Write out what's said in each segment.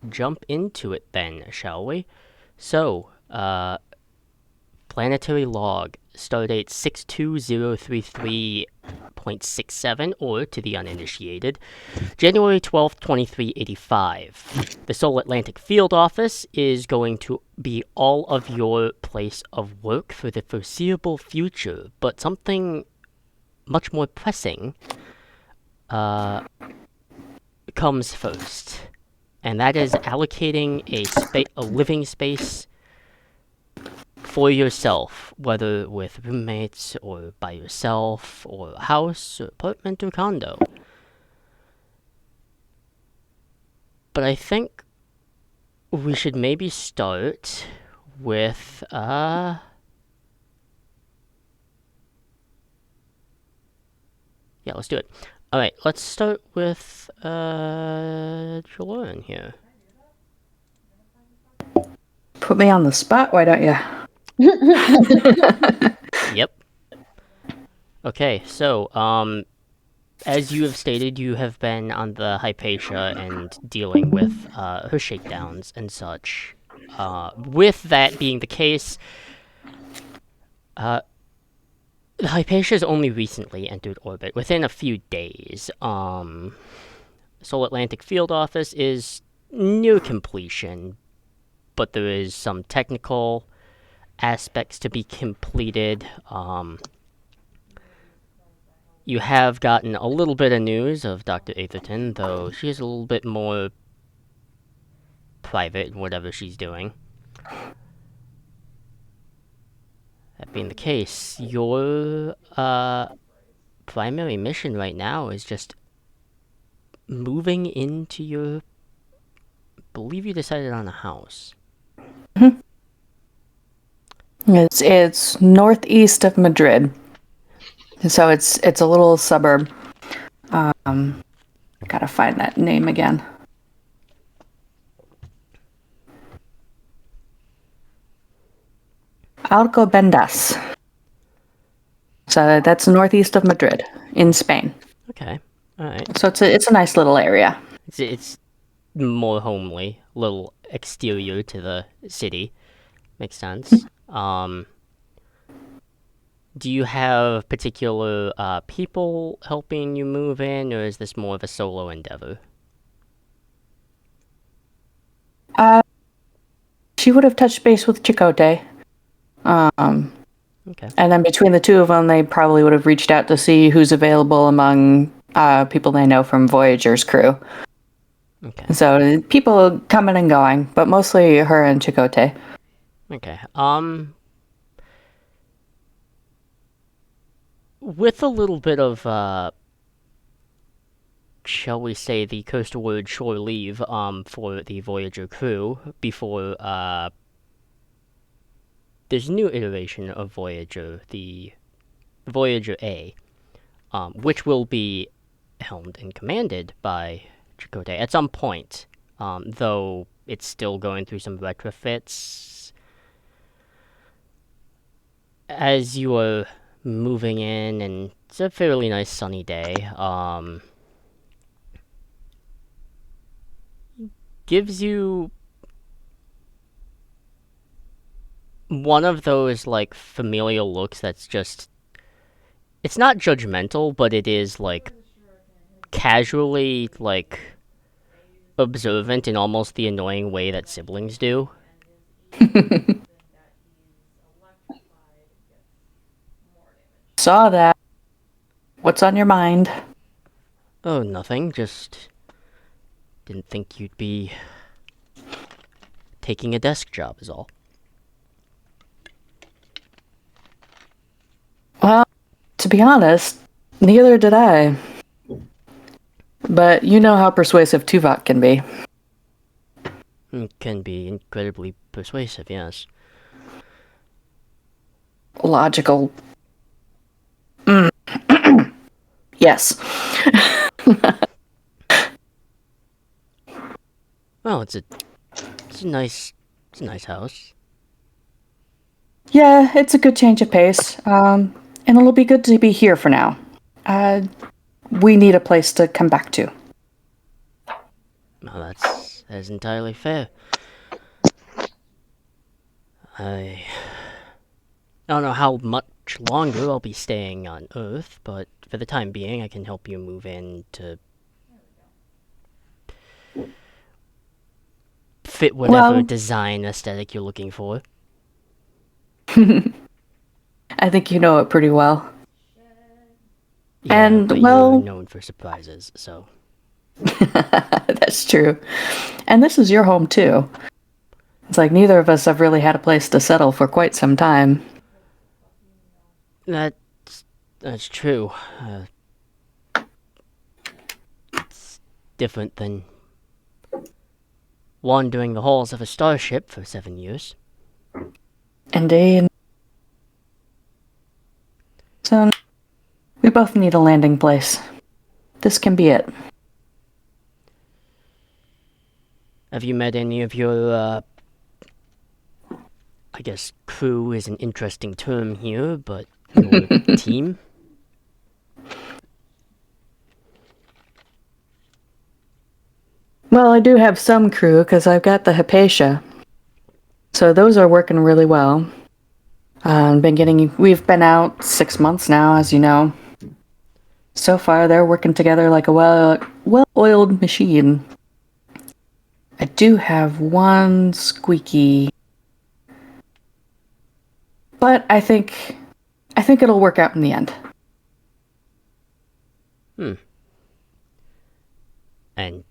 jump into it then, shall we? So, planetary log, stardate 62033.67, or to the uninitiated, January 12th, 2385. The Solar Atlantic Field Office is going to be all of your place of work for the foreseeable future, but something much more pressing comes first, and that is allocating a living space for yourself, whether with roommates or by yourself, or a house, or apartment, or condo. But I think we should maybe start with yeah, let's do it. Alright, let's start with Jaloran here. Put me on the spot, why don't you? Yep. Okay, so, as you have stated, you have been on the Hypatia and dealing with her shakedowns and such. With that being the case, the Hypatia has only recently entered orbit, within a few days. Solar Atlantic Field Office is near completion, but there is some technical aspects to be completed. You have gotten a little bit of news of Dr. Atherton, though she is a little bit more private in whatever she's doing. That being the case, your primary mission right now is just moving into your... I believe you decided on a house. It's northeast of Madrid, so it's a little suburb. Gotta find that name again. Alcobendas. So that's northeast of Madrid in Spain. Okay, alright. So it's a nice little area. It's more homely, a little exterior to the city. Makes sense. Do you have particular people helping you move in, or is this more of a solo endeavor? She would have touched base with Chicote. Okay. And then between the two of them, they probably would have reached out to see who's available among people they know from Voyager's crew. Okay. So people coming and going, but mostly her and Chicote. Okay. With a little bit of shall we say, the coastal word shore leave for the Voyager crew before there's a new iteration of Voyager, the Voyager A, which will be helmed and commanded by Chakotay at some point, though it's still going through some retrofits. As you are moving in, and it's a fairly nice sunny day, gives you one of those, like, familial looks that's just... It's not judgmental, but it is, like, casually, like, observant in almost the annoying way that siblings do. Saw that. What's on your mind? Oh, nothing, just... didn't think you'd be... taking a desk job, is all. Well, to be honest, neither did I. But you know how persuasive Tuvok can be. It can be incredibly persuasive, yes. Logical. Yes. Well, it's a nice house. Yeah, it's a good change of pace. And it'll be good to be here for now. We need a place to come back to. Well, that's That is entirely fair. I don't know how much longer I'll be staying on Earth, but for the time being, I can help you move in to fit whatever Well, design aesthetic you're looking for. I think you know it pretty well. Yeah, And, but you're well, known for surprises, so. that's true. And this is your home, too. It's like neither of us have really had a place to settle for quite some time. That's true. It's different than wandering the halls of a starship for 7 years. Indeed. So, we both need a landing place. This can be it. Have you met any of your, I guess crew is an interesting term here, but your team? Well, I do have some crew because I've got the Hypatia. So those are working really well. We've been out 6 months now, as you know. So far, they're working together like a well-oiled machine. I do have one squeaky, but I think it'll work out in the end. Hmm. And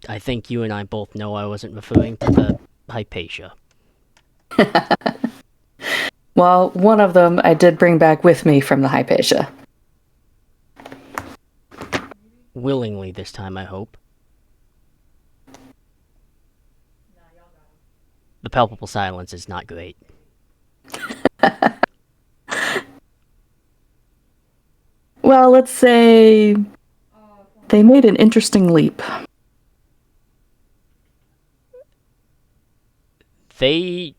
I think you and I both know I wasn't referring to the Hypatia. Well, one of them I did bring back with me from the Hypatia. Willingly this time, I hope. The palpable silence is not great. Well, let's say they made an interesting leap. They.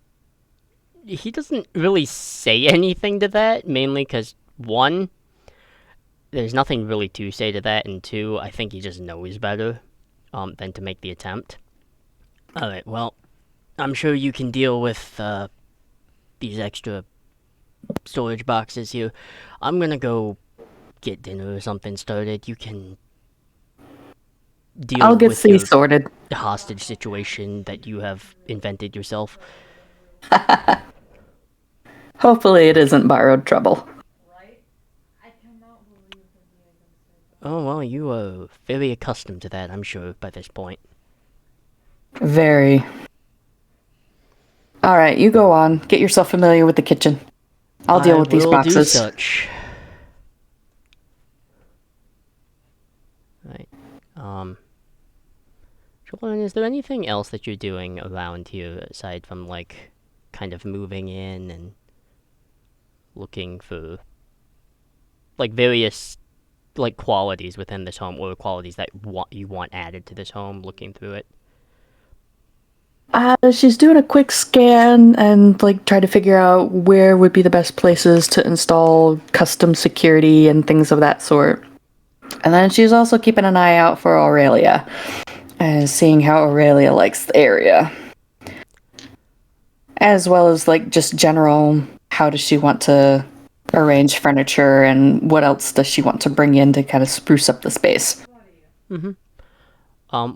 He doesn't really say anything to that, mainly because, one, there's nothing really to say to that, and two, I think he just knows better than to make the attempt. Alright, well, I'm sure you can deal with these extra storage boxes here. I'm gonna go get dinner or something started. You can I'll deal get with these your sorted. hostage situation that you have invented yourself. Hopefully, it isn't borrowed trouble. Oh, well, you are very accustomed to that, I'm sure, by this point. Very. All right, you go on. Get yourself familiar with the kitchen. I'll deal I with these will do boxes. such. Right. Um, Jordan, is there anything else that you're doing around here aside from, like, kind of moving in and looking for, like, various, like, qualities within this home or qualities that you want added to this home, looking through it? She's doing a quick scan and like try to figure out where would be the best places to install custom security and things of that sort. And then she's also keeping an eye out for Aurelia and seeing how Aurelia likes the area, as well as like just general how does she want to arrange furniture and what else does she want to bring in to kind of spruce up the space. Mm-hmm.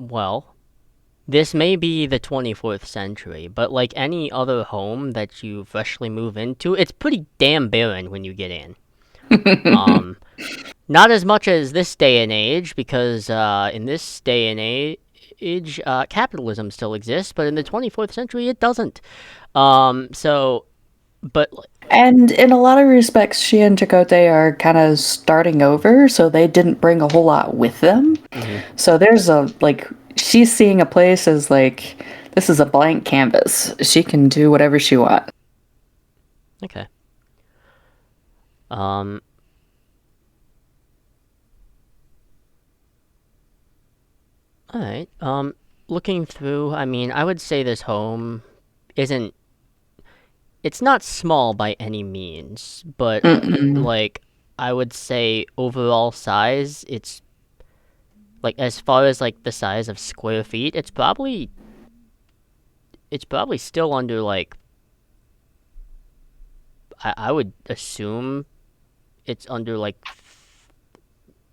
Well, this may be the 24th century, but like any other home that you freshly move into, it's pretty damn barren when you get in. Um, Not as much as this day and age, because in this day and age, capitalism still exists, but in the 24th century, it doesn't. So, but And in a lot of respects, she and Chakotay are kind of starting over, so they didn't bring a whole lot with them. mhm, So there's she's seeing a place as like, this is a blank canvas. She can do whatever she wants. okay. Um, all right. Looking through, I mean, I would say this home isn't. It's not small by any means, but Mm-mm. like I would say overall size, it's Like as far as like the size of square feet, it's probably still under like I would assume it's under like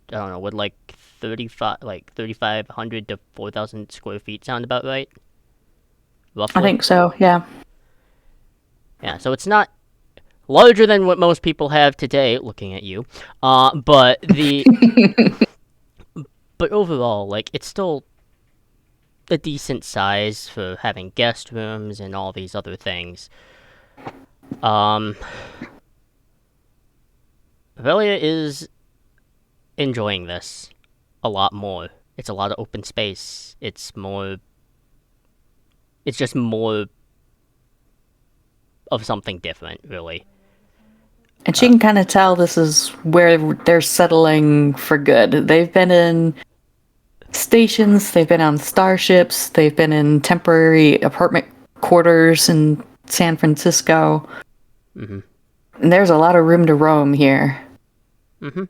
I don't know, would like 3,500 to 4,000 square feet sound about right? I Roughly. think so, yeah. Yeah, so it's not larger than what most people have today. Looking at you, but overall, like it's still a decent size for having guest rooms and all these other things. Um, Velia is enjoying this a lot more. It's a lot of open space. It's more. It's just more of something different, really. And she can kind of tell this is where they're settling for good. They've been in stations, they've been on starships, they've been in temporary apartment quarters in San Francisco. Mm-hmm. And there's a lot of room to roam here. Mm-hmm.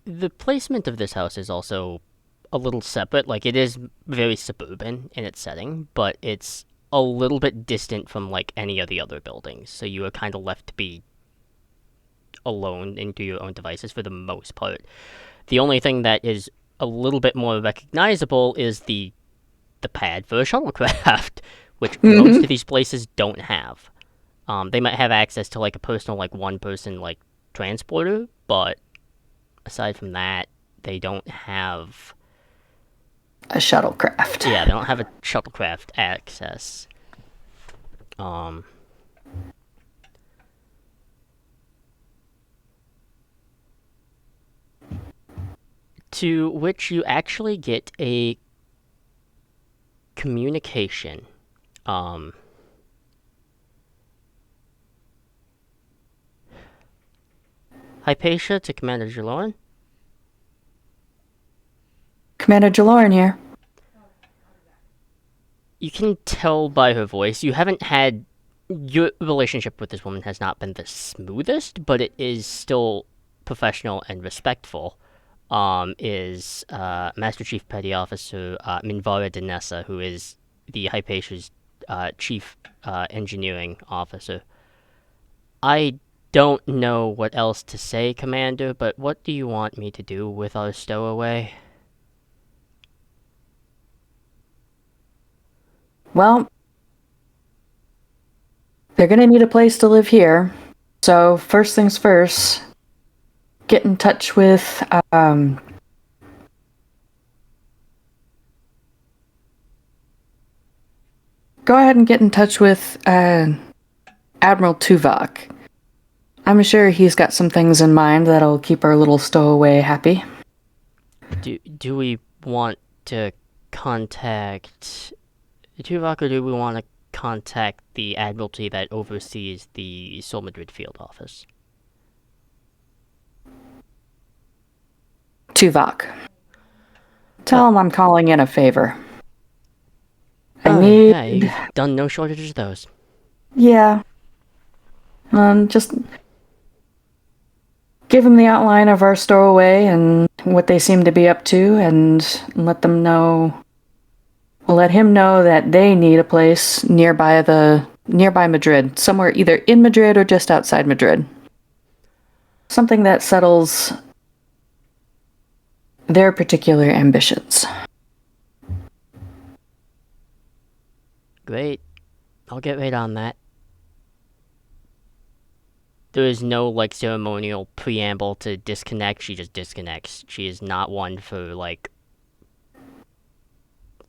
The placement of this house is also a little separate. Like it is very suburban in its setting, but it's a little bit distant from like any of the other buildings. So you are kind of left to be alone into your own devices for the most part. The only thing that is a little bit more recognizable is the pad for a shuttlecraft, which most of Mm-hmm. these places don't have. They might have access to like a personal like one person like transporter, but aside from that, they don't have. A shuttlecraft. Yeah, they don't have a shuttlecraft access. Um, to which you actually get a communication. Um, Hypatia to Commander Jaloran. Commander Jaloran here. You can tell by her voice you haven't had your relationship with this woman has not been the smoothest, but it is still professional and respectful. Is Master Chief Petty Officer Minvara Danessa, who is the Hypatia's chief engineering officer. I don't know what else to say, Commander, but what do you want me to do with our stowaway? Well, they're gonna need a place to live here. So, first things first, get in touch with go ahead and get in touch with Admiral Tuvok. I'm sure he's got some things in mind that'll keep our little stowaway happy. Do we want to contact Tuvok, or do we want to contact the admiralty that oversees the Sol Madrid field office? Tuvok. Uh, Tell him I'm calling in a favor. I oh need. yeah, you've done no shortage of those. Yeah. Just give him the outline of our stowaway and what they seem to be up to, and let them know. Let him know that they need a place nearby Madrid, somewhere either in Madrid or just outside Madrid. Something that settles their particular ambitions. Great, I'll get right on that. There is no like ceremonial preamble to disconnect. She just disconnects. She is not one for like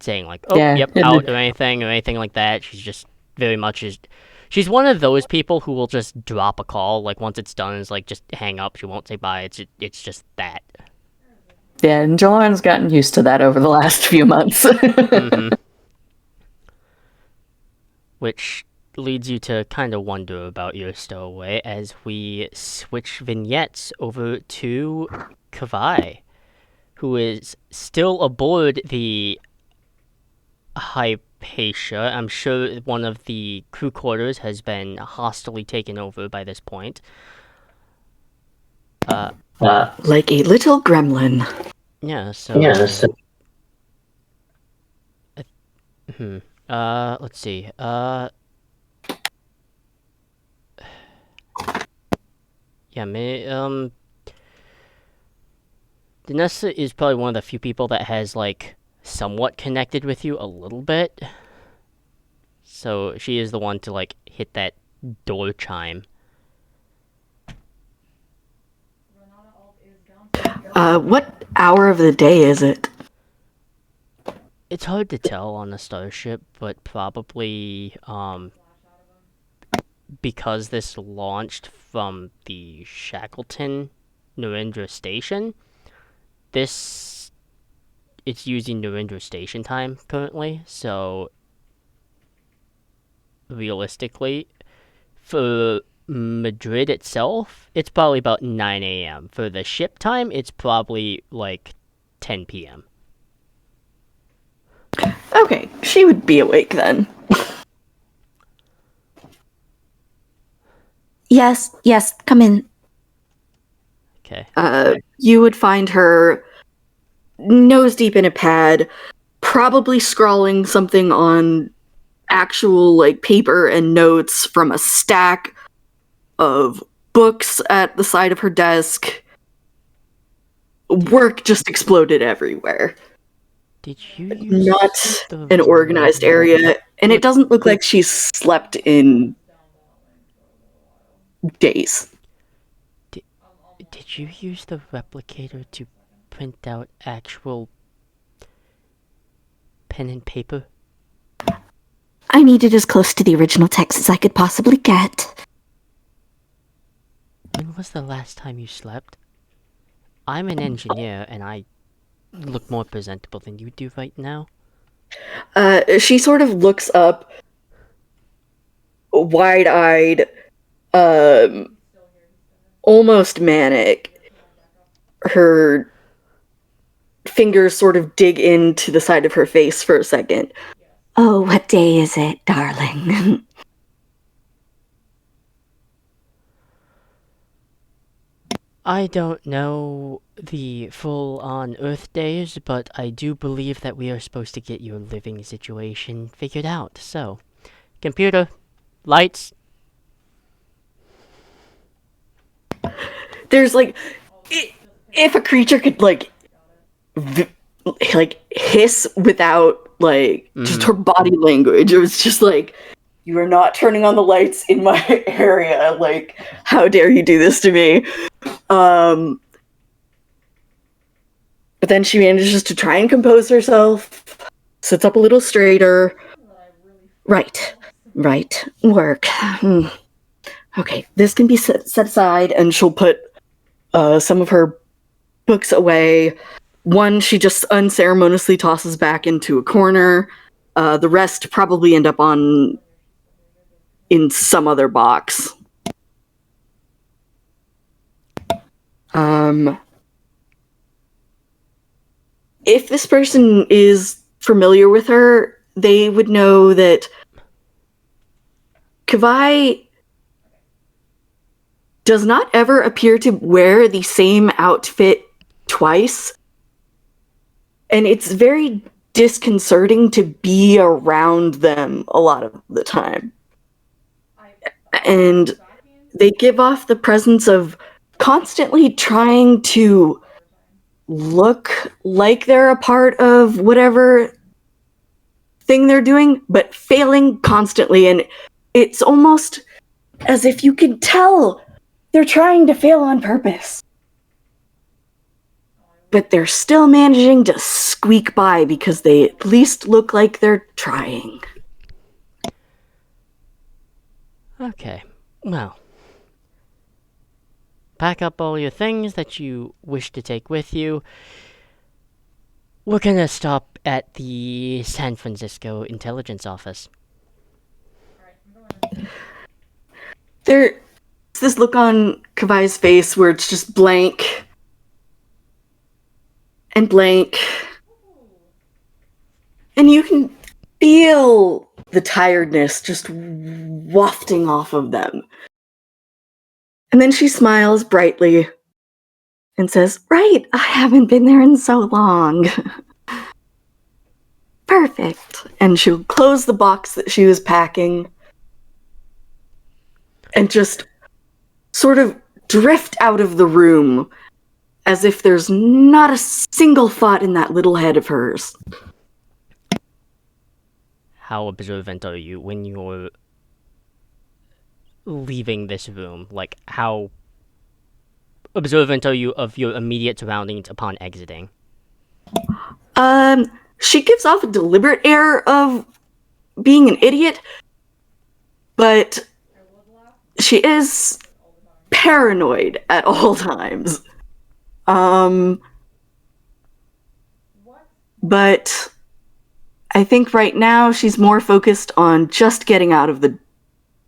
saying like, "Oh, Yeah, yep, out" or anything like that. She's just very much is. She's one of those people who will just drop a call like once it's done. Is like just hang up. She won't say bye. It's just that. yeah, and Joanne's gotten used to that over the last few months. Mm-hmm. Which leads you to kind of wonder about your stowaway as we switch vignettes over to Kavai, who is still aboard the Hypatia. I'm sure one of the crew quarters has been hostily taken over by this point. Uh, Like a little gremlin. yeah. So, hmm. Let's see. Yeah. Danessa is probably one of the few people that has like somewhat connected with you a little bit. So she is the one to like hit that door chime. What hour of the day is it? It's hard to tell on a starship, but probably because this launched from the Shackleton Narendra station, this it's using Narendra station time currently. So realistically, for Madrid itself, it's probably about 9 a.m. For the ship time, it's probably like 10 p.m. Okay, she would be awake then. Yes, yes, come in. Okay. You would find her nose deep in a pad, probably scrawling something on actual like paper and notes from a stack of books at the side of her desk. Work just exploded everywhere. Did you use Not the an organized area, and it look? doesn't look like she's slept in days. Did, did you use the replicator to print out actual pen and paper? I needed as close to the original text as I could possibly get. When was the last time you slept? I'm an engineer and I look more presentable than you do right now. She sort of looks up, wide-eyed, um, almost manic. Her fingers sort of dig into the side of her face for a second. Oh, what day is it, darling? I don't know the full on Earth days, but I do believe that we are supposed to get your living situation figured out. So, computer, lights. There's like, if a creature could like hiss without like just her body language, it was just like, you are not turning on the lights in my area. Like, how dare you do this to me? Um, but then she manages to try and compose herself, sits up a little straighter. Right, right, work. Okay, this can be set aside, and she'll put some of her books away. One she just unceremoniously tosses back into a corner. The rest probably end up on in some other box. If this person is familiar with her, they would know that Kavai does not ever appear to wear the same outfit twice. And it's very disconcerting to be around them a lot of the time. And they give off the presence of constantly trying to look like they're a part of whatever thing they're doing, but failing constantly. And it's almost as if you can tell they're trying to fail on purpose. But they're still managing to squeak by because they at least look like they're trying. Okay, well. Pack up all your things that you wish to take with you. We're gonna stop at the San Francisco intelligence office. There's this look on Kavai's face where it's just blank and blank. And you can feel the tiredness just wafting off of them. And then she smiles brightly and says, "Right, I haven't been there in so long." Perfect. And she'll close the box that she was packing and just sort of drift out of the room as if there's not a single thought in that little head of hers. How observant are you when you're leaving this room? Like, how observant are you of your immediate surroundings upon exiting? She gives off a deliberate air of being an idiot, but she is paranoid at all times. But I think right now she's more focused on just getting out of the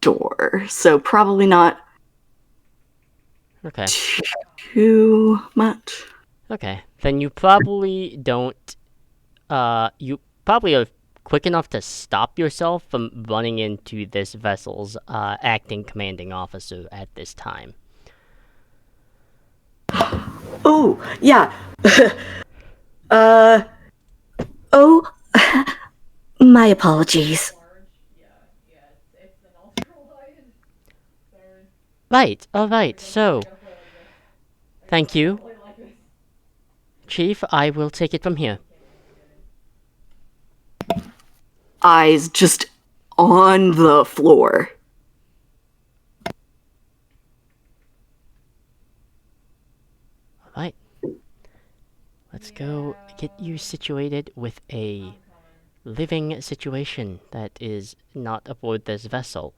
door, so probably not Okay. too much. Okay. Then you probably don't. You probably are quick enough to stop yourself from running into this vessel's acting commanding officer at this time. Oh, yeah. Oh, my apologies. Right. All right. So, thank you, Chief. I will take it from here. Eyes just on the floor. All right. Let's go get you situated with a living situation that is not aboard this vessel.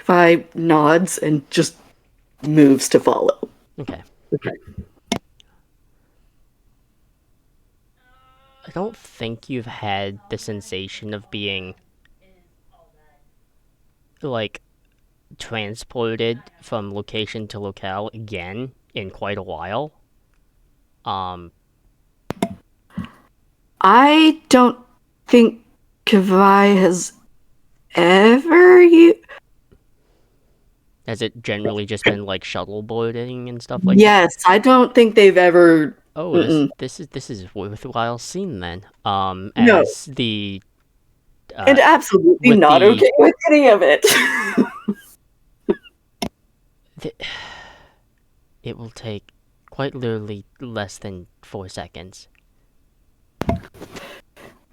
Vi nods and just moves to follow. Okay. I don't think you've had the sensation of being, like, transported from location to locale again in quite a while. I don't think Kavai has ever Has it generally just been like shuttle boarding and stuff like that? Yes, I don't think they've ever. Oh, Mm-mm. this is worthwhile scene then. No, As the and absolutely with not the okay with any of it. it will take quite literally less than 4 seconds.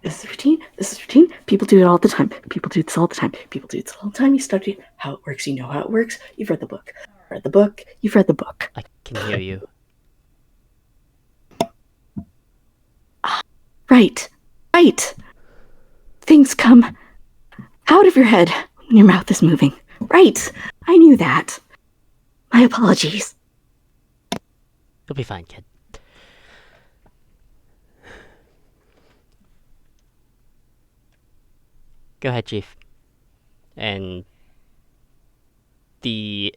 This is routine. This is routine. People do it all the time. People do this all the time. People do this all the time. You study how it works. You know how it works. You've read the book. Read the book. You've read the book. I can hear you. Right. Right. Things come out of your head when your mouth is moving. Right. I knew that. My apologies. You'll be fine, kid. Go ahead, Chief. And the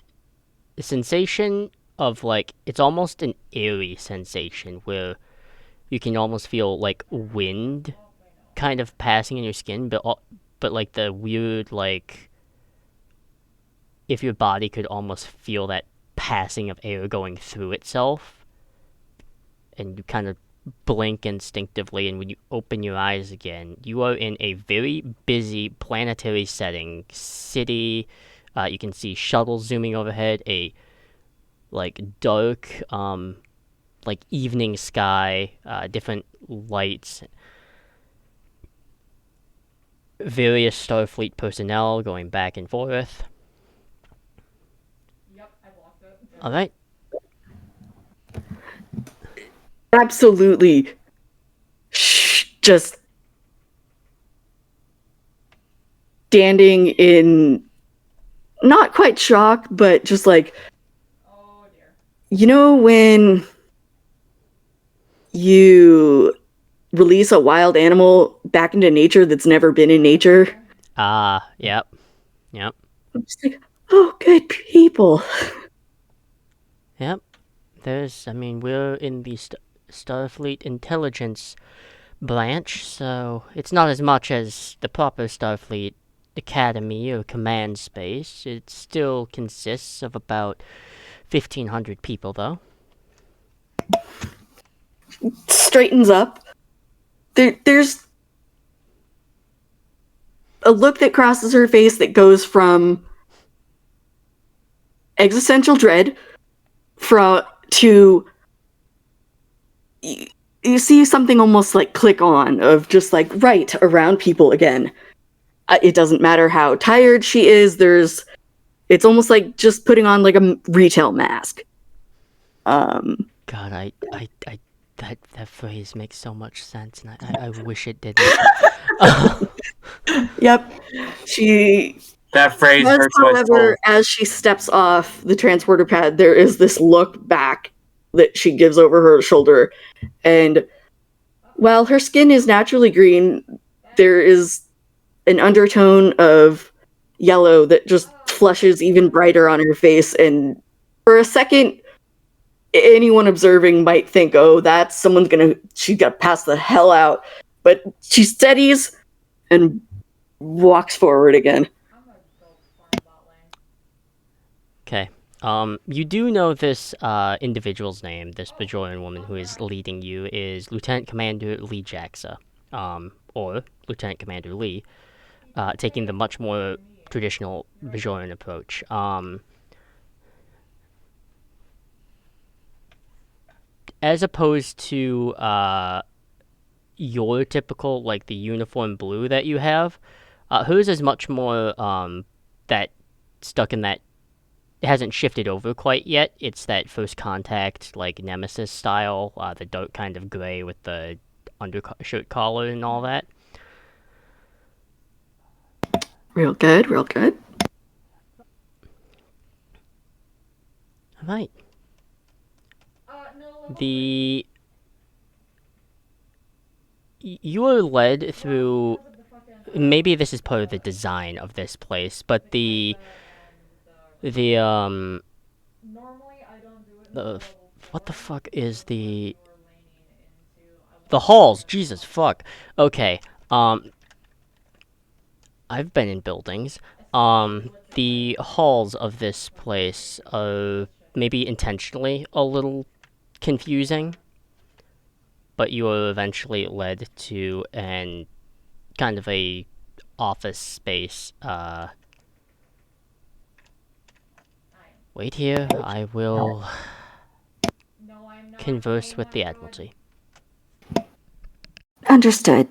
sensation of, like, it's almost an eerie sensation where you can almost feel like wind kind of passing in your skin, but like the weird, like, if your body could almost feel that passing of air going through itself, and you kind of blink instinctively, and when you open your eyes again, you are in a very busy planetary setting. City, you can see shuttles zooming overhead, a, like, dark, like, evening sky, different lights, various Starfleet personnel going back and forth. Alright. Absolutely. Just standing in not quite shock, but just like, you know, when you release a wild animal back into nature that's never been in nature? Yep. Yep. I'm just like, oh, good people. Yep. We're in the Starfleet intelligence branch, so it's not as much as the proper Starfleet academy or command space. It still consists of about 1,500 people, though. Straightens up. There's a look that crosses her face that goes from existential dread to you see something almost like click on of just like right around people again. It doesn't matter how tired she is. It's almost like just putting on like a retail mask. God, that phrase makes so much sense, and I wish it didn't. Yep. She That phrase As, hurts my soul. however, as she steps off the transporter pad, there is this look back that she gives over her shoulder. And while her skin is naturally green, there is an undertone of yellow that just flushes even brighter on her face. And for a second, anyone observing might think, oh, she got passed the hell out. But she steadies and walks forward again. Okay. You do know this individual's name, this Bajorian woman who is leading you, is Lieutenant Commander Lee Jaxa, or Lieutenant Commander Lee, taking the much more traditional Bajorian approach. As opposed to your typical, like, the uniform blue that you have, hers is much more that stuck in that it hasn't shifted over quite yet. It's that first contact, like Nemesis style, the dark kind of gray with the undershirt collar and all that. Real good, real good. All right. You are led through. Maybe this is part of the design of this place, but the what the fuck is the halls? Jesus fuck. Okay. I've been in buildings. The halls of this place are maybe intentionally a little confusing, but you are eventually led to an kind of a office space. Wait here. I will converse with the Admiralty. Understood.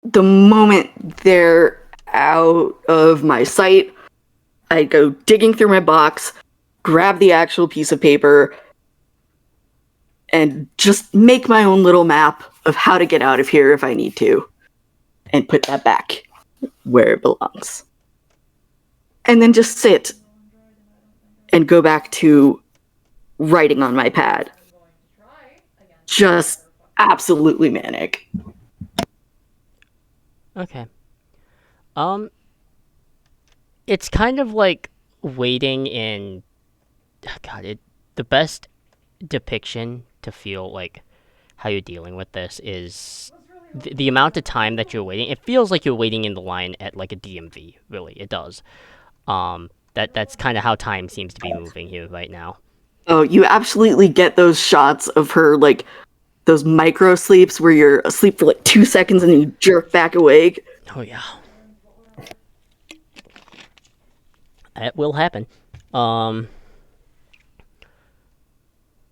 The moment they're out of my sight, I go digging through my box, grab the actual piece of paper, and just make my own little map of how to get out of here if I need to, and put that back where it belongs. And then just sit and go back to writing on my pad. Just absolutely manic. Okay. It's kind of like waiting in. God, the best depiction to feel like how you're dealing with this is the amount of time that you're waiting. It feels like you're waiting in the line at like a DMV. Really, it does. That's kind of how time seems to be moving here right now. Oh, you absolutely get those shots of her, like, those micro sleeps where you're asleep for like 2 seconds and you jerk back awake. Oh yeah. It will happen. But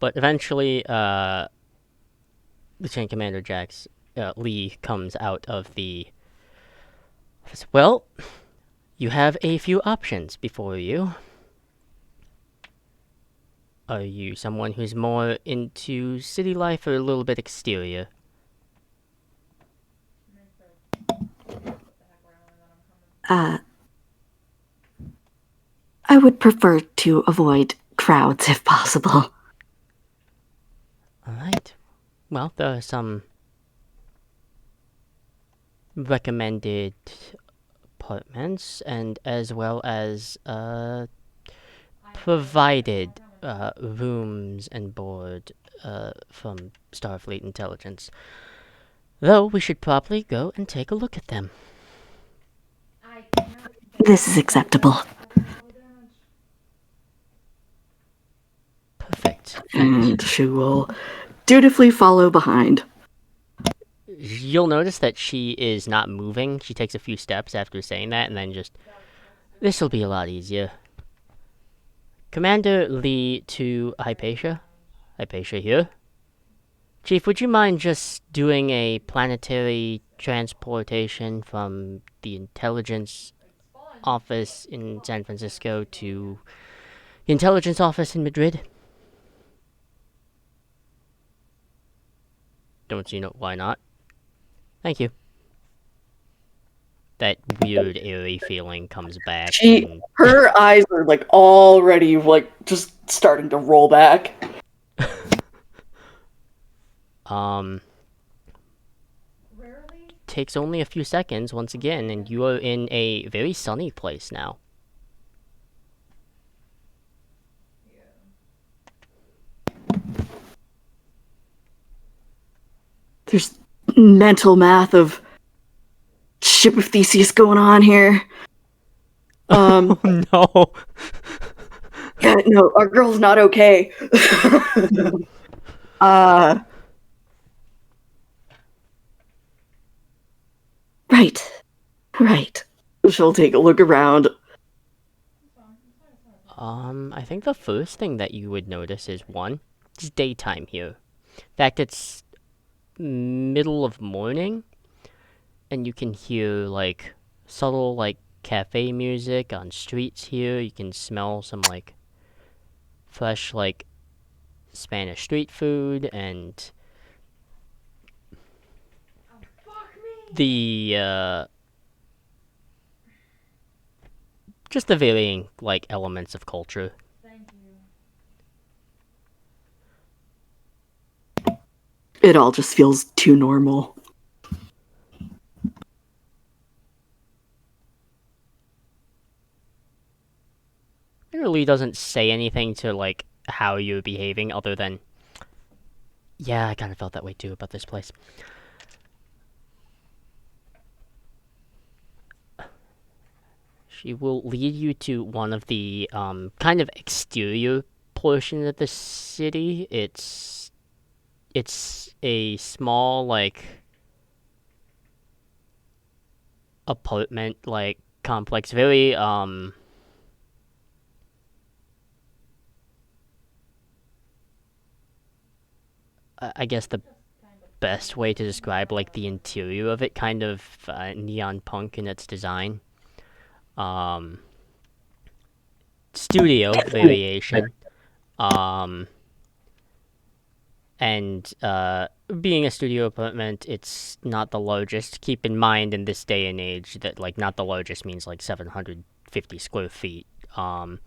eventually, Lieutenant Commander Lee comes out of the office. Well, you have a few options before you. Are you someone who's more into city life or a little bit exterior? I would prefer to avoid crowds if possible. Alright. Well, there are some recommended apartments, and as well as provided rooms and board from Starfleet Intelligence. Though we should probably go and take a look at them. This is acceptable. Perfect. And she will dutifully follow behind. You'll notice that she is not moving. She takes a few steps after saying that, and then just, this'll be a lot easier. Commander Lee to Hypatia. Hypatia here. Chief, would you mind just doing a planetary transportation from the intelligence office in San Francisco to the intelligence office in Madrid? Don't you know why not? Thank you. That weird airy feeling comes back, and Her eyes are like already like just starting to roll back. Takes only a few seconds once again, and you are in a very sunny place now. There's mental math of ship of Theseus going on here. Oh no. Yeah, no, our girl's not okay. Right. Right. She'll take a look around. I think the first thing that you would notice is one, it's daytime here. In fact, it's middle of morning, and you can hear like subtle like cafe music on streets here. You can smell some like fresh like Spanish street food, and the just the varying like elements of culture. It all just feels too normal. It really doesn't say anything to like how you're behaving other than, yeah, I kind of felt that way too about this place. She will lead you to one of the kind of exterior portion of the city. It's a small like apartment like complex, very I guess the best way to describe like the interior of it, kind of neon punk in its design. Um, Studio variation. Um, and being a studio apartment, it's not the largest. Keep in mind in this day and age that like not the largest means like 750 square feet. Well,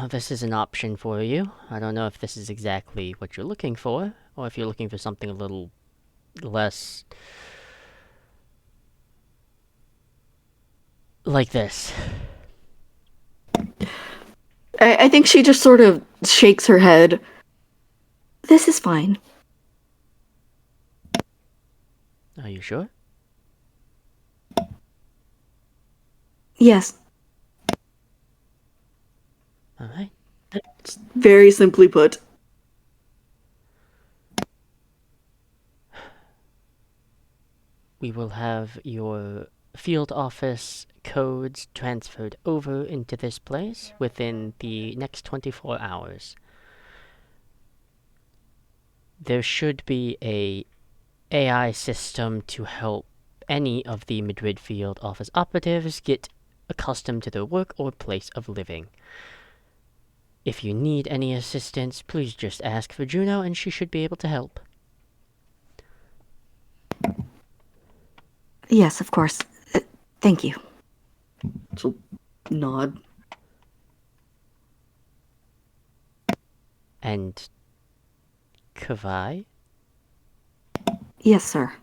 this is an option for you. I don't know if this is exactly what you're looking for, or if you're looking for something a little less like this. I think she just sort of shakes her head. This is fine. Are you sure? Yes. All right. Very simply put. We will have your field office codes transferred over into this place within the next 24 hours. There should be a AI system to help any of the Madrid field office operatives get accustomed to their work or place of living. If you need any assistance, please just ask for Juno and she should be able to help. Yes, of course. Thank you. She'll nod. And Kavai? Yes, sir.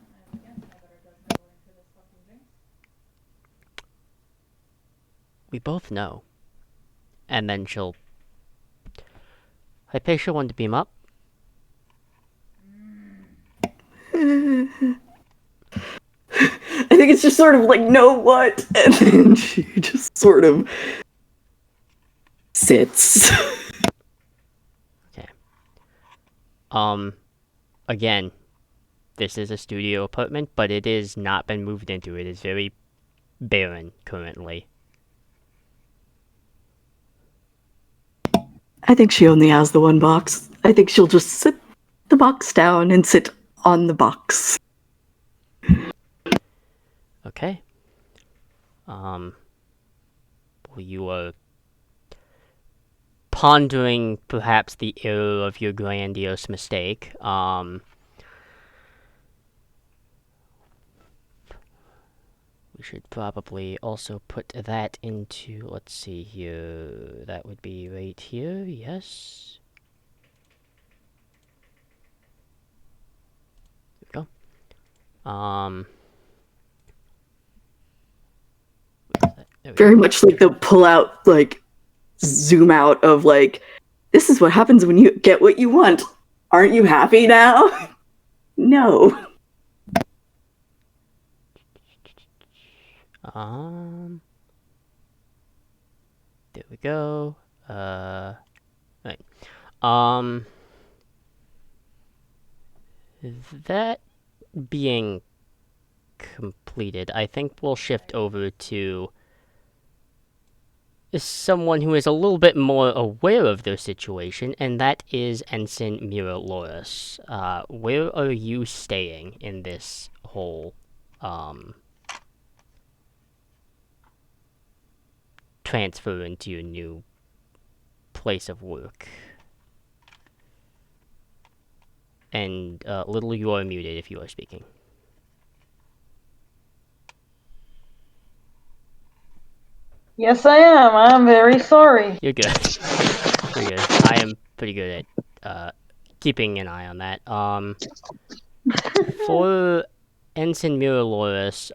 We both know. And then she'll... Hypatia wanted to beam up. think it's just sort of like, no, what? And then she just sort of sits. Okay. Again, this is a studio apartment, but it is not been moved into. It is very barren currently. I think she only has the one box. I think she'll just sit the box down and sit on the box. Okay. Well, you are pondering perhaps the error of your grandiose mistake. We should probably also put that into, let's see here, that would be right here, yes. There we go. There we Very go. much like the pull out, like, zoom out of, like, this is what happens when you get what you want. Aren't you happy now? No. There we go. Right. That being completed, I think we'll shift over to someone who is a little bit more aware of their situation, and that is Ensign Mira Loris. Where are you staying in this whole transfer into your new place of work? And Little, you are muted if you are speaking. Yes, I am. I'm very sorry. You're good. You're good. I am pretty good at keeping an eye on that. For Ensign Mira Loris,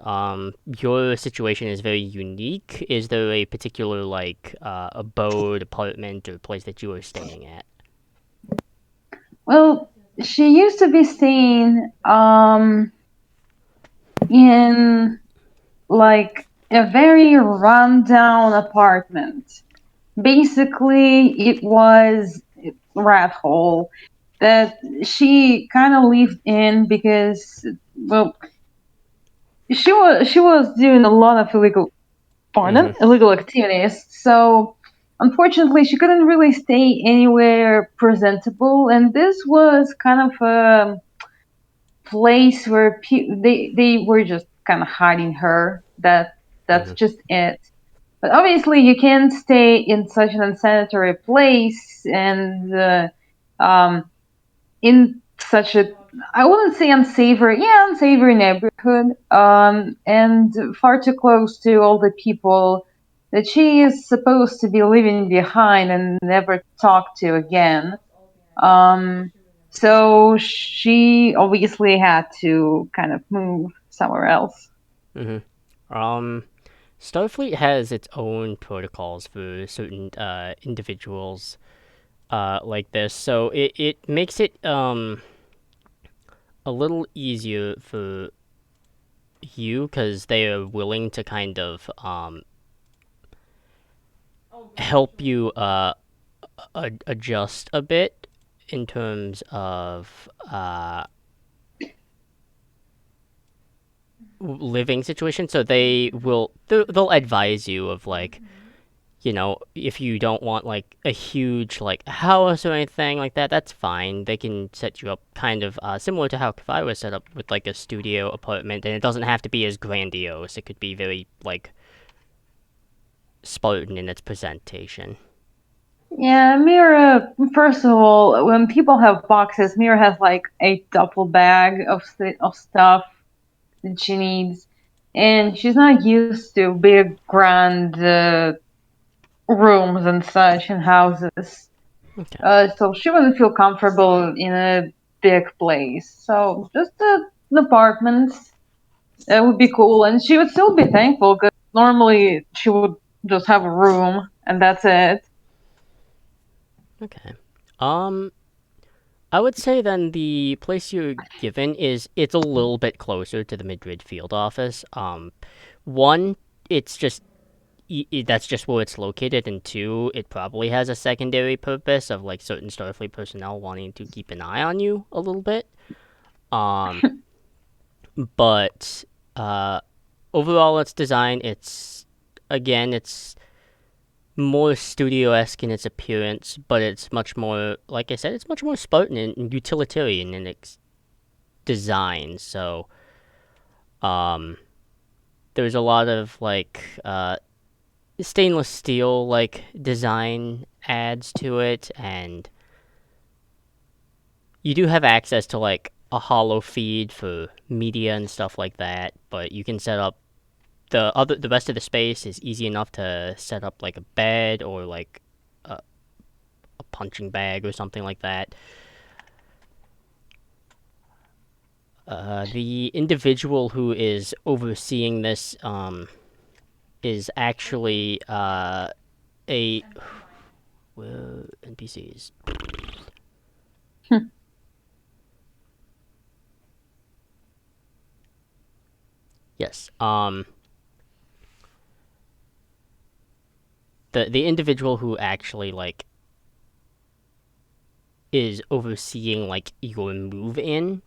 your situation is very unique. Is there a particular abode, apartment, or place that you are staying at? Well, she used to be staying in like a very rundown apartment. Basically, it was a rat hole that she kind of lived in because, well, she was doing a lot of illegal activities. So unfortunately, she couldn't really stay anywhere presentable, and this was kind of a place where they were just kind of hiding her. That's Mm-hmm. just it. But obviously, you can't stay in such an unsanitary place and in such a, I wouldn't say unsavory, yeah, unsavory neighborhood, and far too close to all the people that she is supposed to be leaving behind and never talk to again. Um, so she obviously had to kind of move somewhere else. Mm-hmm. Starfleet has its own protocols for certain individuals like this, so it makes it a little easier for you because they are willing to kind of help you adjust a bit in terms of living situation. So they'll advise you of if you don't want like a huge like house or anything like that, that's fine. They can set you up kind of similar to how Kafai was set up with like a studio apartment, and it doesn't have to be as grandiose. It could be very like Spartan in its presentation. Yeah, Mira, first of all, when people have boxes, Mira has like a duffel bag of stuff that she needs. And she's not used to big, grand rooms and such in houses. Okay. So she wouldn't feel comfortable in a big place. So just an apartment, that would be cool. And she would still be thankful because normally she would just have a room and that's it. Okay. I would say then the place you're given it's a little bit closer to the Madrid field office. One, it's just that's just where it's located, and two, it probably has a secondary purpose of like certain Starfleet personnel wanting to keep an eye on you a little bit. Um, but overall, its design, it's more studio-esque in its appearance, but it's much more, like I said, it's much more Spartan and utilitarian in its design. So, um, there's a lot of like stainless steel like design adds to it, and you do have access to like a hollow feed for media and stuff like that. But you can set up the rest of the space is easy enough to set up like a bed or like a punching bag or something like that. The individual who is overseeing this is actually a NPCs. Yes. The individual who actually like is overseeing like your move in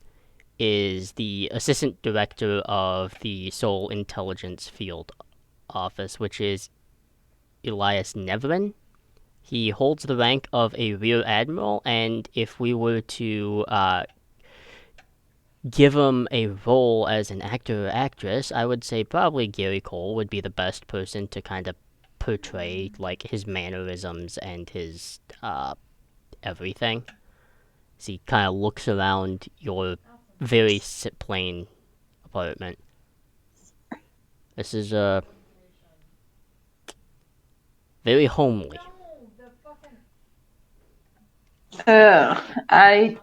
is the assistant director of the Soul Intelligence Field Office, which is Elias Neverin. He holds the rank of a rear admiral, and if we were to give him a role as an actor or actress, I would say probably Gary Cole would be the best person to kind of portray like his mannerisms and his everything. As he kind of looks around your very plain apartment. This is very homely. I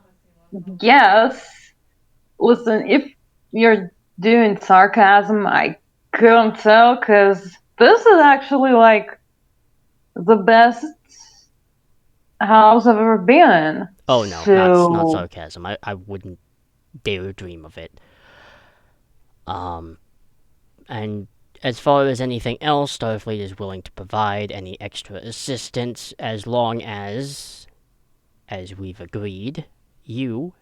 guess. Listen, if you're doing sarcasm, I couldn't tell because this is actually like the best house I've ever been in. Oh no, not So, sarcasm. I wouldn't dare dream of it. Um, and as far as anything else, Starfleet is willing to provide any extra assistance as long as we've agreed, you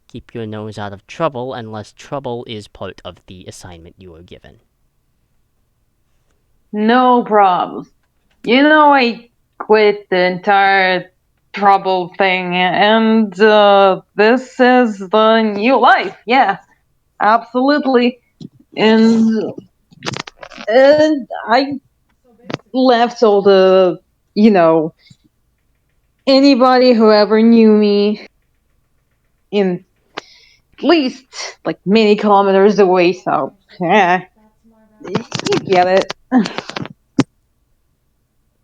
keep your nose out of trouble unless trouble is part of the assignment you were given. no problems. I quit the entire trouble thing, and this is the new life. Yeah, absolutely. And I left all the, you know, anybody who ever knew me in at least like many kilometers away. So yeah, you get it.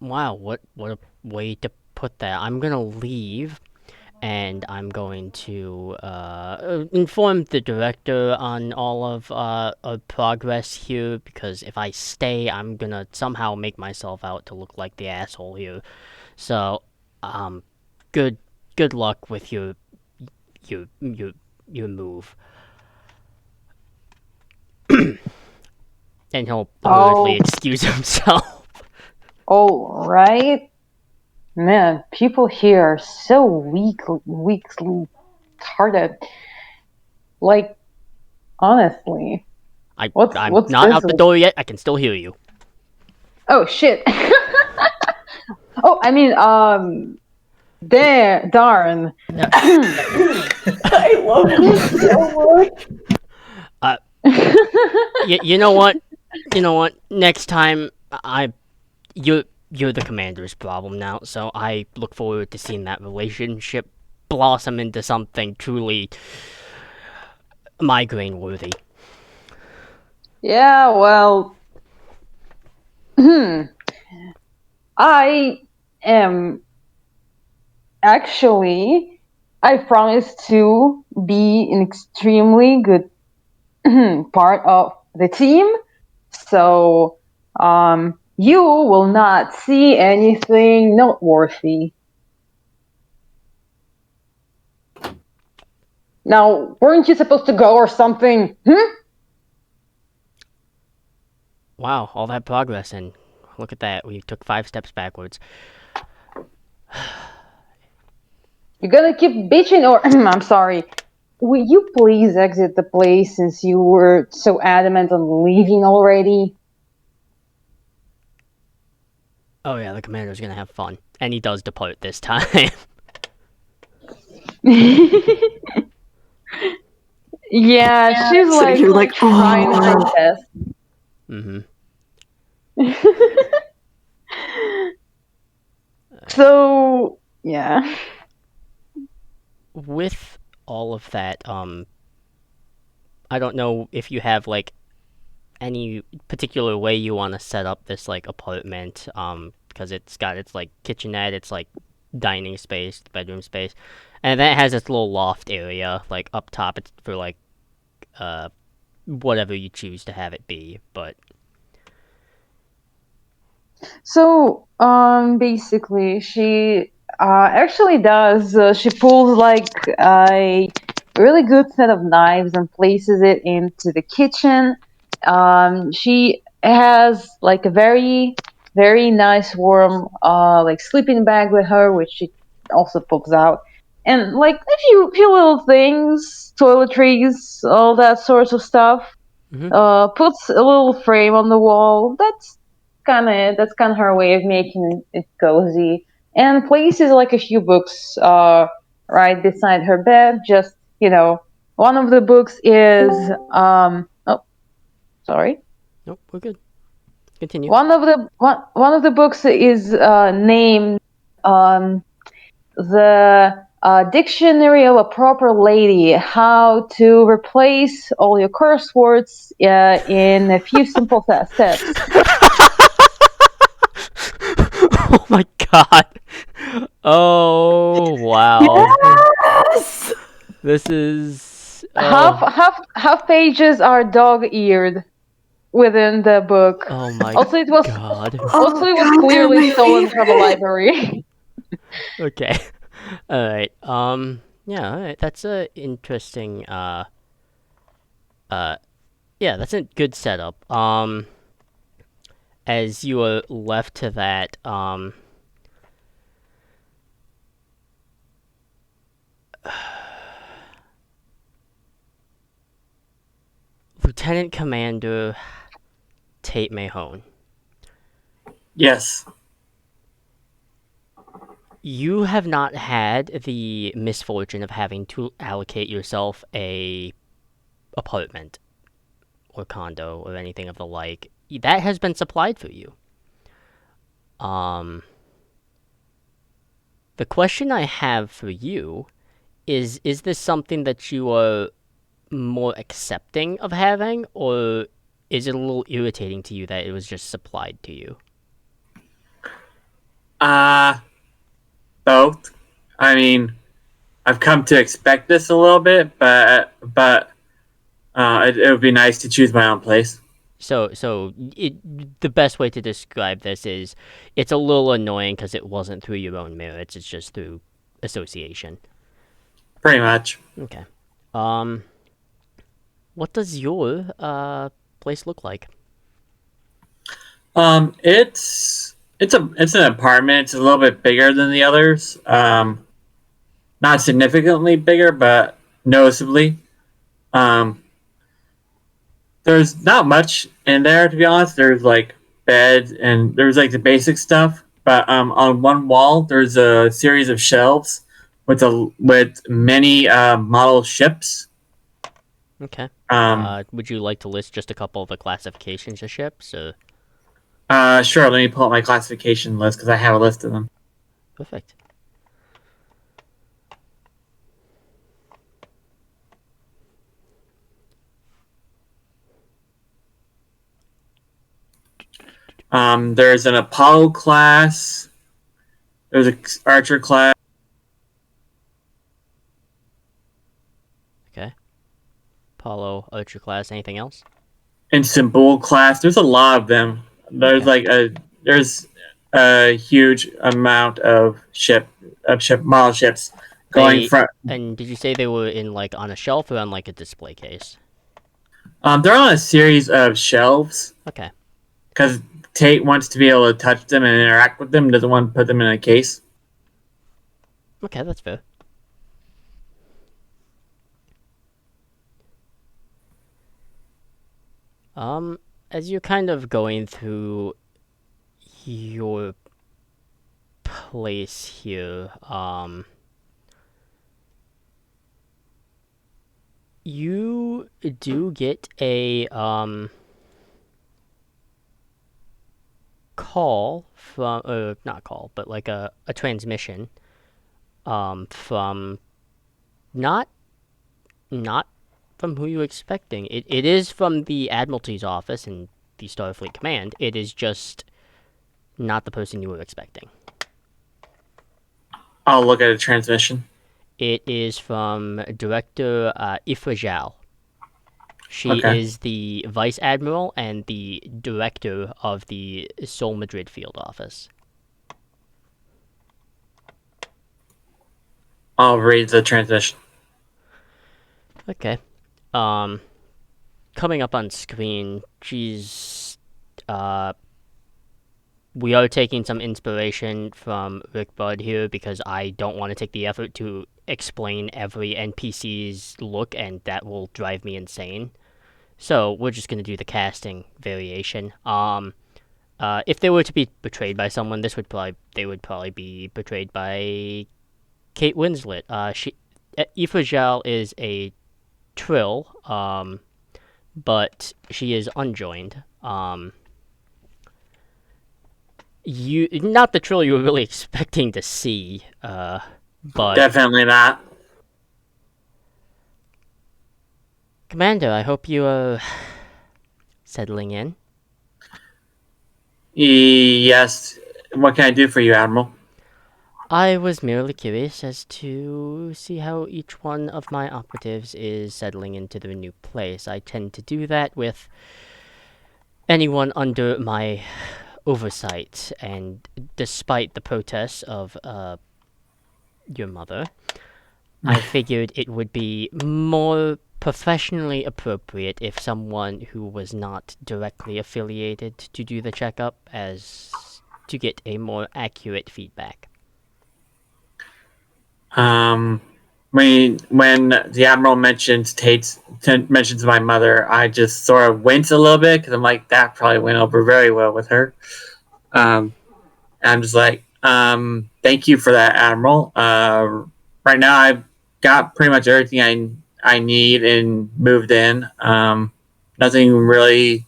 Wow, what a way to put that. I'm gonna leave, and I'm going to inform the director on all of our progress here, because if I stay, I'm gonna somehow make myself out to look like the asshole here. So, um, good good luck with your your your move. And he'll hurriedly Oh, excuse himself. all right. Man, people here are so weakly hearted. Like, honestly, I'm what's not this? out the door yet. I can still hear you. Oh shit. Oh, I mean, there, darn. I love this so much. Uh, you know what? You know what? Next time, you're the commander's problem now. So I look forward to seeing that relationship blossom into something truly migraine worthy. Yeah, well, I am actually, I promise to be an extremely good part of the team. So, you will not see anything noteworthy. Now, weren't you supposed to go or something? Wow, all that progress, and look at that. We took 5 steps backwards. You're gonna keep bitching or... I'm sorry. Will you please exit the place since you were so adamant on leaving already? Oh yeah, the commander's gonna have fun. And he does depart this time. Yeah, she's Sitting here like, trying her oh. best. Mm-hmm. So, yeah. With all of that, I don't know if you have like any particular way you want to set up this like apartment, because it's got its like kitchenette, it's like dining space, bedroom space, and then it has this little loft area like up top. It's for like whatever you choose to have it be, but So, basically, she actually does. She pulls like a really good set of knives and places it into the kitchen. She has like a very, very nice warm like sleeping bag with her, which she also pulls out, and like a few little things, toiletries, all that sorts of stuff. mm-hmm. Puts a little frame on the wall. That's kind of her way of making it cozy, and places like a few books right beside her bed. Just one of the books is oh, sorry. Nope, we're good. Continue. One of the books is named the Dictionary of a Proper Lady: How to Replace All Your Curse Words in a Few Simple Steps. Oh my god. Oh wow. Yes! This is Half pages are dog-eared within the book. oh my Also, it was god. also it was God, clearly they're stolen really- from a library. Okay. Alright. Yeah, alright. That's a interesting uh yeah, that's a good setup. As you are left to that, Lieutenant Commander Tate Mahone, Yes. you have not had the misfortune of having to allocate yourself a apartment or condo or anything of the like. That has been supplied for you. Um, the question I have for you is this something that you are more accepting of having, or is it a little irritating to you that it was just supplied to you? Both. I mean, I've come to expect this a little bit, but it would be nice to choose my own place. So the best way to describe this is it's a little annoying because it wasn't through your own merits, it's just through association. Pretty much. Okay. What does your place look like? It's an apartment. It's a little bit bigger than the others. Not significantly bigger, but noticeably. Um, there's not much in there, to be honest. There's like beds and there's like the basic stuff. But on one wall there's a series of shelves with many model ships. Okay. Um, Would you like to list just a couple of the classifications of ships? sure. Let me pull up my classification list because I have a list of them. Perfect. There's an Apollo class. There's an Archer class. Okay. Apollo, Ultra class, anything else? And Symbol class. There's a lot of them. There's a huge amount of ship model ships going from. And did you say they were in like on a shelf or on like a display case? They're on a series of shelves Okay. because Tate wants to be able to touch them and interact with them. Doesn't want to put them in a case. Okay, that's fair. As you're kind of going through your place here, you do get a call from, not call, but like a transmission, from not not from who you were expecting. It is from the Admiralty's office and the Starfleet Command. It is just not the person you were expecting. I'll look at a transmission. It is from Director Ifrajal. She Okay. is the Vice Admiral and the Director of the Sol Madrid Field Office. I'll read the transmission. Okay. Coming up on screen, she's we are taking some inspiration from Rick Budd here because I don't want to take the effort to explain every NPC's look, and that will drive me insane. So we're just gonna do the casting variation. If they were to be betrayed by someone, they would probably be betrayed by Kate Winslet. Ifrajal is a Trill, but she is unjoined. Not the Trill you were really expecting to see, but Definitely not. Commander, I hope you are settling in. Yes. What can I do for you, Admiral? I was merely curious as to see how each one of my operatives is settling into their new place. I tend to do that with anyone under my oversight, and despite the protests of your mother, I figured it would be more professionally appropriate if someone who was not directly affiliated to do the checkup, as to get a more accurate feedback. When the Admiral mentions my mother, I just sort of wince a little bit because I'm like, that probably went over very well with her. I'm just like, thank you for that, Admiral. Right now, I've got pretty much everything I need and moved in. Nothing really,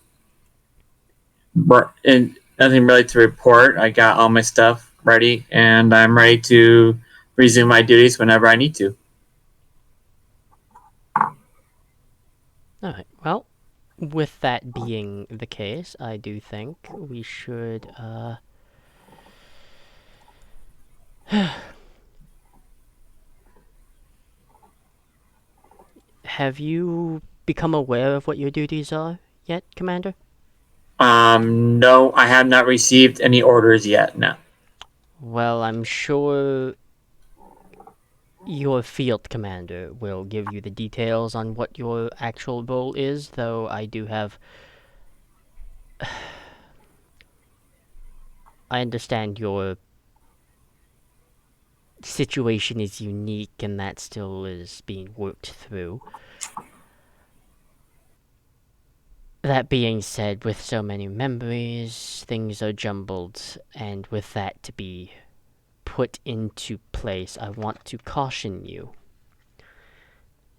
nothing really to report. I got all my stuff ready, and I'm ready to resume my duties whenever I need to. Alright, well, with that being the case, I do think we should, have you become aware of what your duties are yet, Commander? No, I have not received any orders yet. No. Well, I'm sure your field commander will give you the details on what your actual role is, though I do have... I understand your situation is unique and that still is being worked through. That being said, with so many memories, things are jumbled, and with that to be put into place, I want to caution you.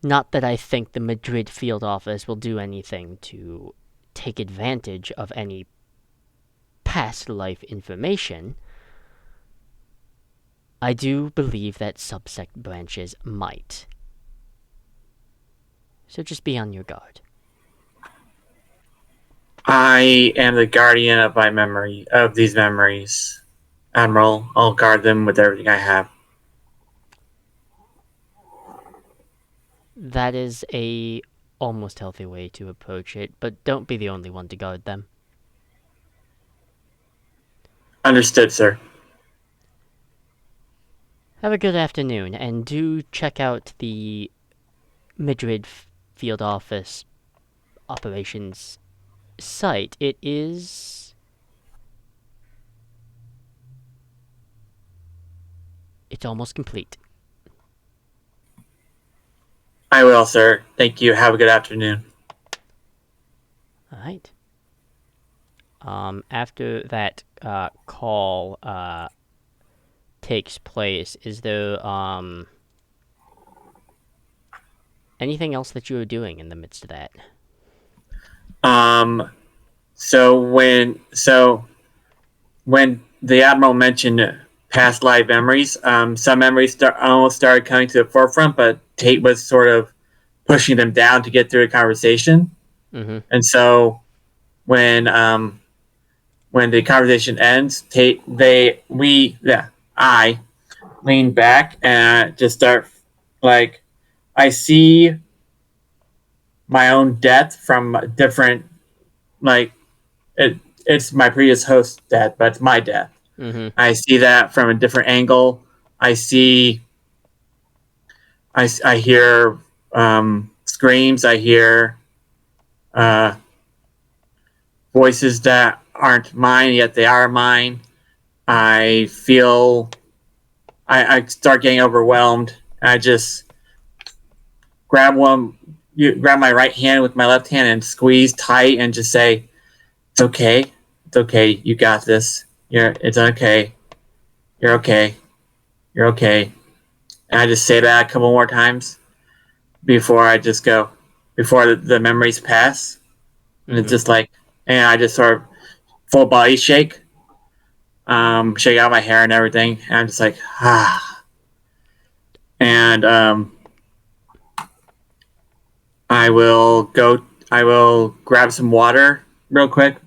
Not that I think the Madrid field office will do anything to take advantage of any past life information. I do believe that subsect branches might. So just be on your guard. I am the guardian of these memories. Admiral, I'll guard them with everything I have. That is a almost healthy way to approach it, but don't be the only one to guard them. Understood, sir. Have a good afternoon, and do check out the Madrid field office operations site. It's almost complete. I will, sir. Thank you. Have a good afternoon. All right. After that call takes place, is there anything else that you were doing in the midst of that? So when the admiral mentioned past live memories, some memories almost started coming to the forefront, but Tate was sort of pushing them down to get through the conversation. Mm-hmm. And so when the conversation ends, I lean back and just start like I see my own death from different like it's my previous host's death, but it's my death. Mm-hmm. I see that from a different angle. I see I hear screams. I hear uh, voices that aren't mine, yet they are mine. I feel I start getting overwhelmed. I just grab my right hand with my left hand and squeeze tight and just say, "It's okay, it's okay. You got this. It's okay. You're okay. You're okay." And I just say that a couple more times before I just go, before the memories pass, and it's Mm-hmm. just like, and I just sort of full body shake, shake out my hair and everything, and I'm just like, ah, and I will go. I will grab some water real quick,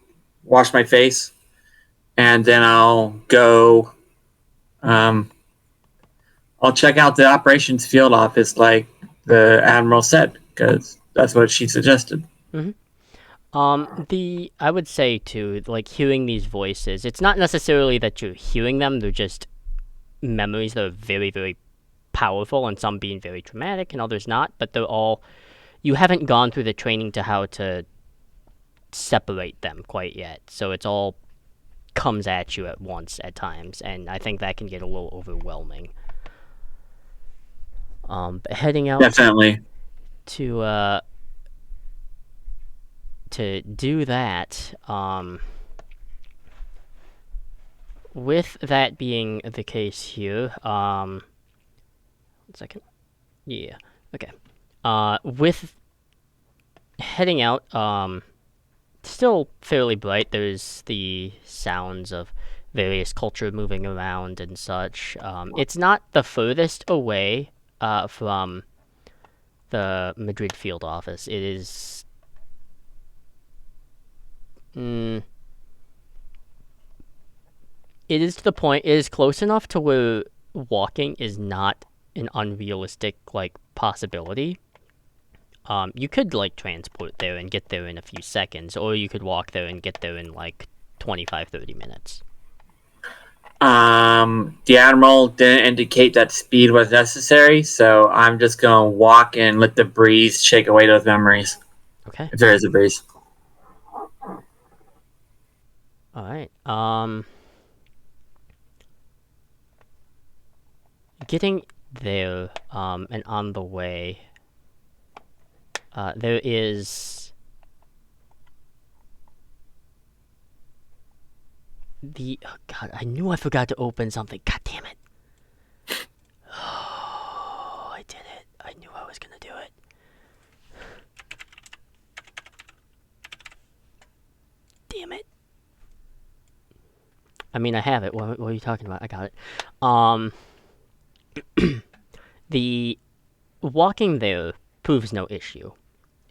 wash my face, and then I'll go. Um, I'll check out the operations field office, like the admiral said, because that's what she suggested. Mm-hmm. I would say too, like hearing these voices, it's not necessarily that you're hearing them, they're just memories that are very, very powerful, and some being very traumatic and others not, but you haven't gone through the training to how to separate them quite yet. So it's all comes at you at once at times, and I think that can get a little overwhelming. But heading out Definitely. to do that, with that being the case here, 1 second. Yeah. Okay. With heading out, still fairly bright. There's the sounds of various culture moving around and such. It's not the furthest away from the Madrid field office. It is. It is to the point. It is close enough to where walking is not an unrealistic possibility. You could transport there and get there in a few seconds, or you could walk there and get there in 25-30 minutes. The admiral didn't indicate that speed was necessary, so I'm just gonna walk and let the breeze shake away those memories, Okay. if there is a breeze. All right. Getting there, and on the way, there is oh God, I knew I forgot to open something. God damn it. Oh, I did it. I knew I was gonna do it. Damn it. I mean, I have it. What are you talking about? I got it. The walking there proves no issue.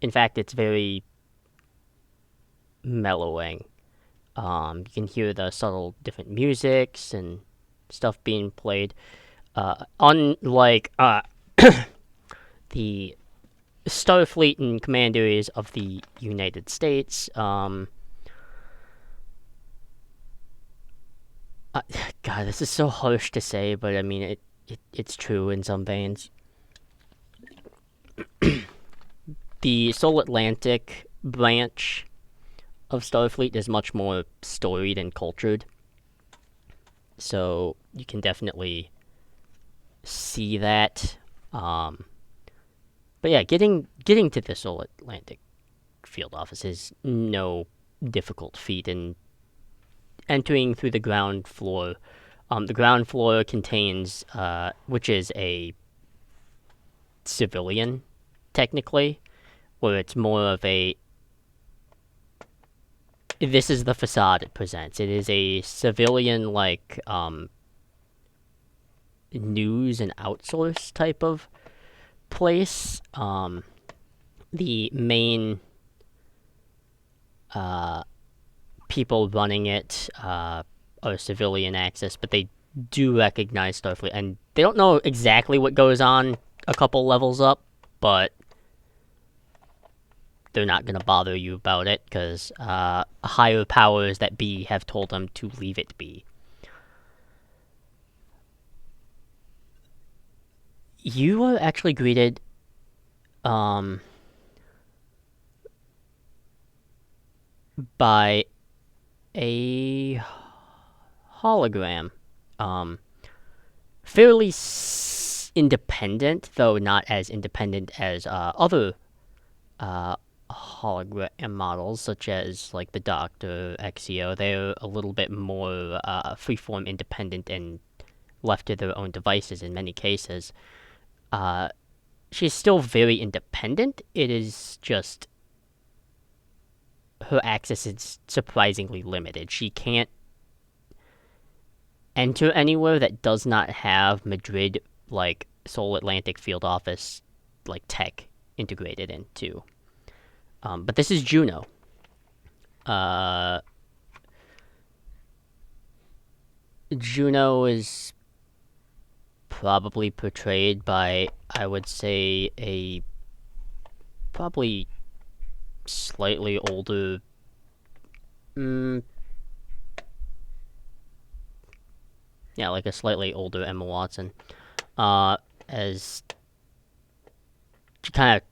In fact, it's very mellowing. You can hear the subtle different musics and stuff being played. Unlike the Starfleet and command areas of the United States, God, this is so harsh to say, but I mean, it's true in some veins. The Sol Atlantic branch of Starfleet is much more storied and cultured, so you can definitely see that. But yeah, getting to the Sol Atlantic field office is no difficult feat, and entering through the ground floor. The ground floor contains, which is a civilian, technically, where it's more of a. This is the facade it presents. It is a civilian, like, news and outsource type of place. The main people running it are civilian access, but they do recognize Starfleet, and they don't know exactly what goes on a couple levels up, but they're not going to bother you about it, because higher powers that be have told them to leave it be. You are actually greeted by a hologram. Fairly independent, though not as independent as other hologram models, such as like the Doctor, XEO. They're a little bit more freeform, independent, and left to their own devices in many cases. She's still very independent. It is just her access is surprisingly limited. She can't enter anywhere that does not have Madrid, like, Sol Atlantic field office, like, tech integrated into. But this is Juno. Juno is probably portrayed by, I would say, a probably slightly older. Yeah, like a slightly older Emma Watson. As she kind of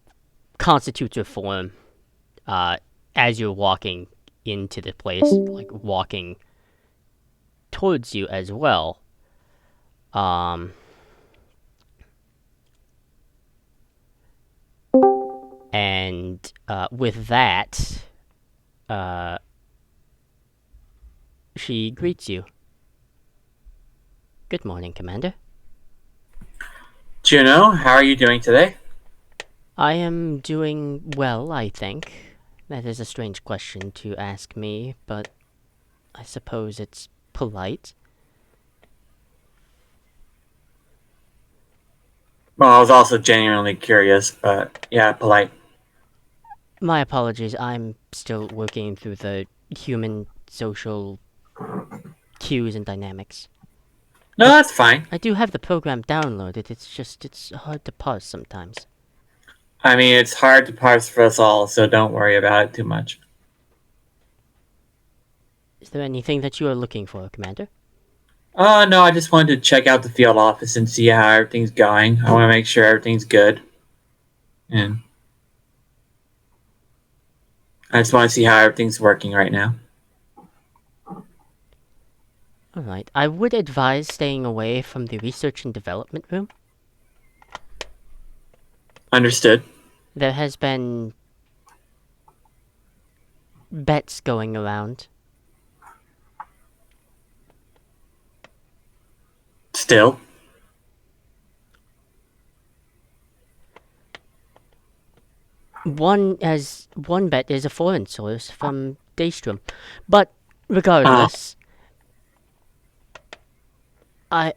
constitutes her form as you're walking into the place, like walking towards you as well. And with that, she greets you. Good morning, Commander. Juno, how are you doing today? I am doing well, I think. That is a strange question to ask me, but I suppose it's polite. Well, I was also genuinely curious, but yeah, polite. My apologies, I'm still working through the human social cues and dynamics. No, that's fine. I do have the program downloaded, it's hard to parse sometimes. I mean, it's hard to parse for us all, so don't worry about it too much. Is there anything that you are looking for, Commander? No, I just wanted to check out the field office and see how everything's going. I want to make sure everything's good. And I just want to see how everything's working right now. Alright, I would advise staying away from the research and development room. Understood. There has been bets going around. Still. One bet is a foreign source from Daystrom. But regardless, I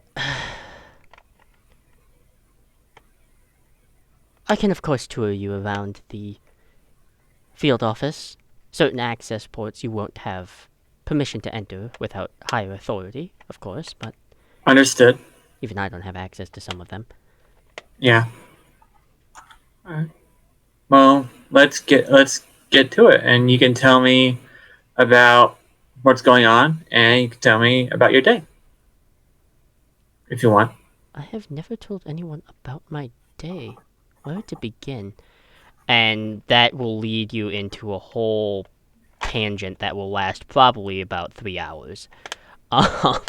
can of course tour you around the field office. Certain access ports you won't have permission to enter without higher authority, of course, but Understood. even I don't have access to some of them. Yeah. Alright. Well, let's get to it, and you can tell me about what's going on, and you can tell me about your day, if you want. I have never told anyone about my day. Where to begin? And that will lead you into a whole tangent that will last probably about 3 hours. Um,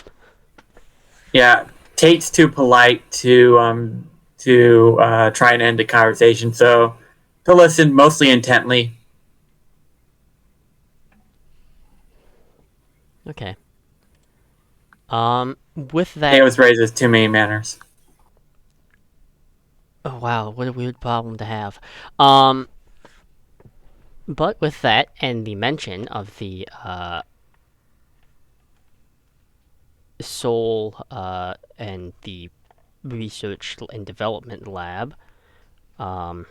Yeah, Tate's too polite to try and end the conversation, so to listen mostly intently. okay. With Tate that, was raised with too many manners. oh wow, what a weird problem to have. Um, but with that and the mention of the soul and the research and development lab, um,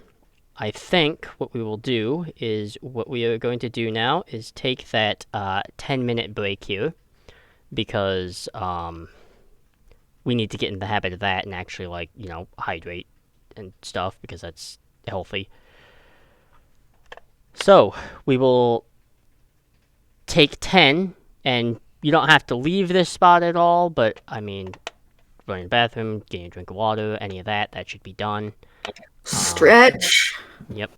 I think what we will do is what we are going to do now is take that 10-minute break here because we need to get in the habit of that and actually, like, hydrate and stuff because that's healthy. So we will take 10, and you don't have to leave this spot at all, but I mean, going to the bathroom, getting a drink of water, any of that, that should be done. Stretch. Yep.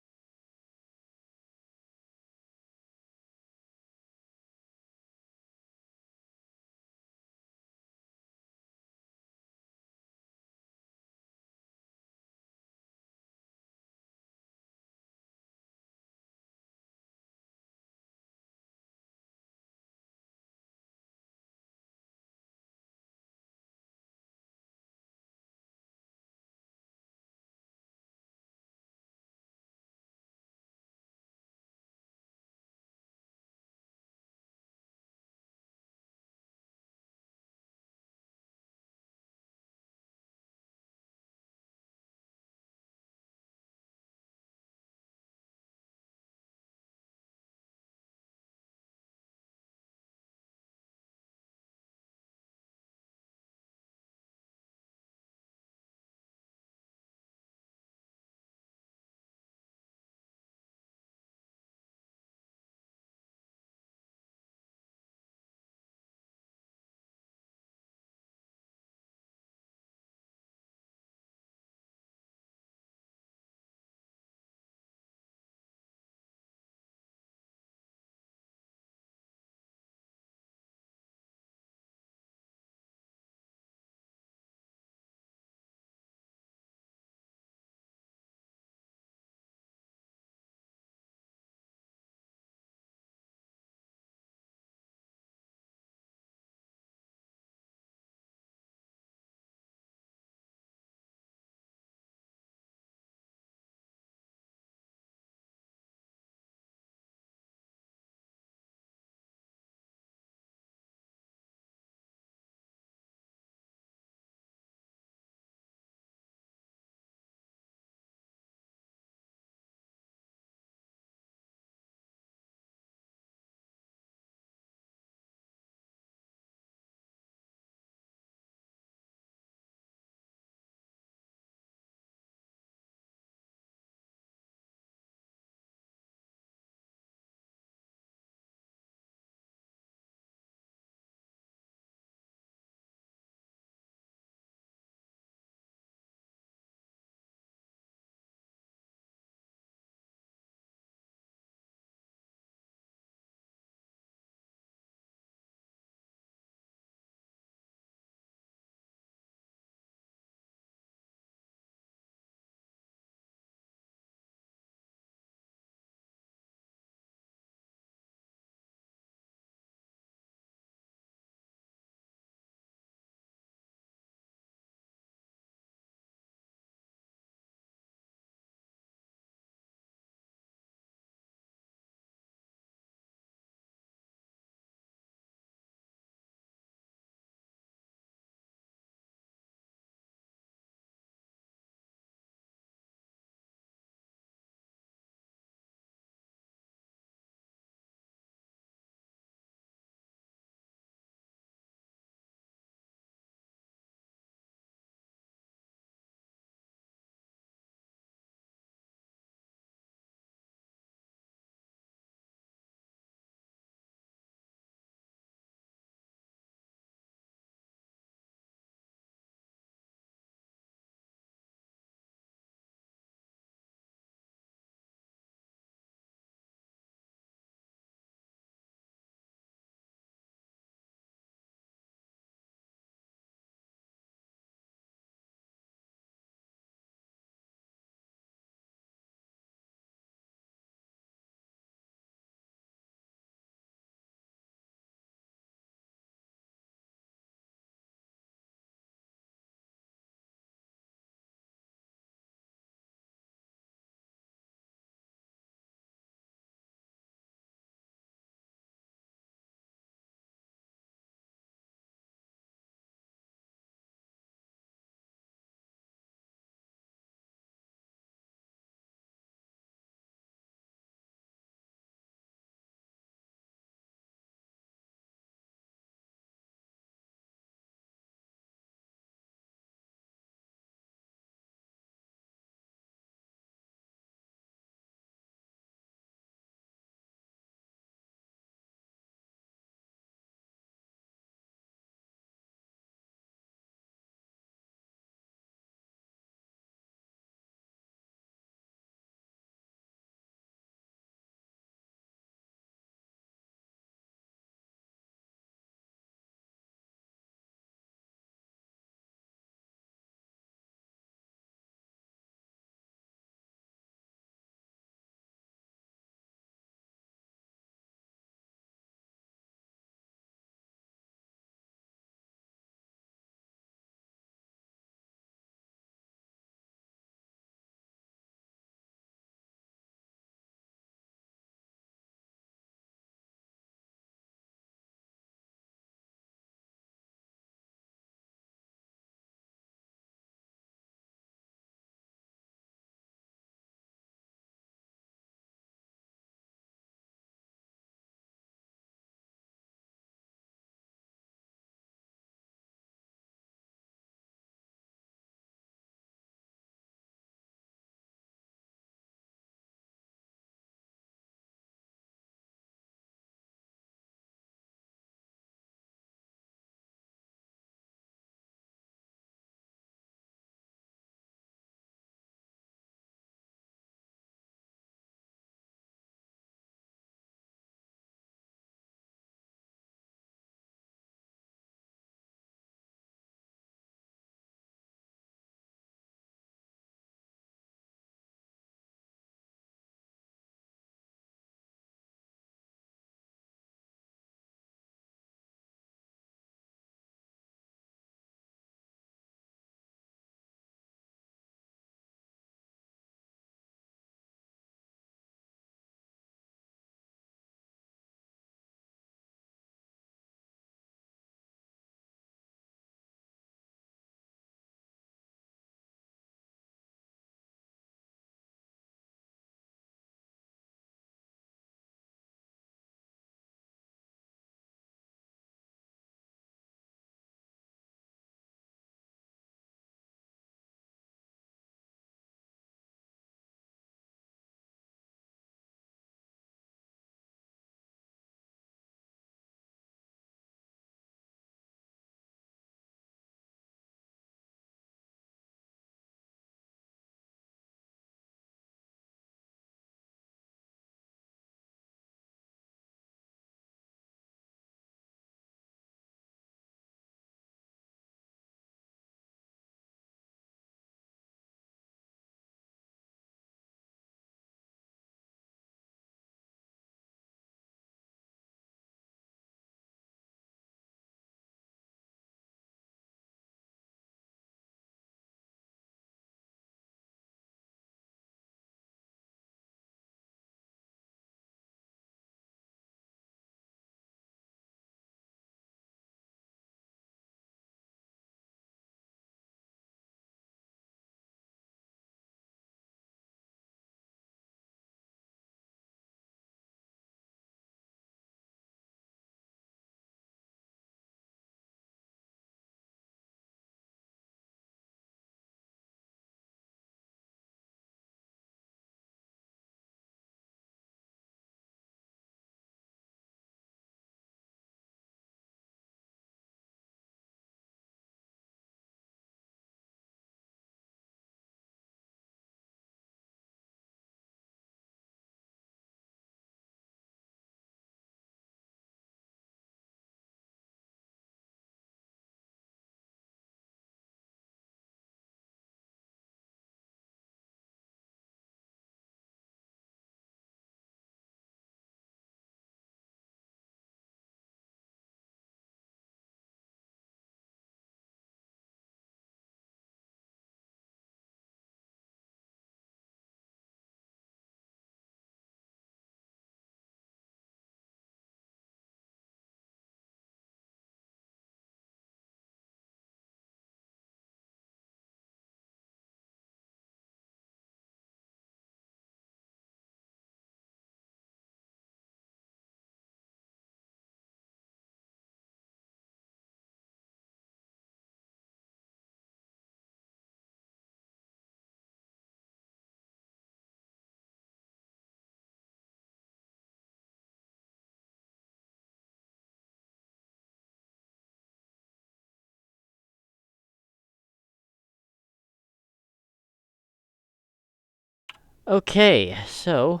Okay, so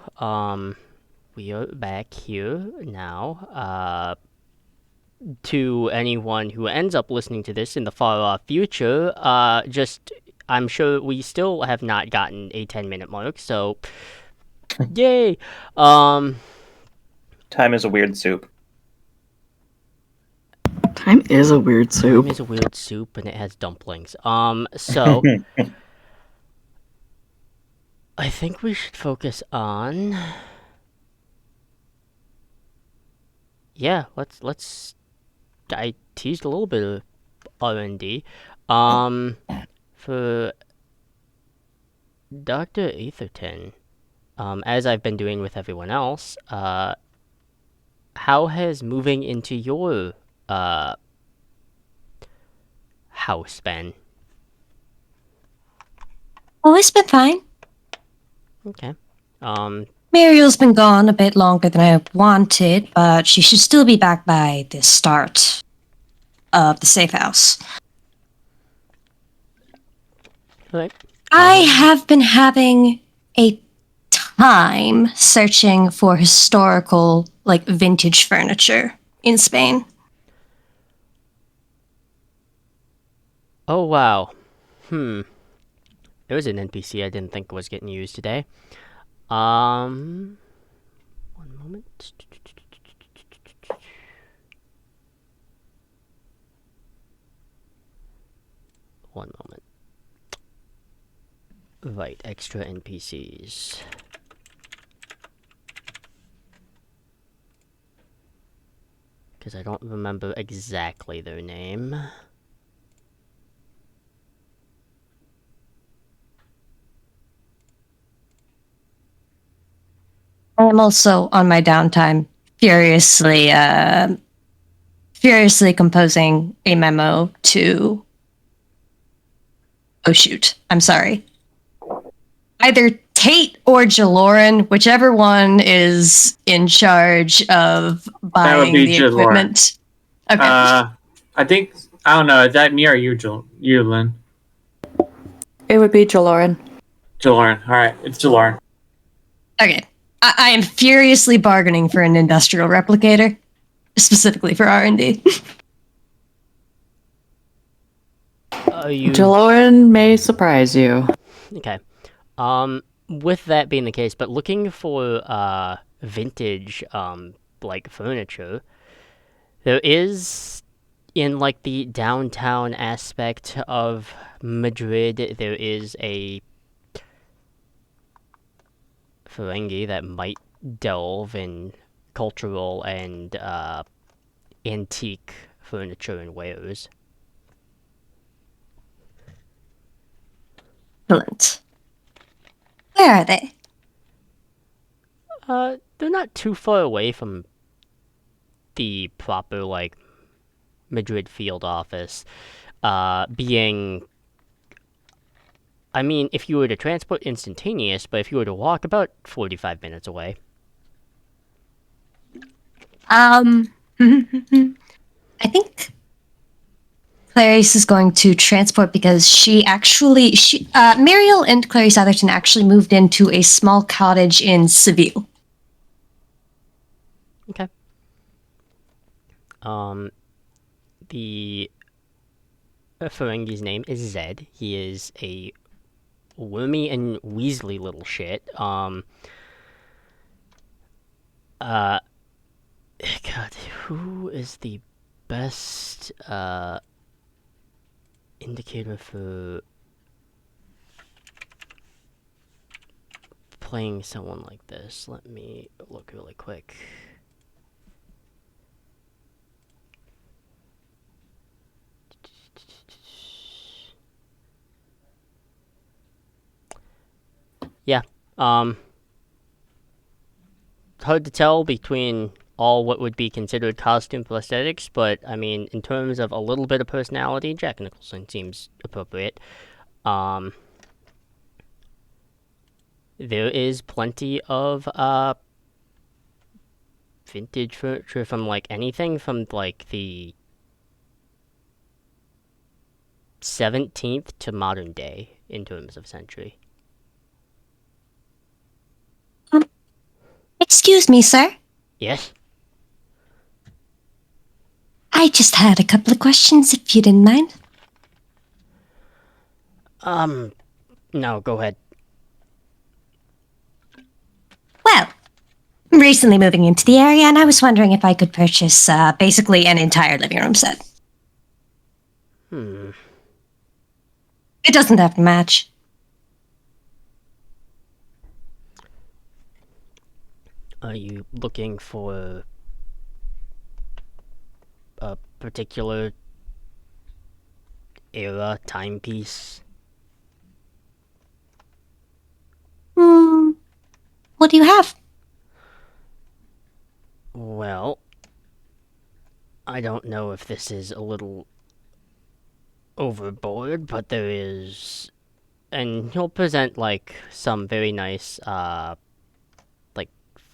we are back here now. To anyone who ends up listening to this in the far off future, I'm sure we still have not gotten a 10-minute mark, so yay. Um Time is a weird soup. Time is a weird Time soup. is a weird soup and it has dumplings. So I think we should focus on let's I teased a little bit of R&D. For Dr. Etherton, as I've been doing with everyone else, how has moving into your house been? Oh, it's been fine. Okay. Muriel's been gone a bit longer than I wanted, but she should still be back by the start of the safe house. Right. I have been having a time searching for historical, like, vintage furniture in Spain. Oh, wow. There was an NPC I didn't think was getting used today. One moment. One moment. Right, extra NPCs. Because I don't remember exactly their name. I am also on my downtime furiously composing a memo to oh shoot, I'm sorry. Either Tate or Jaloran, whichever one is in charge of That would buying be the Jalor. equipment. Okay. I think, I don't know, is that me or you, Lynn? It would be Jaloran. Jaloran. Alright, it's Jaloran. Okay. I am furiously bargaining for an industrial replicator, specifically for R&D. Jaloran may surprise you. Okay. With that being the case, but looking for vintage like furniture, there is in like the downtown aspect of Madrid, there is a Ferengi that might delve in cultural and antique furniture and wares. Excellent. Where are they? They're not too far away from the proper like Madrid field office. Being, I mean, if you were to transport instantaneous, but if you were to walk, about 45 minutes away. I think Clarice is going to transport because Muriel and Clarice Atherton actually moved into a small cottage in Seville. Okay. The Ferengi's name is Zed. He is a wormy and weaselly little shit. God, who is the best indicator for playing someone like this? Let me look really quick. Yeah, hard to tell between all what would be considered costume prosthetics, but I mean, in terms of a little bit of personality, Jack Nicholson seems appropriate. There is plenty of vintage furniture from like anything from like the 17th to modern day in terms of century. Excuse me, sir. Yes? I just had a couple of questions, if you didn't mind. No, go ahead. Well, I'm recently moving into the area, and I was wondering if I could purchase basically an entire living room set. Hmm. It doesn't have to match. Are you looking for a particular era timepiece? Hmm. What do you have? Well, I don't know if this is a little overboard, but there is, and he'll present like some very nice like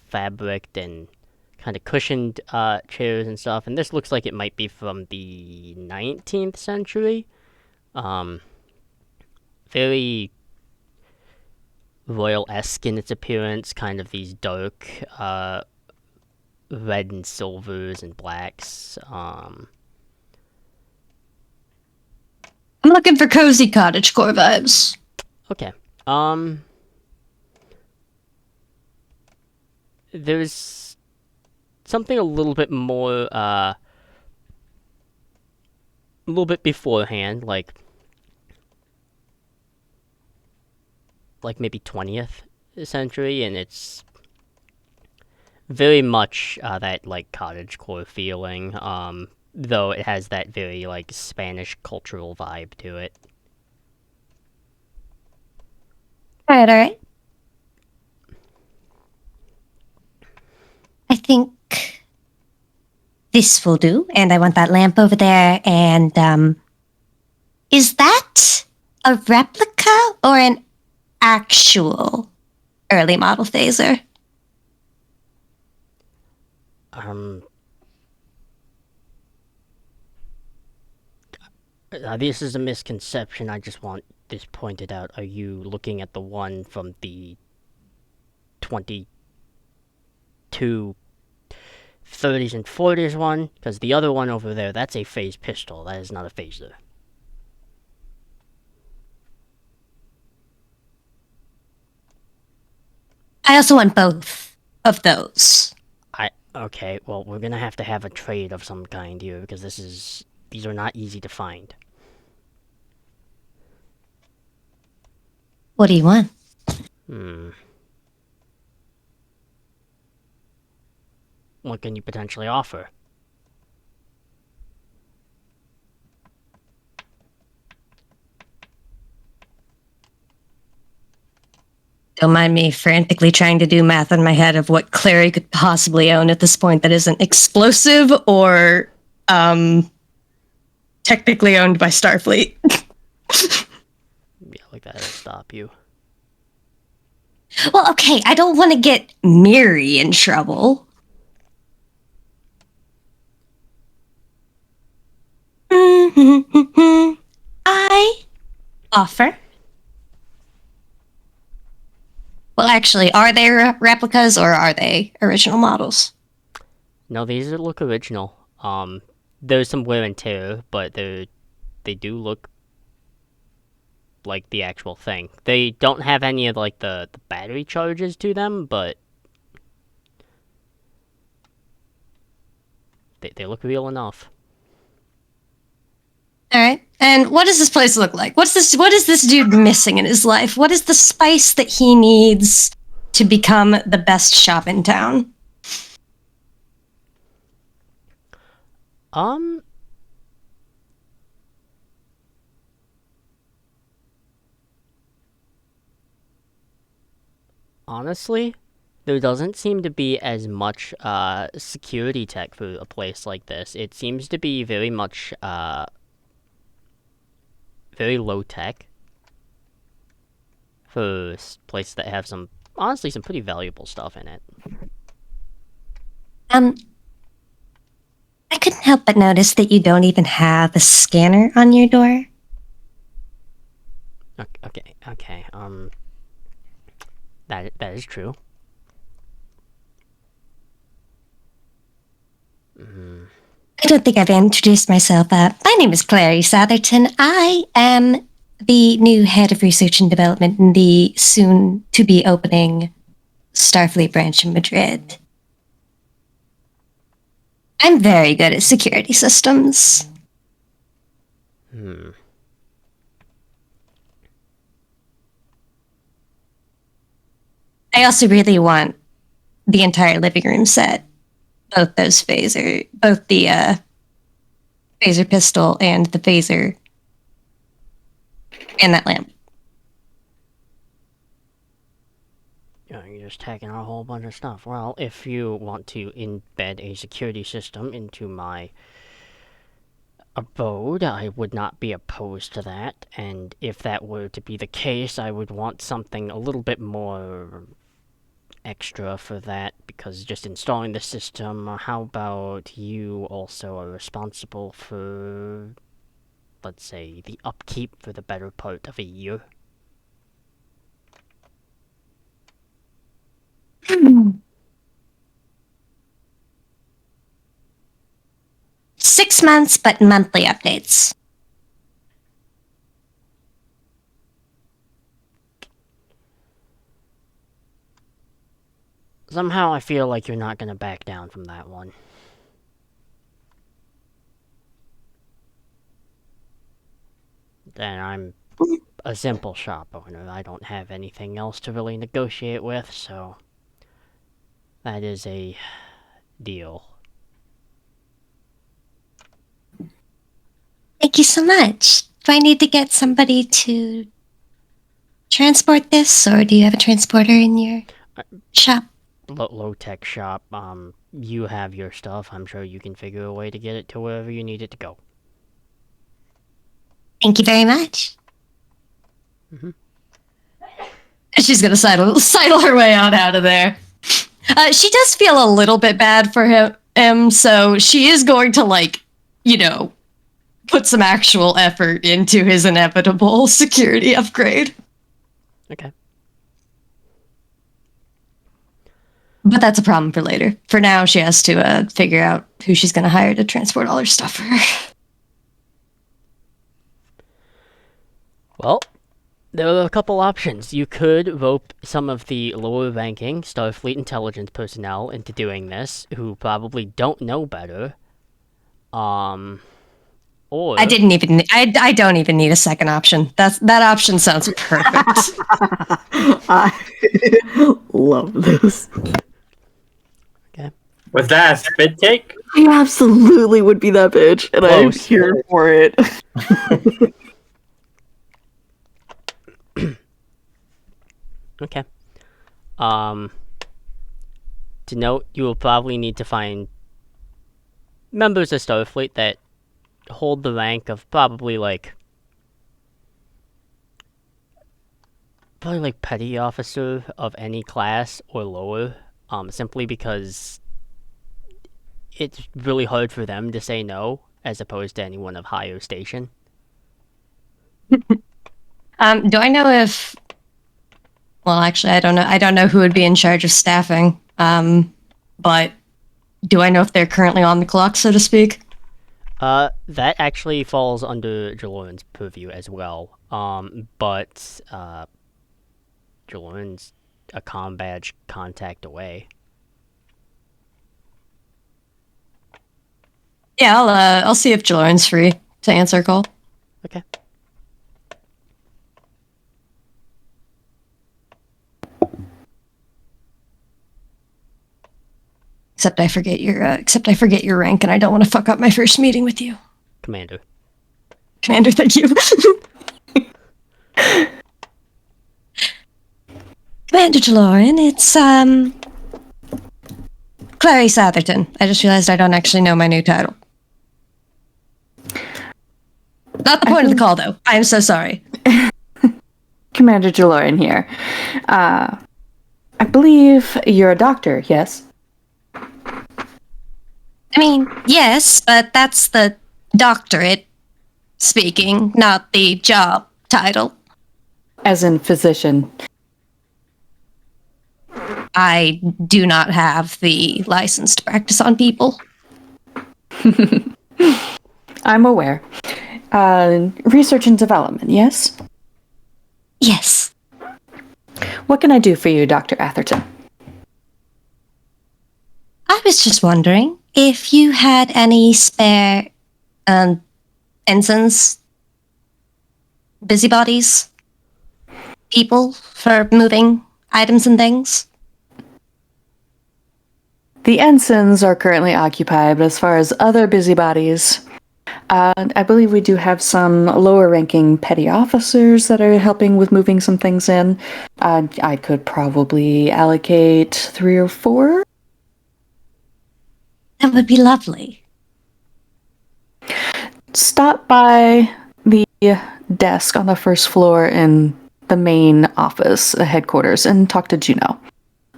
fabric and kind of cushioned chairs and stuff, and this looks like it might be from the 19th century. um Very royal-esque in its appearance, kind of these dark red and silvers and blacks. I'm looking for cozy cottagecore vibes. Okay. There's something a little bit more, a little bit beforehand, like maybe 20th century, and it's very much that like cottagecore feeling. Though it has that very like Spanish cultural vibe to it. Alright, alright. I think this will do, and I want that lamp over there, and, is that a replica or an actual early model phaser? This is a misconception. I just want this pointed out. Are you looking at the one from the 2230s and 40s one? Because the other one over there, that's a phase pistol. That is not a phaser. I also want both of those. Okay, well, we're gonna have to have a trade of some kind here, because these are not easy to find. What do you want? What can you potentially offer? Don't mind me frantically trying to do math in my head of what Clary could possibly own at this point that isn't explosive or technically owned by Starfleet. Yeah, like that'll stop you. Well, okay, I don't want to get Miri in trouble. I offer. Well, actually, are they replicas or are they original models? No, these look original. There's some wear and tear, but they do look like the actual thing. They don't have any of like the battery charges to them, but they look real enough. All right. And what does this place look like? What is this dude missing in his life? What is the spice that he needs to become the best shop in town? Honestly, there doesn't seem to be as much security tech for a place like this. It seems to be very much very low tech for places that have honestly some pretty valuable stuff in it. I couldn't help but notice that you don't even have a scanner on your door. Okay. That is true. I don't think I've introduced myself. My name is Clarice Atherton. I am the new head of research and development in the soon-to-be opening Starfleet branch in Madrid. I'm very good at security systems. I also really want the entire living room set. Both the phaser pistol and the phaser and that lamp. You're just tagging a whole bunch of stuff. Well, if you want to embed a security system into my abode, I would not be opposed to that. And if that were to be the case, I would want something a little bit more extra for that, because just installing the system, how about you also are responsible for, let's say, the upkeep for the better part of a year? 6 months, but monthly updates. Somehow I feel like you're not gonna back down from that one. Then I'm a simple shop owner. I don't have anything else to really negotiate with, so that is a deal. Thank you so much. Do I need to get somebody to transport this, or do you have a transporter in your shop? Low-tech shop. You have your stuff. I'm sure you can figure a way to get it to wherever you need it to go. Thank you very much. And she's gonna sidle her way on out of there. She does feel a little bit bad for him, so she is going to, put some actual effort into his inevitable security upgrade. Okay. But that's a problem for later. For now, she has to figure out who she's going to hire to transport all her stuff for her. Well, there are a couple options. You could rope some of the lower-ranking Starfleet intelligence personnel into doing this, who probably don't know better. Or I don't even need a second option. That option sounds perfect. I love this. Okay. Was that a spit take? I absolutely would be that bitch, and I'm Close. here for it. Okay. To note, you will probably need to find members of Starfleet that hold the rank of probably petty officer of any class or lower, simply because it's really hard for them to say no, as opposed to anyone of higher station. Do I know if... Well, actually, I don't know. I don't know who would be in charge of staffing. But do I know if they're currently on the clock, so to speak? That actually falls under Jaloran's purview as well. But Jaloran's a comm badge contact away. Yeah, I'll see if Jaloran's free to answer a call. Okay. Except I forget your rank, and I don't want to fuck up my first meeting with you. Commander. Commander, thank you. Commander Jaloran, it's Clarice Atherton. I just realized I don't actually know my new title. Not the point of the call, though. I am so sorry. Commander Jaloran here. I believe you're a doctor, yes? I mean, yes, but that's the doctorate speaking, not the job title. As in physician. I do not have the license to practice on people. I'm aware. Research and development, yes? Yes. What can I do for you, Dr. Atherton? I was just wondering if you had any spare ensigns, busybodies, people for moving items and things. The ensigns are currently occupied, but as far as other busybodies, I believe we do have some lower ranking petty officers that are helping with moving some things in. I could probably allocate 3 or 4. That would be lovely. Stop by the desk on the first floor in the main office, the headquarters, and talk to Juno.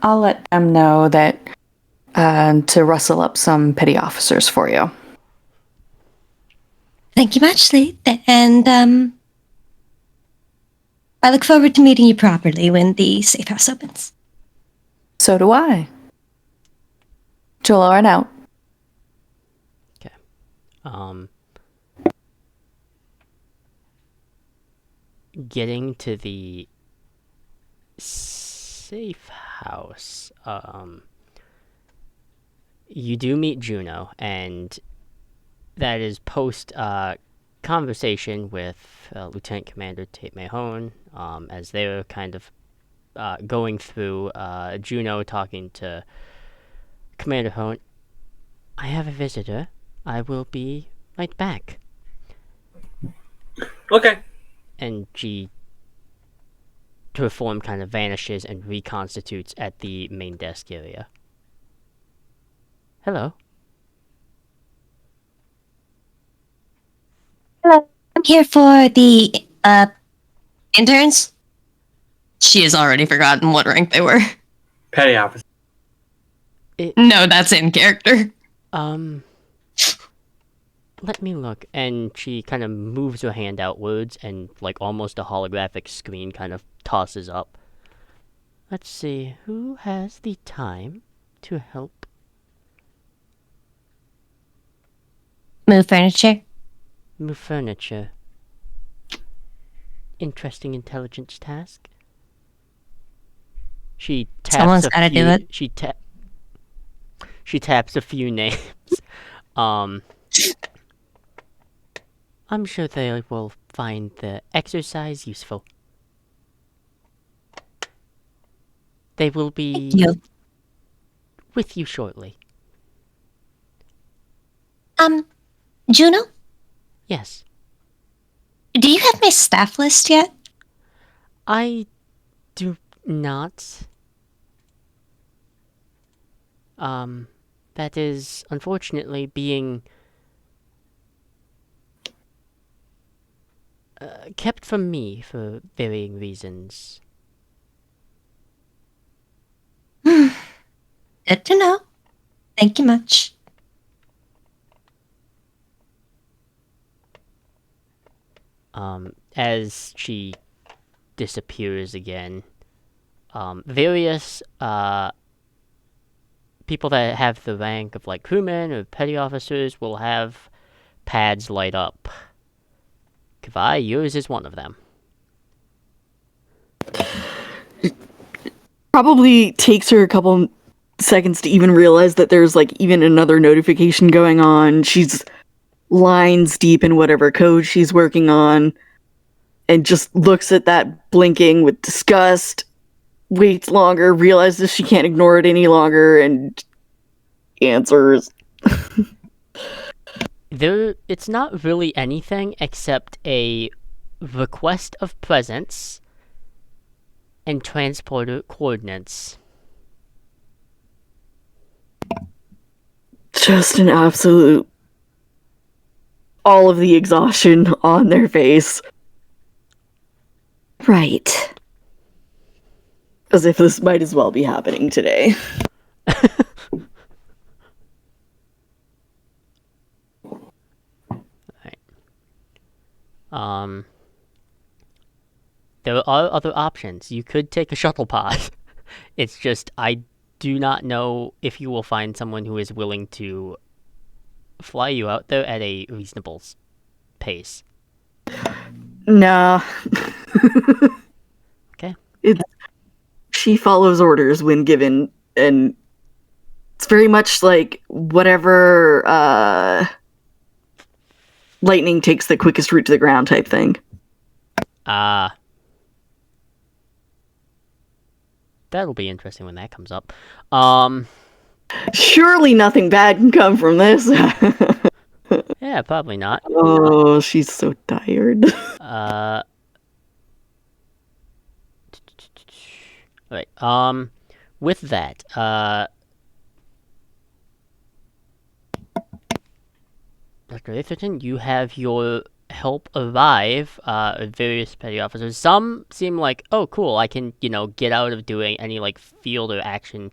I'll let them know that to rustle up some petty officers for you. Thank you much, Lee. And I look forward to meeting you properly when the safe house opens. So do I. Jaloran out. Okay. Getting to the safe house, you do meet Juno, and that is post conversation with Lieutenant Commander Tate Mahone, as they were kind of going through Juno talking to Commander Mahone. I have a visitor. I will be right back. Okay. And she, her form kind of vanishes and reconstitutes at the main desk area. Hello. Hello. I'm here for the interns. She has already forgotten what rank they were. Petty officer. No, that's in character. Let me look. And she kind of moves her hand outwards, and like almost a holographic screen kind of tosses up. Let's see, who has the time to help? Move furniture. Move furniture. Interesting intelligence task. She taps Someone's a gotta few, do it. She taps a few names. I'm sure they will find the exercise useful. They will be with you shortly. Juno? Yes. Do you have my staff list yet? I do not. That is unfortunately being kept from me for varying reasons. Good to know. Thank you much. As she disappears again, various people that have the rank of like crewmen or petty officers will have pads light up. Kavai, yours is one of them. Probably takes her a couple seconds to even realize that there's like even another notification going on. She's lines deep in whatever code she's working on and just looks at that blinking with disgust, waits longer, realizes she can't ignore it any longer, and answers. It's not really anything except a request of presence and transporter coordinates. Just an absolute... all of the exhaustion on their face. Right. As if this might as well be happening today. There are other options. You could take a shuttle pod. It's just, I do not know if you will find someone who is willing to fly you out there at a reasonable pace. Nah. Okay. She follows orders when given, and it's very much like whatever lightning takes the quickest route to the ground type thing. That'll be interesting when that comes up. Surely nothing bad can come from this. Yeah, probably not. Oh, she's so tired. Alright, with that, Dr. Atherton, you have your help arrive, various petty officers. Some seem like, oh, cool, I can, get out of doing any, field or action,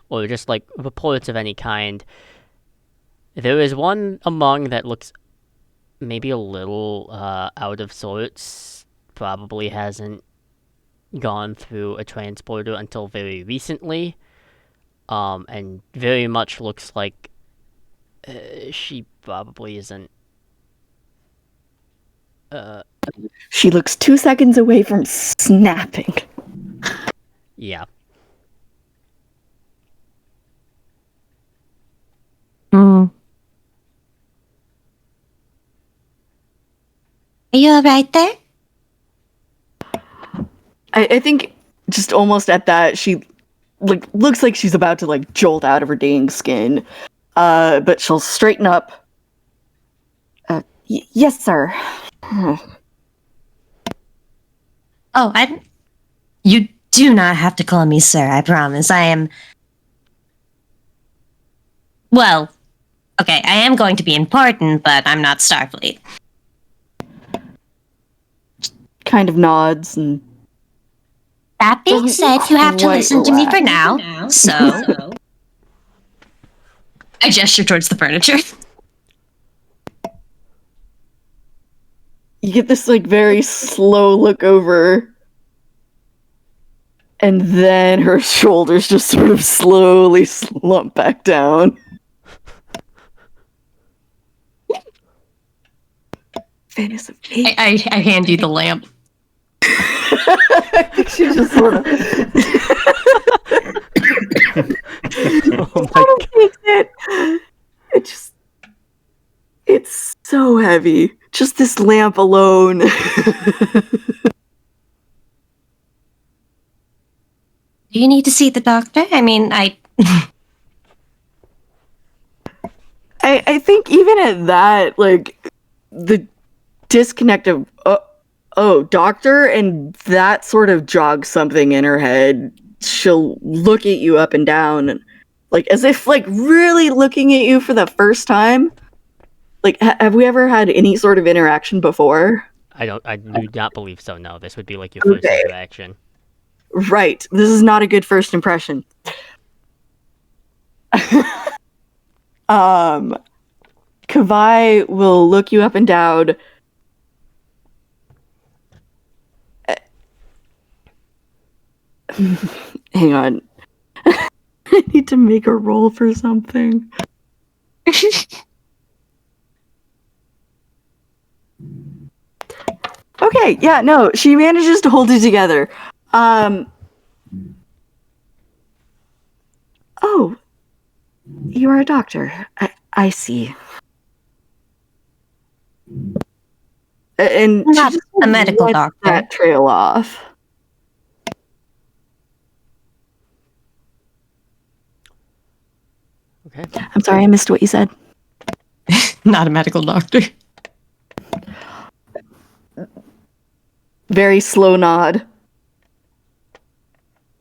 or just, reports of any kind. There is one among that looks maybe a little, out of sorts. Probably hasn't gone through a transporter until very recently. And very much looks like she probably isn't. She looks 2 seconds away from snapping. Yeah. Are you alright there? I think just almost at that, she looks like she's about to jolt out of her dang skin. But she'll straighten up. Yes, sir. Oh, you do not have to call me sir, I promise. I am... Well, okay, I am going to be important, but I'm not Starfleet. Kind of nods and... That being said, you have to listen to me for now, so... I gesture towards the furniture. You get this very slow look over, and then her shoulders just sort of slowly slump back down. Venus of I hand you the lamp. She just sort of Oh my God. takes it. It's so heavy. Just this lamp alone. Do you need to see the doctor? I mean, I think even at that, the disconnect of doctor, and that sort of jogs something in her head. She'll look at you up and down, as if really looking at you for the first time. Have we ever had any sort of interaction before? I do not believe so, no. This would be your first interaction. Right. This is not a good first impression. Kavai will look you up and down. Hang on. I need to make a roll for something. Okay, yeah, no, she manages to hold it together. Oh, you are a doctor. I see. And not she just a medical lets doctor. that trail off. Okay. I'm sorry, I missed what you said. Not a medical doctor. Very slow nod.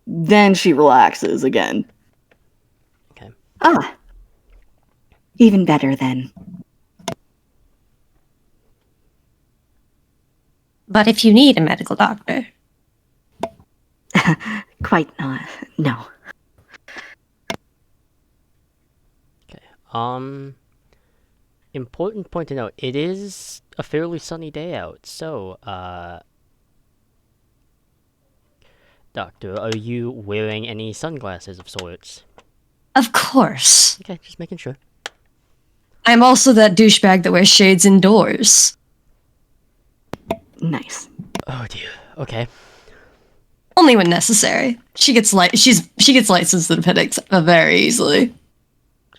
Then she relaxes again. Okay. Ah. Even better then. But if you need a medical doctor... Quite not. No. Okay. Important point to note, it is a fairly sunny day out, so, Doctor, are you wearing any sunglasses of sorts? Of course. Okay, just making sure. I'm also that douchebag that wears shades indoors. Nice. Oh dear. Okay. Only when necessary. She gets light sensitive headaches very easily.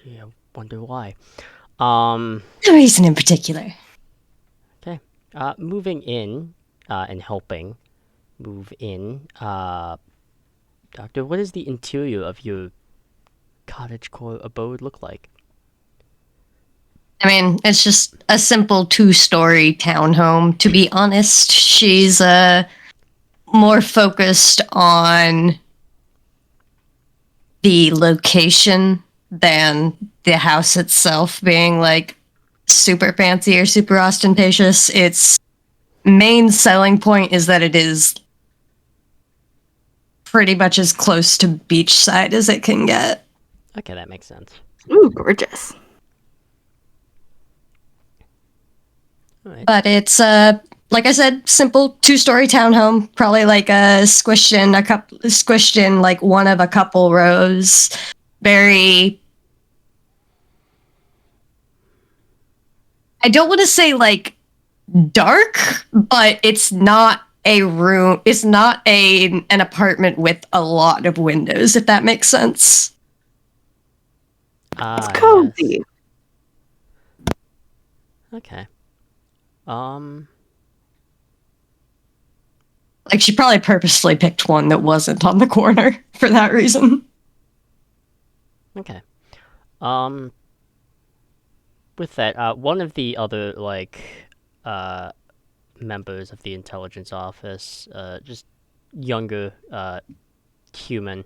Gee, I wonder why. No reason in particular. Okay. Moving in, and helping move in. Doctor, what does the interior of your cottagecore abode look like? I mean, it's just a simple 2-story townhome. To be honest, she's more focused on the location than the house itself being like super fancy or super ostentatious. Its main selling point is that it is pretty much as close to beachside as it can get. Okay, that makes sense. Ooh, gorgeous. All right. But it's like I said, simple 2-story townhome, probably like squished in like one of a couple rows. Very, I don't want to say like dark, but it's not a room. It's not an apartment with a lot of windows, if that makes sense. It's Yes. cozy. Okay. Like she probably purposely picked one that wasn't on the corner for that reason. Okay. With that, one of the other members of the intelligence office, just younger human,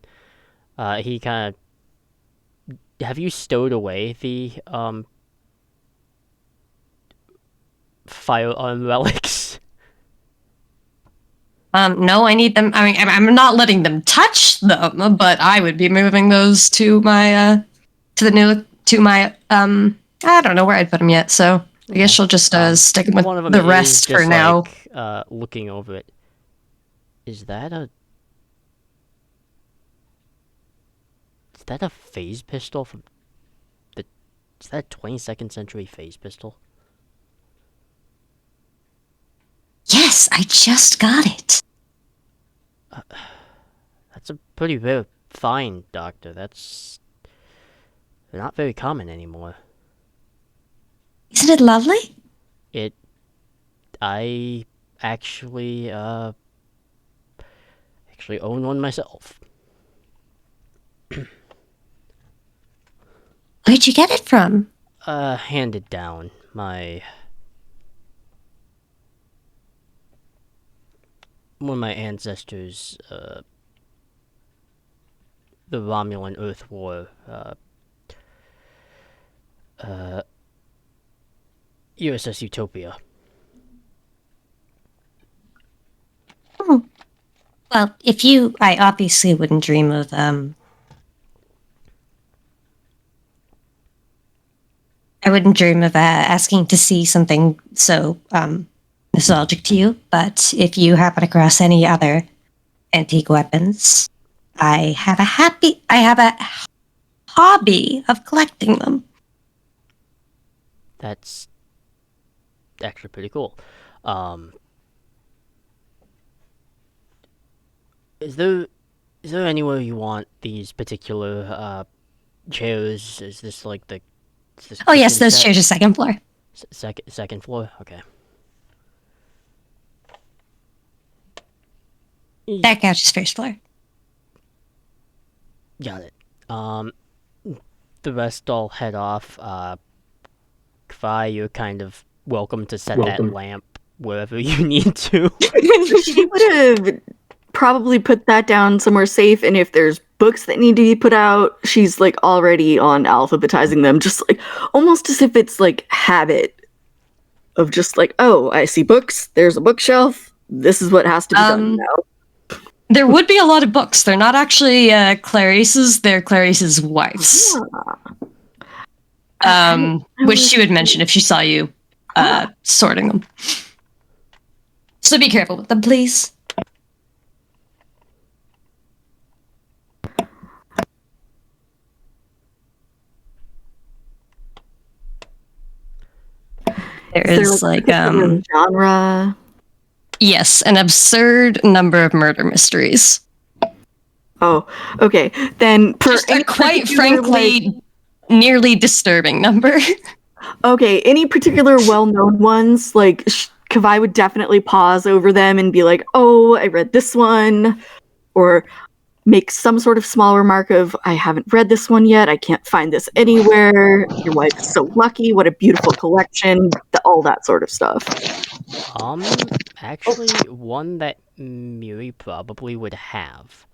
he kind of, have you stowed away the firearm relics? No, I need them. I mean, I'm not letting them touch them, but I would be moving those to my I don't know where I'd put them yet, so I guess she'll just stick them with One of them the is rest just for now. looking over it. Is that a phase pistol from the? Is that a 22nd century phase pistol? Yes, I just got it. That's a pretty rare find, Doctor. They're not very common anymore. Isn't it lovely? I actually own one myself. Where'd you get it from? Handed down. One of my ancestors, the Romulan Earth War, USS Utopia. Oh. Well, I obviously wouldn't dream of I wouldn't dream of asking to see something so nostalgic to you. But if you happen across any other antique weapons, I have a hobby of collecting them. That's actually pretty cool. Is there anywhere you want these particular chairs? Is this like the? Is this Oh yes, kitchen those set? chairs are second floor. Second floor. Okay. That couch is first floor. Got it. The rest all head off. Kvi, you're kind of welcome to set that lamp wherever you need to. She would have probably put that down somewhere safe, and if there's books that need to be put out, she's like already on alphabetizing them, just like almost as if it's like habit of just like, oh, I see books, there's a bookshelf, this is what has to be done now. There would be a lot of books. They're not actually Clarice's, they're Clarice's wife's. Which she would mention if she saw you sorting them. So be careful with them, please. There Is there is like a particular genre? yes, an absurd number of murder mysteries. Oh, okay. Then for Just a any quite particular, frankly nearly disturbing number. okay, any particular well-known ones, like Kavai would definitely pause over them and be like, "Oh, I read this one," or make some sort of small remark of, "I haven't read this one yet. I can't find this anywhere. Your wife is so lucky. What a beautiful collection." All that sort of stuff. Actually, one that Miri probably would have,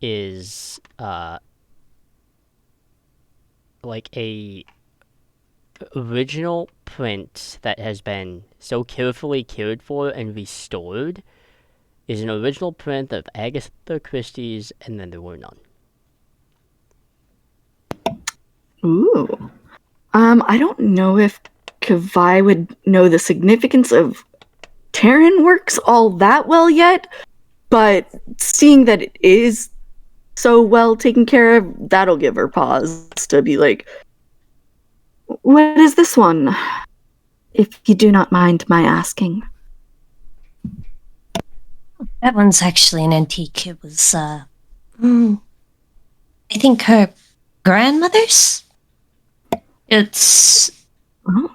is, like a original print that has been so carefully cared for and restored is an original print of Agatha Christie's And Then There Were None. Ooh. I don't know if Kavai would know the significance of Terran works all that well yet, but seeing that it is so well taken care of, that'll give her pause to be like, "What is this one? If you do not mind my asking." That one's actually an antique. It was, I think her grandmother's? It's... Oh.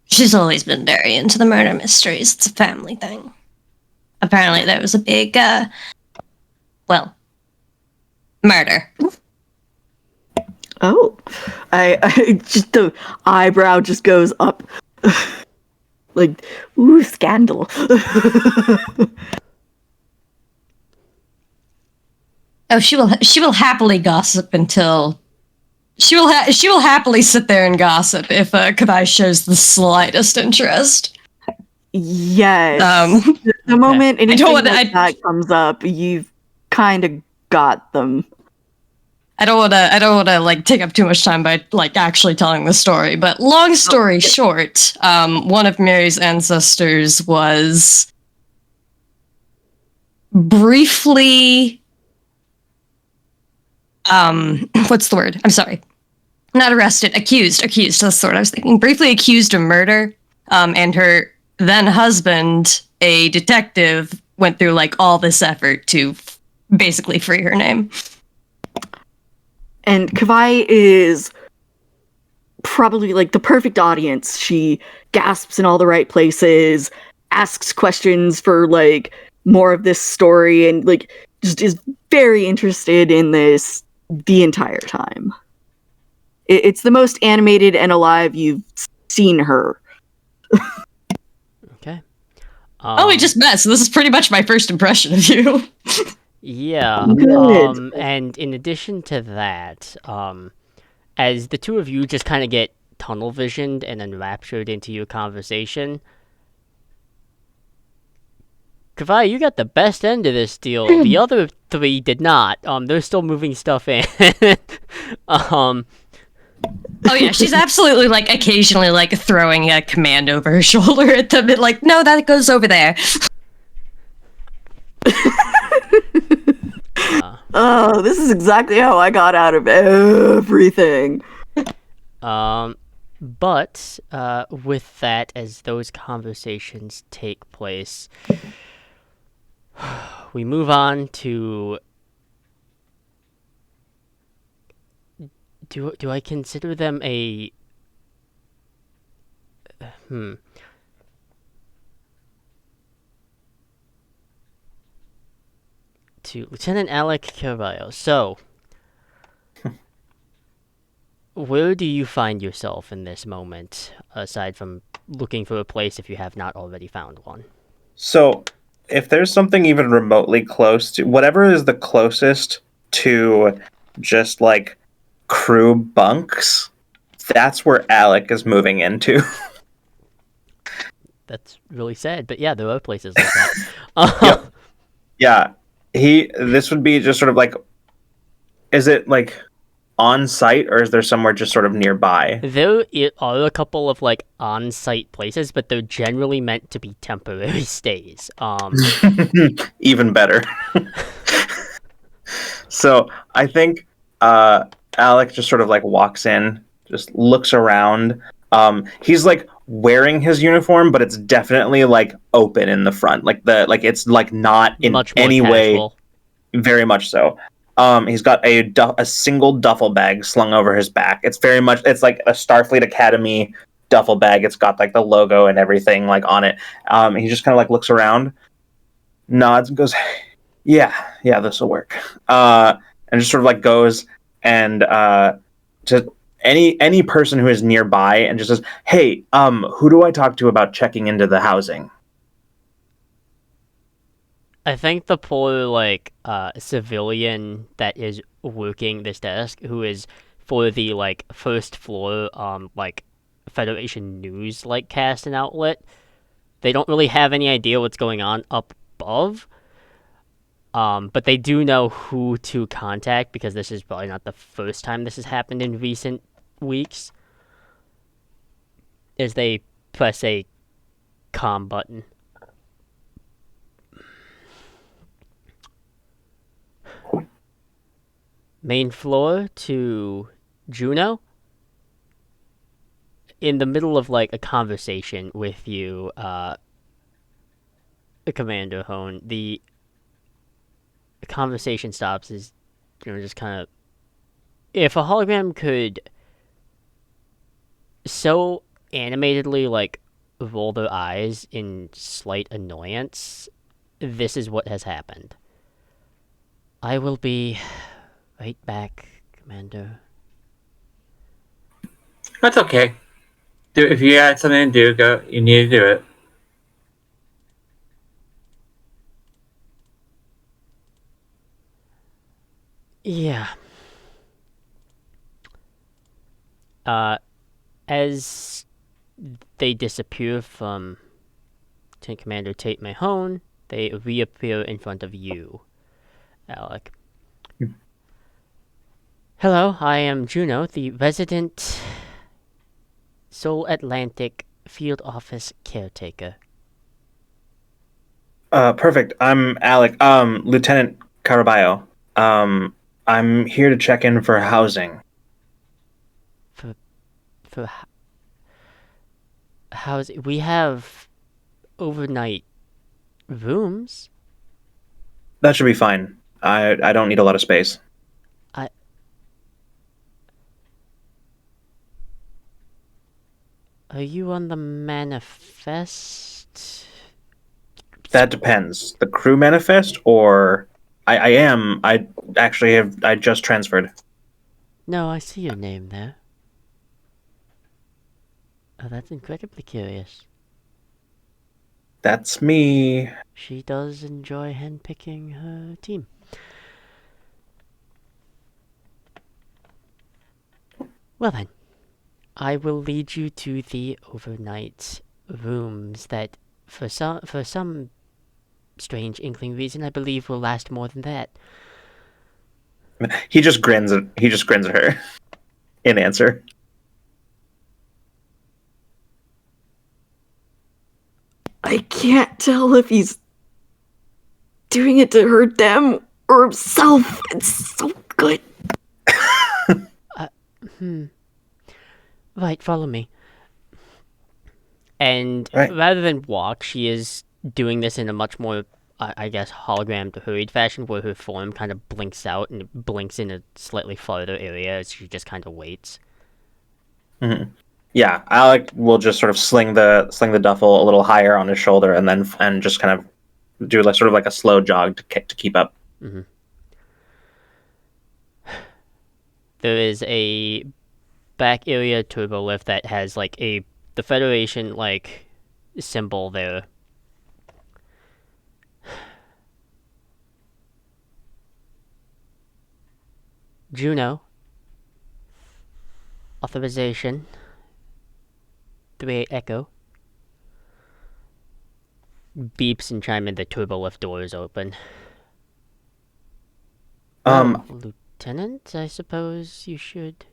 She's always been very into the murder mysteries. It's a family thing. Apparently there was a big, murder. Oh. I just, the eyebrow just goes up. Like, ooh, scandal. Oh, she will happily gossip until she will happily sit there and gossip if Kavai shows the slightest interest. Yes. The moment anything that comes up, you've kind of got them. I don't want to like take up too much time by like actually telling the story, but long story short, one of Mary's ancestors was briefly what's the word? I'm sorry. Not arrested, accused. That's the word I was thinking. Briefly accused of murder. And her then husband, a detective, went through like all this effort to basically free her name. And Kavai is probably like the perfect audience. She gasps in all the right places, asks questions for like more of this story, and like just is very interested in this the entire time. It's the most animated and alive you've seen her. Okay. We just met, so this is pretty much my first impression of you. Yeah. Good. And in addition to that, as the two of you just kind of get tunnel visioned and enraptured into your conversation, Kavai, you got the best end of this deal. The other three did not. They're still moving stuff in. Oh yeah, she's absolutely like occasionally like throwing a command over her shoulder at them and like, no, that goes over there. Oh, this is exactly how I got out of everything. But with that, as those conversations take place, we move on to... Do I consider them a... To Lieutenant Alec Carvalho. So, where do you find yourself in this moment, aside from looking for a place if you have not already found one? So, if there's something even remotely close to whatever is the closest to just like crew bunks, that's where Alec is moving into. That's really sad, but yeah, there are places like that. Yep. Yeah. This would be just sort of like, is it like on site or is there somewhere just sort of nearby? There are a couple of like on-site places, but they're generally meant to be temporary stays. Even better. So I think Alec just sort of like walks in just looks around. He's like wearing his uniform, but it's definitely like open in the front, like it's like not in Much more any way. casual. Very much so. He's got a single duffel bag slung over his back. It's like a Starfleet Academy duffel bag. It's got like the logo and everything like on it. He just kind of like looks around, nods, and goes, "Yeah, this will work." And just sort of like goes and to any person who is nearby and just says, "Hey, who do I talk to about checking into the housing?" I think the poor, like, civilian that is working this desk, who is for the, like, first floor, like, Federation News, like, cast and outlet, they don't really have any idea what's going on up above, but they do know who to contact, because this is probably not the first time this has happened in recent weeks, as they press a comm button. Main floor to Juno. In the middle of like a conversation with you, Commander Hone, the conversation stops. Is just kind of, if a hologram could so animatedly like roll their eyes in slight annoyance, this is what has happened. I will be right back, Commander. That's okay. If you got something to do, go. You need to do it. Yeah. As they disappear from Lieutenant Commander Tate Mahone, they reappear in front of you, Alec. Hello, I am Juno, the resident Seoul Atlantic Field Office caretaker. Perfect. I'm Alec. Lieutenant Caraballo. I'm here to check in for housing. For housing, we have overnight rooms. That should be fine. I don't need a lot of space. Are you on the manifest? That depends. The crew manifest, or I am. I actually have. I just transferred. No, I see your name there. Oh, that's incredibly curious. That's me. She does enjoy handpicking her team. Well then, I will lead you to the overnight rooms that, for some strange inkling reason, I believe will last more than that. He just grins at her in answer. I can't tell if he's doing it to hurt them or himself. It's so good. Right, follow me. And right. Rather than walk, she is doing this in a much more, I guess, hologrammed, hurried fashion, where her form kind of blinks out and blinks in a slightly farther area as she just kind of waits. Mm-hmm. Yeah, Alec will just sort of sling the duffel a little higher on his shoulder, and just kind of do like sort of like a slow jog to keep up. Mm-hmm. There is a back area turbo lift that has like the Federation like symbol there. Juno. Authorization. 38 Echo. Beeps and chime in, the turbo lift door is open. Well, Lieutenant, I suppose you should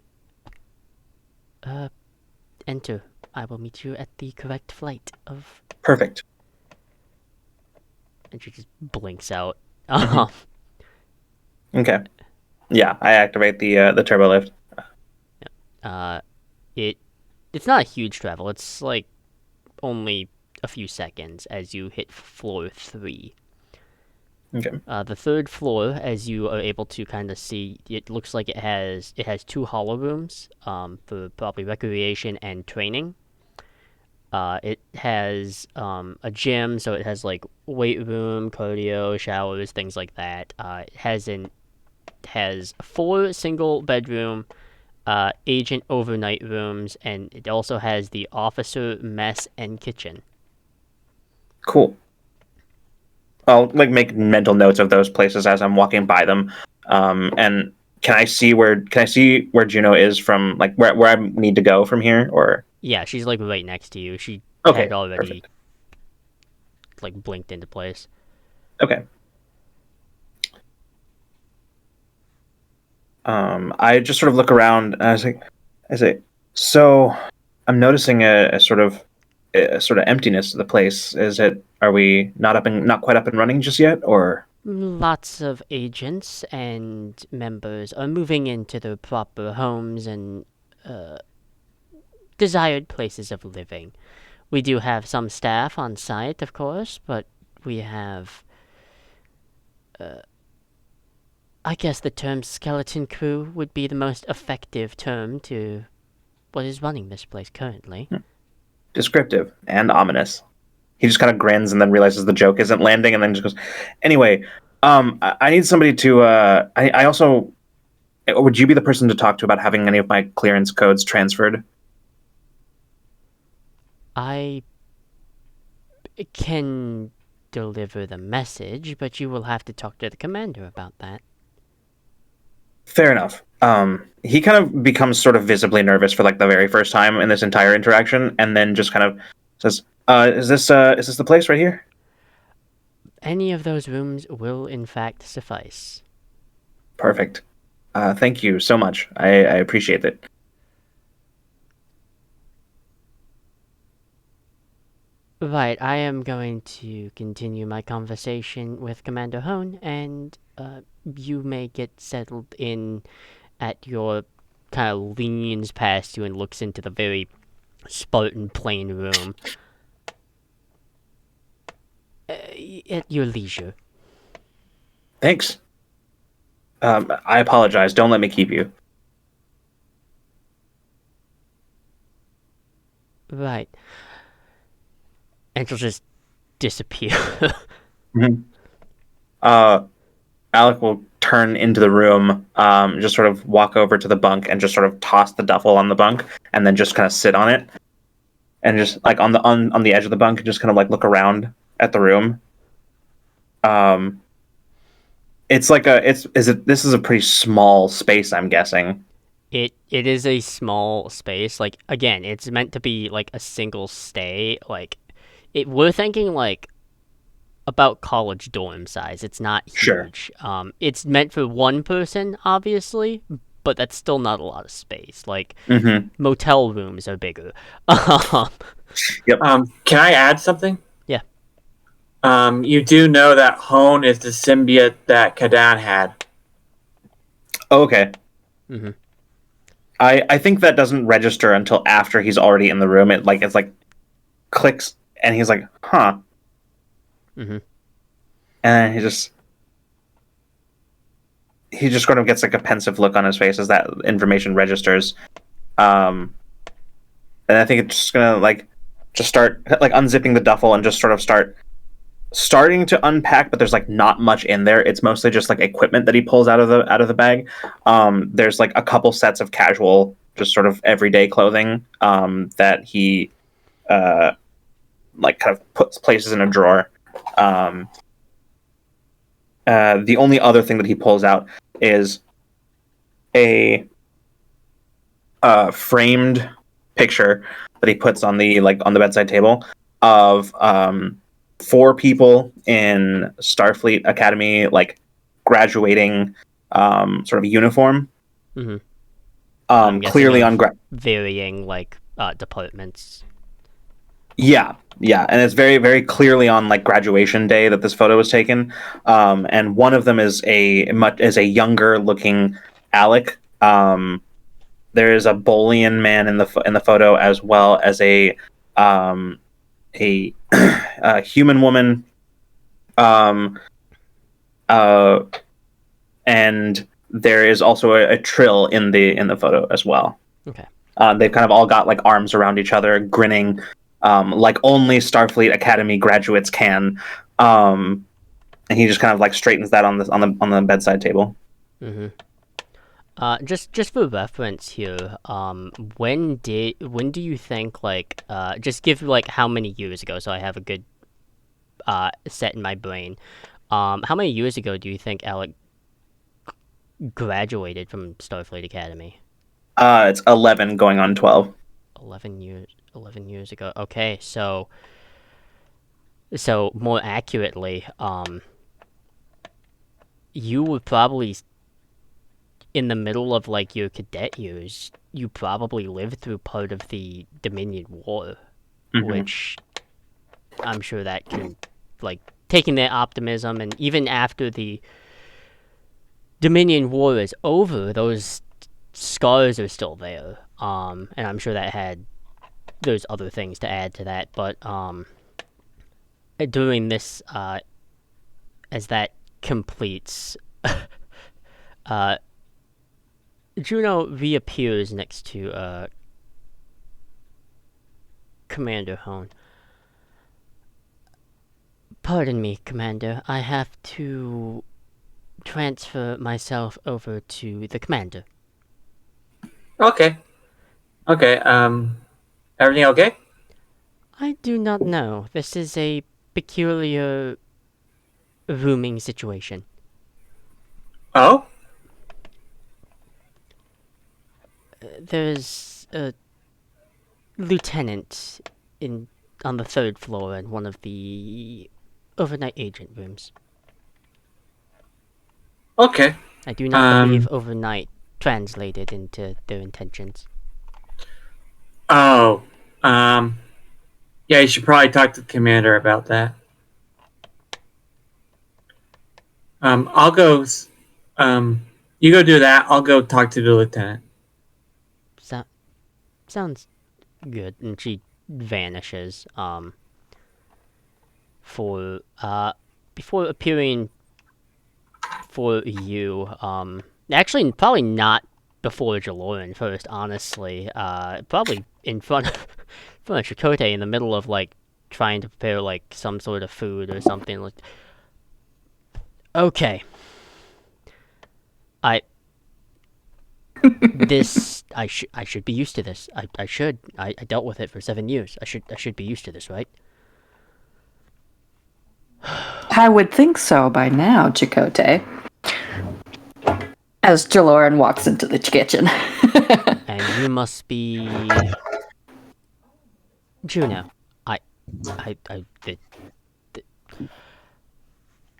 enter. I will meet you at the correct flight of... Perfect. And she just blinks out. Okay. Yeah, I activate the turbo lift. it's not a huge travel. It's like only a few seconds as you hit floor 3. Okay. The third floor, as you are able to kind of see, it looks like it has 2 hollow rooms for probably recreation and training. It has a gym, so it has like weight room, cardio, showers, things like that. It has 4 single bedroom agent overnight rooms, and it also has the officer mess and kitchen. Cool. I'll like make mental notes of those places as I'm walking by them. And can I see where Juno is from, like where I need to go from here, or Yeah, she's like right next to you. She okay, had already perfect. like blinked into place. Okay. I just sort of look around and I say, so I'm noticing a sort of emptiness of the place. Are we not quite up and running just yet, or? Lots of agents and members are moving into their proper homes and desired places of living. We do have some staff on site, of course, but we have, I guess the term skeleton crew would be the most effective term to what is running this place currently. Descriptive and ominous. He just kind of grins and then realizes the joke isn't landing, and then just goes, "Anyway, I need somebody to. I also. Would you be the person to talk to about having any of my clearance codes transferred?" I can deliver the message, but you will have to talk to the commander about that. Fair enough. He kind of becomes sort of visibly nervous for like the very first time in this entire interaction, and then just kind of says, is this the place right here?" Any of those rooms will in fact suffice. Perfect. Thank you so much. I appreciate it. Right, I am going to continue my conversation with Commander Hone, and you may get settled in at your kind of leans past you and looks into the very Spartan plain room at your leisure. Thanks. I apologize. Don't let me keep you. Right. And she'll just disappear. Mm-hmm. Alec will turn into the room, just sort of walk over to the bunk and just sort of toss the duffel on the bunk, and then just kind of sit on it, and just like on the edge of the bunk, and just kind of like look around at the room. It's like this is a pretty small space, I'm guessing. It is a small space. Like again, it's meant to be like a single stay. Like we're thinking like about college dorm size. It's not huge. Sure. It's meant for one person, obviously, but that's still not a lot of space. Like motel rooms are bigger. Yep. Can I add something? Yeah. You do know that Hone is the symbiote that Kadan had. Okay. Mm-hmm. I think that doesn't register until after he's already in the room. It's like clicks, and he's like, huh. Mm-hmm. And he just sort of gets like a pensive look on his face as that information registers. And I think it's just gonna like just start like unzipping the duffel and just sort of starting to unpack, but there's like not much in there. It's mostly just like equipment that he pulls out of the bag. There's like a couple sets of casual, just sort of everyday clothing that he like kind of places in a drawer. The only other thing that he pulls out is a framed picture that he puts on the bedside table of 4 people in Starfleet Academy, like graduating sort of uniform. Mm-hmm. Clearly on varying like departments. Yeah, and it's very, very clearly on like graduation day that this photo was taken. And one of them is a younger looking Alec, there is a Bolian man in the photo, as well as a a human woman, and there is also a Trill in the photo as well. Okay. They've kind of all got like arms around each other, grinning, like only Starfleet Academy graduates can. And he just kind of like straightens that on the bedside table. Mm-hmm. Just for reference here, when do you think, like, just give like how many years ago, so I have a good set in my brain. How many years ago do you think Alec graduated from Starfleet Academy? It's 11 going on 12. 11 years ago. Okay, so more accurately, you were probably in the middle of like your cadet years. You probably lived through part of the Dominion War, which I'm sure that can, like, taking their optimism, and even after the Dominion War is over, those scars are still there. And I'm sure that had there's other things to add to that, but doing this as that completes, Juno reappears next to Commander Hone. Pardon me, Commander. I have to transfer myself over to the commander. Okay. Okay. Everything okay? I do not know. This is a peculiar rooming situation. Oh? There's a lieutenant on the third floor in one of the overnight agent rooms. Okay. I do not believe overnight translated into their intentions. Oh. Yeah, you should probably talk to the commander about that. I'll go. You go do that. I'll go talk to the lieutenant. Sounds good. And she vanishes. Before appearing for you. Actually, probably not before Jaloran first. Honestly, probably in front of Chakotay in the middle of like trying to prepare like some sort of food or something. Like, okay, I should be used to this. I should. I dealt with it for 7 years. I should be used to this, right? I would think so by now, Chakotay. As Jaloran walks into the kitchen. And you must be Juno.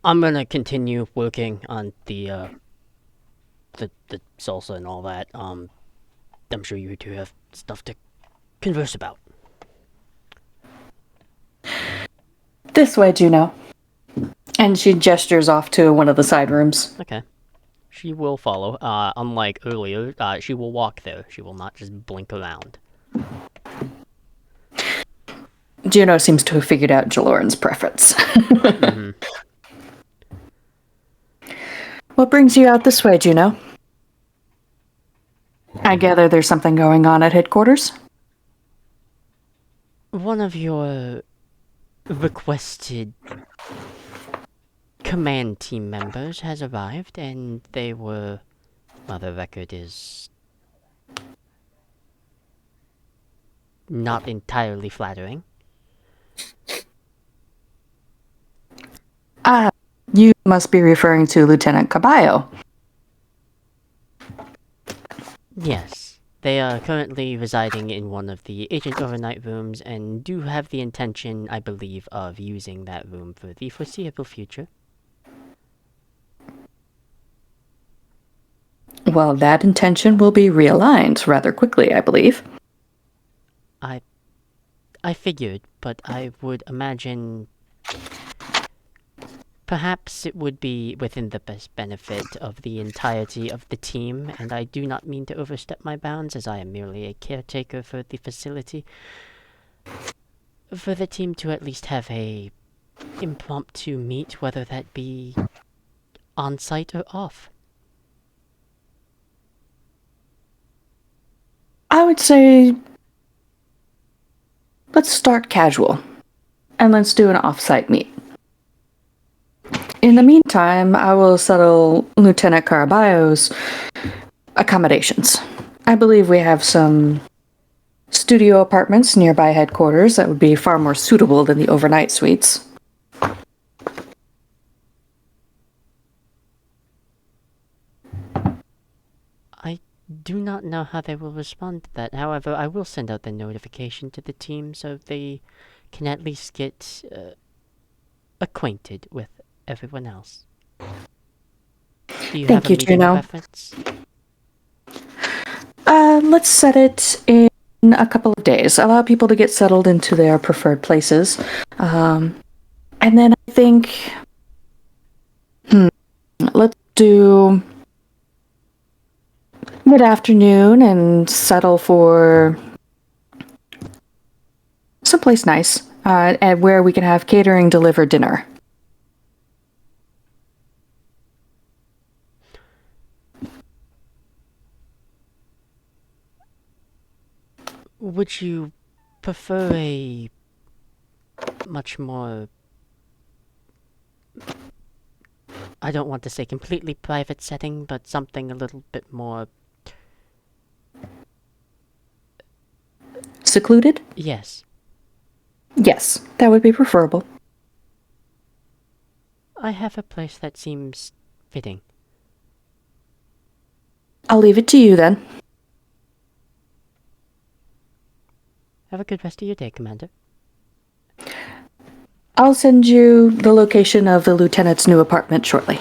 I'm gonna continue working on the salsa and all that. I'm sure you two have stuff to converse about. This way, Juno. And she gestures off to one of the side rooms. Okay. She will follow. Unlike earlier, she will walk there. She will not just blink around. Juno seems to have figured out Jaloran's preference. What brings you out this way, Juno? I gather there's something going on at headquarters? One of your requested command team members has arrived, and they were... well, the record is not entirely flattering. You must be referring to Lieutenant Caballo. Yes. They are currently residing in one of the agent overnight rooms and do have the intention, I believe, of using that room for the foreseeable future. Well, that intention will be realigned rather quickly, I believe. I figured, but I would imagine Perhaps it would be within the best benefit of the entirety of the team, and I do not mean to overstep my bounds as I am merely a caretaker for the facility, for the team to at least have a impromptu meet, whether that be on site or off. I would say let's start casual and let's do an off-site meet. In the meantime, I will settle Lieutenant Caraballo's accommodations. I believe we have some studio apartments nearby headquarters that would be far more suitable than the overnight suites. I do not know how they will respond to that. However, I will send out the notification to the team so they can at least get acquainted with everyone else. Do you Thank have a you, meeting Juno. preference? Let's set it in a couple of days. Allow people to get settled into their preferred places. And then I think... let's do mid-afternoon and settle for someplace nice, and where we can have catering deliver dinner. Would you prefer a much more... I don't want to say completely private setting, but something a little bit more... Secluded? Yes. Yes, that would be preferable. I have a place that seems fitting. I'll leave it to you then. Have a good rest of your day, Commander. I'll send you the location of the lieutenant's new apartment shortly.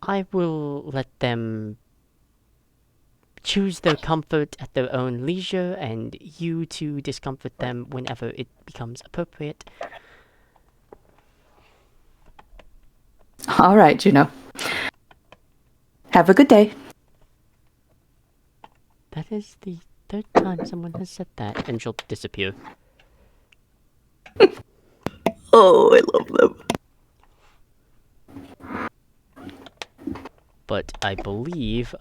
I will let them choose their comfort at their own leisure, and you to discomfort them whenever it becomes appropriate. All right, Juno. Have a good day. That is the third time someone has said that, and she'll disappear. Oh, I love them. But I believe,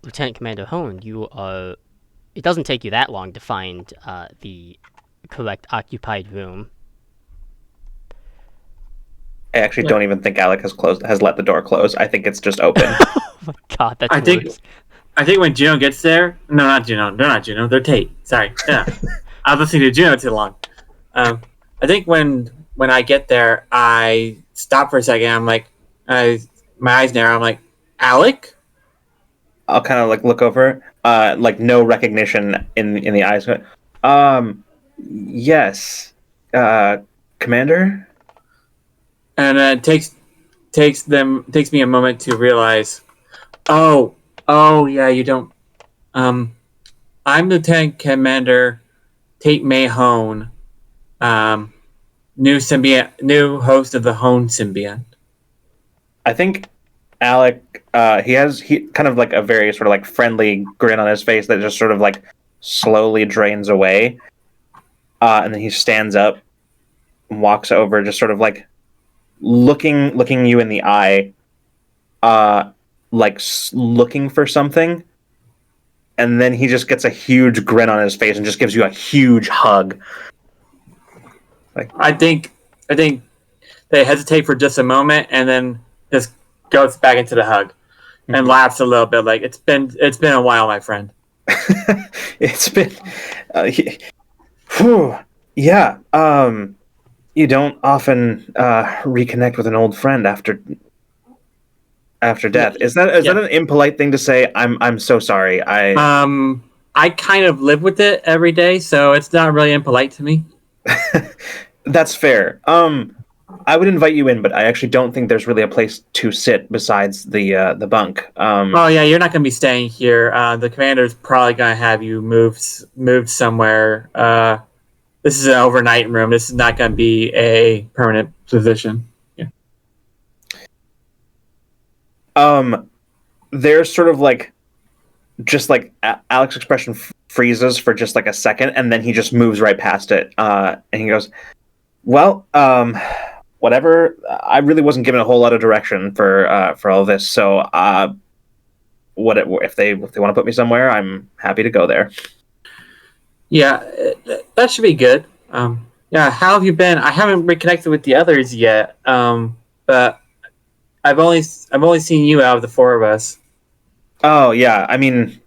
Lieutenant Commander Hone, you are... It doesn't take you that long to find the correct occupied room. I actually don't even think Alec has let the door close. I think it's just open. Oh my god, that's worse. I think when Juno gets there, no, not Juno. They're not Juno. They're Tate. Sorry. Yeah, I was listening to Juno too long. I think when I get there, I stop for a second. I'm like, my eyes narrow. I'm like, Alec. I'll kind of like look over, like no recognition in the eyes. Yes, Commander. And it takes me a moment to realize, oh yeah, you don't. I'm Lieutenant Commander Tate Mahone, new host of the Hone Symbiont. I think Alec, he kind of like a very sort of like friendly grin on his face that just sort of like slowly drains away, and then he stands up and walks over, just sort of like looking you in the eye, like looking for something, and then he just gets a huge grin on his face and just gives you a huge hug. Like I think they hesitate for just a moment and then just goes back into the hug and laughs a little bit. Like it's been a while, my friend. It's been, yeah. You don't often reconnect with an old friend after death. Is that an impolite thing to say? I'm so sorry. I kind of live with it every day, so it's not really impolite to me. That's fair. I would invite you in, but I actually don't think there's really a place to sit besides the bunk. Oh yeah, you're not going to be staying here. The commander's probably going to have you moved somewhere. this is an overnight room. This is not going to be a permanent position. Yeah. There's sort of like, just like Alex's expression freezes for just like a second, and then he just moves right past it. And he goes, "Well, whatever. I really wasn't given a whole lot of direction for all this. So, if they want to put me somewhere, I'm happy to go there." Yeah, that should be good. Yeah, how have you been? I haven't reconnected with the others yet. But I've only seen you out of the four of us. Oh yeah, I mean,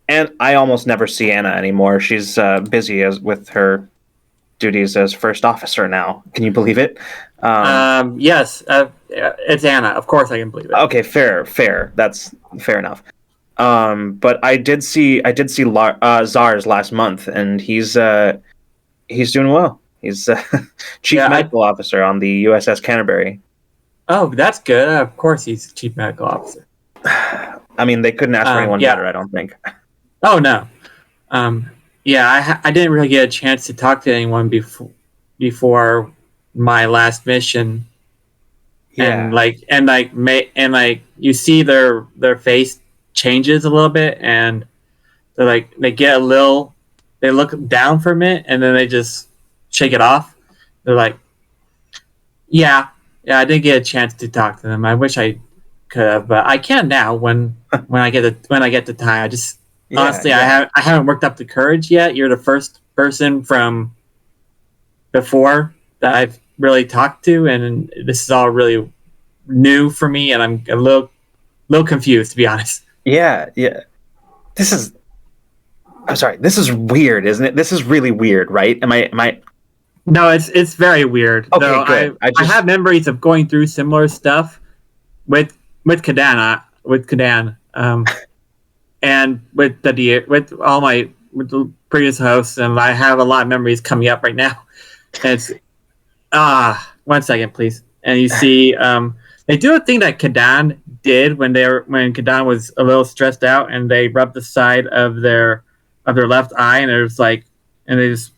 and I almost never see Anna anymore. She's busy with her duties as first officer now. Can you believe it? Yes, it's Anna. Of course, I can believe it. Okay, fair. That's fair enough. But I did see Zars last month, and he's doing well. He's chief medical officer on the USS Canterbury. Oh, that's good. Of course, he's chief medical officer. I mean, they couldn't ask for anyone better, I don't think. Oh no. Yeah, I didn't really get a chance to talk to anyone before my last mission. Yeah. And you see their face changes a little bit, and they're like, they look down for a minute, and then they just shake it off. They're like, yeah, I didn't get a chance to talk to them. I wish I could have, but I can now when I get the time. I just honestly, I haven't worked up the courage yet. You're the first person from before that I've really talked to, and this is all really new for me, and I'm a little confused, to be honest. Yeah. I'm sorry. This is weird, isn't it? This is really weird, right? Am I? No, it's very weird. Okay, though good. I have memories of going through similar stuff with Kadan, and with the previous hosts, and I have a lot of memories coming up right now. And it's 1 second, please. And you see, they do a thing that Kadan did when Kadan was a little stressed out, and they rubbed the side of their left eye, and it was like, and they just.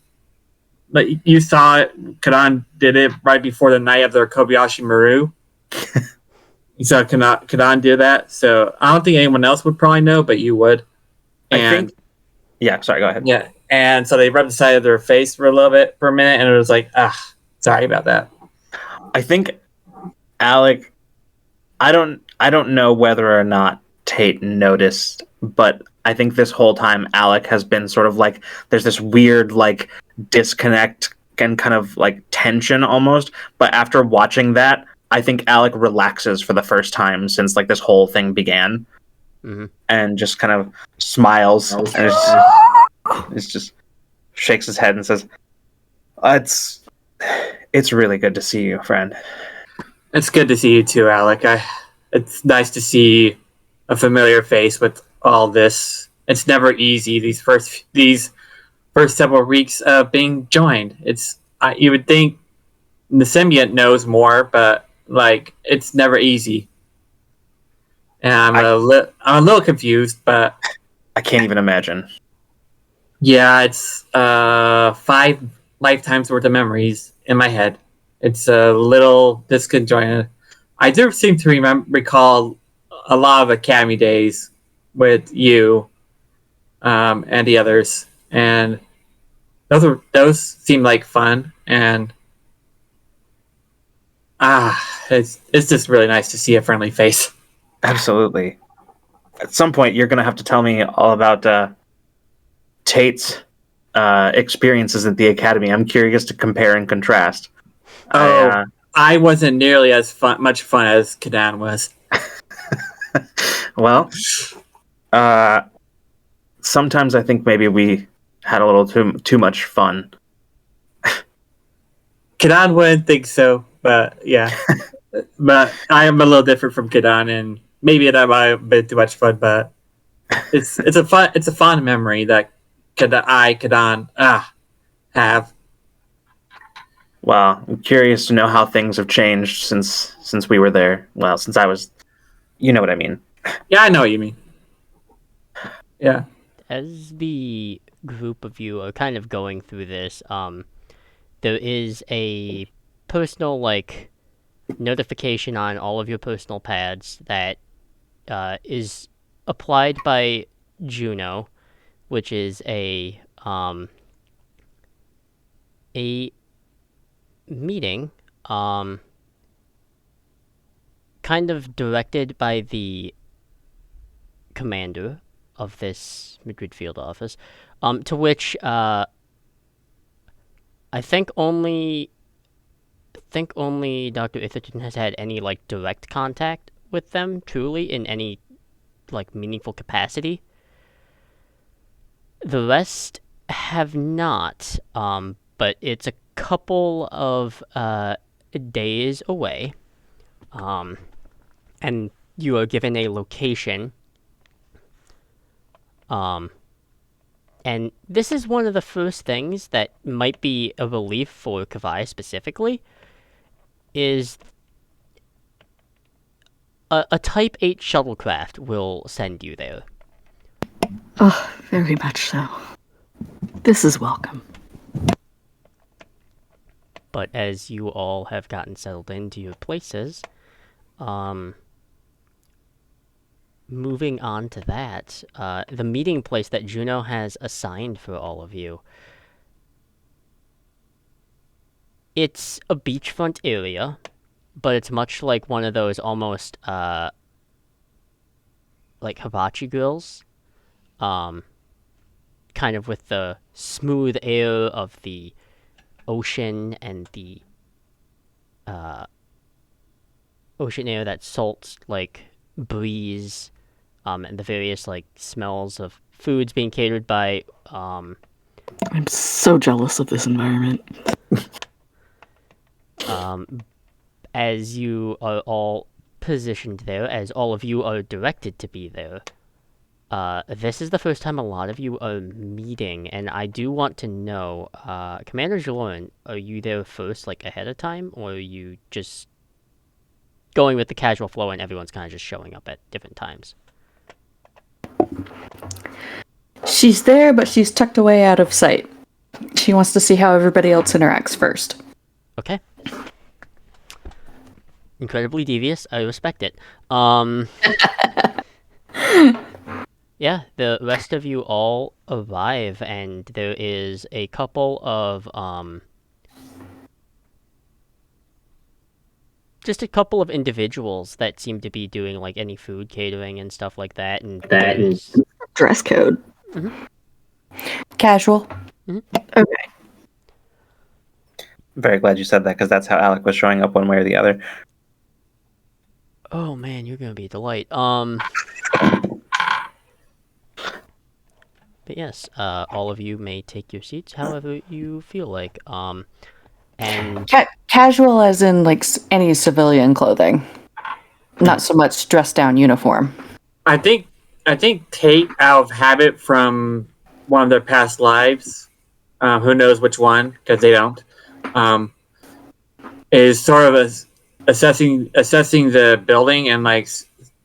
Like you saw it, Kadan did it right before the night of their Kobayashi Maru. You saw Kadan do that, so I don't think anyone else would probably know, but you would. And yeah, sorry, go ahead. Yeah, and so they rubbed the side of their face for a minute, and it was like, sorry about that. I think Alec, I don't know whether or not Tate noticed, but I think this whole time Alec has been sort of like, there's this weird like disconnect and kind of like tension almost, but after watching that, I think Alec relaxes for the first time since like this whole thing began, and just kind of smiles and it's just shakes his head and says, it's really good to see you, friend. It's good to see you too, Alec. It's nice to see a familiar face with all this. It's never easy, these first several weeks of being joined. You would think the symbiont knows more, but like it's never easy. And I'm a little confused, but I can't even imagine. Yeah, it's 5 lifetimes worth of memories in my head. It's a little disconjointed. I do seem to recall a lot of Academy days with you and the others, and those seem like fun, and it's just really nice to see a friendly face. Absolutely. At some point, you're gonna have to tell me all about Tate's experiences at the Academy. I'm curious to compare and contrast. I wasn't nearly as much fun as Kadan was. Well, sometimes I think maybe we had a little too much fun. Kadan wouldn't think so, but yeah. But I am a little different from Kadan, and maybe that might have been too much fun, but it's a fun memory that Kadan have. Well, I'm curious to know how things have changed since we were there. Well, since I was, you know what I mean. Yeah, I know what you mean. Yeah. As the group of you are kind of going through this, there is a personal, like, notification on all of your personal pads that is applied by Juno, which is a meeting, kind of directed by the commander of this Madrid field office, to which I think only Dr. Itherton has had any like direct contact with them truly in any like meaningful capacity. The rest have not, but it's a couple of days away, and you are given a location. And this is one of the first things that might be a relief for Kavai specifically, is a Type 8 shuttlecraft will send you there. Oh, very much so. This is welcome. But as you all have gotten settled into your places, moving on to that, the meeting place that Juno has assigned for all of you, it's a beachfront area, but it's much like one of those almost like hibachi grills, kind of with the smooth air of the ocean and the ocean air, that salt like breeze, and the various like smells of foods being catered by I'm so jealous of this environment. as you are all positioned there, as all of you are directed to be there. This is the first time a lot of you are meeting, and I do want to know, Commander Jaloran, are you there first, like, ahead of time, or are you just going with the casual flow and everyone's kind of just showing up at different times? She's there, but she's tucked away out of sight. She wants to see how everybody else interacts first. Okay. Incredibly devious. I respect it. Yeah, the rest of you all arrive, and there is a couple of, just a couple of individuals that seem to be doing, like, any food catering and stuff like that, and there's... Dress code. Mm-hmm. Casual. Mm-hmm. Okay. I'm very glad you said that, because that's how Alec was showing up one way or the other. Oh man, you're gonna be a delight. But yes, all of you may take your seats however you feel like. And Casual as in like any civilian clothing, not so much dressed down uniform. I think Tate, out of habit from one of their past lives, who knows which one because they don't, is sort of assessing the building and like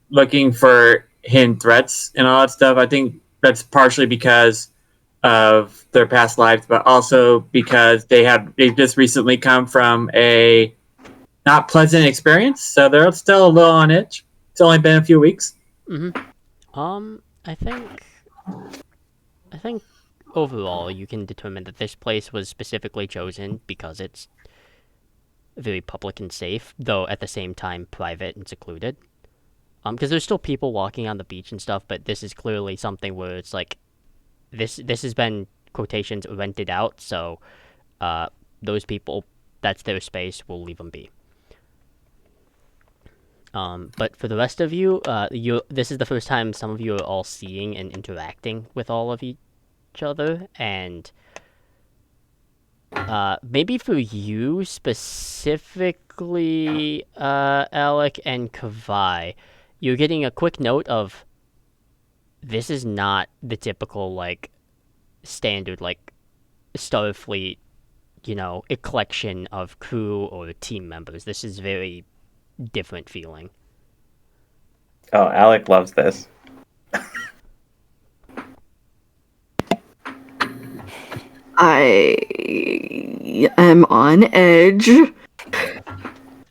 looking for hidden threats and all that stuff. I think that's partially because of their past lives, but also because they've just recently come from a not pleasant experience, so they're still a little on edge. It's only been a few weeks. mm-hmm. I think overall you can determine that this place was specifically chosen because it's very public and safe, though at the same time private and secluded. Because there's still people walking on the beach and stuff, but this is clearly something where it's like this has been quotations rented out, so those people, that's their space, we'll leave them be. But for the rest of you, this is the first time some of you are all seeing and interacting with all of each other, and maybe for you specifically, Alec and Kavai, you're getting a quick note of this is not the typical, like, standard, like, Starfleet, a collection of crew or team members. This is very different feeling. Oh, Alec loves this. I am on edge,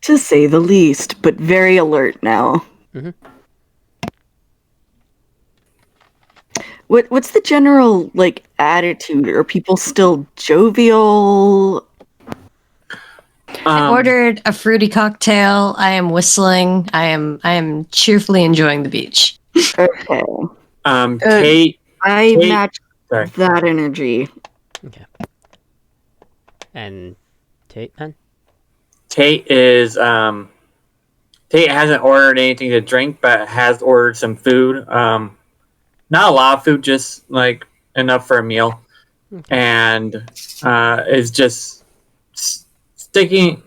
to say the least, but very alert now. Mm-hmm. What's the general attitude? Are people still jovial? I ordered a fruity cocktail. I am whistling. I am cheerfully enjoying the beach. Okay. Tate. I Tate- match Sorry. that energy. Okay. And Tate then? Tate is Tate hasn't ordered anything to drink, but has ordered some food. Not a lot of food, just like enough for a meal, and is just sticking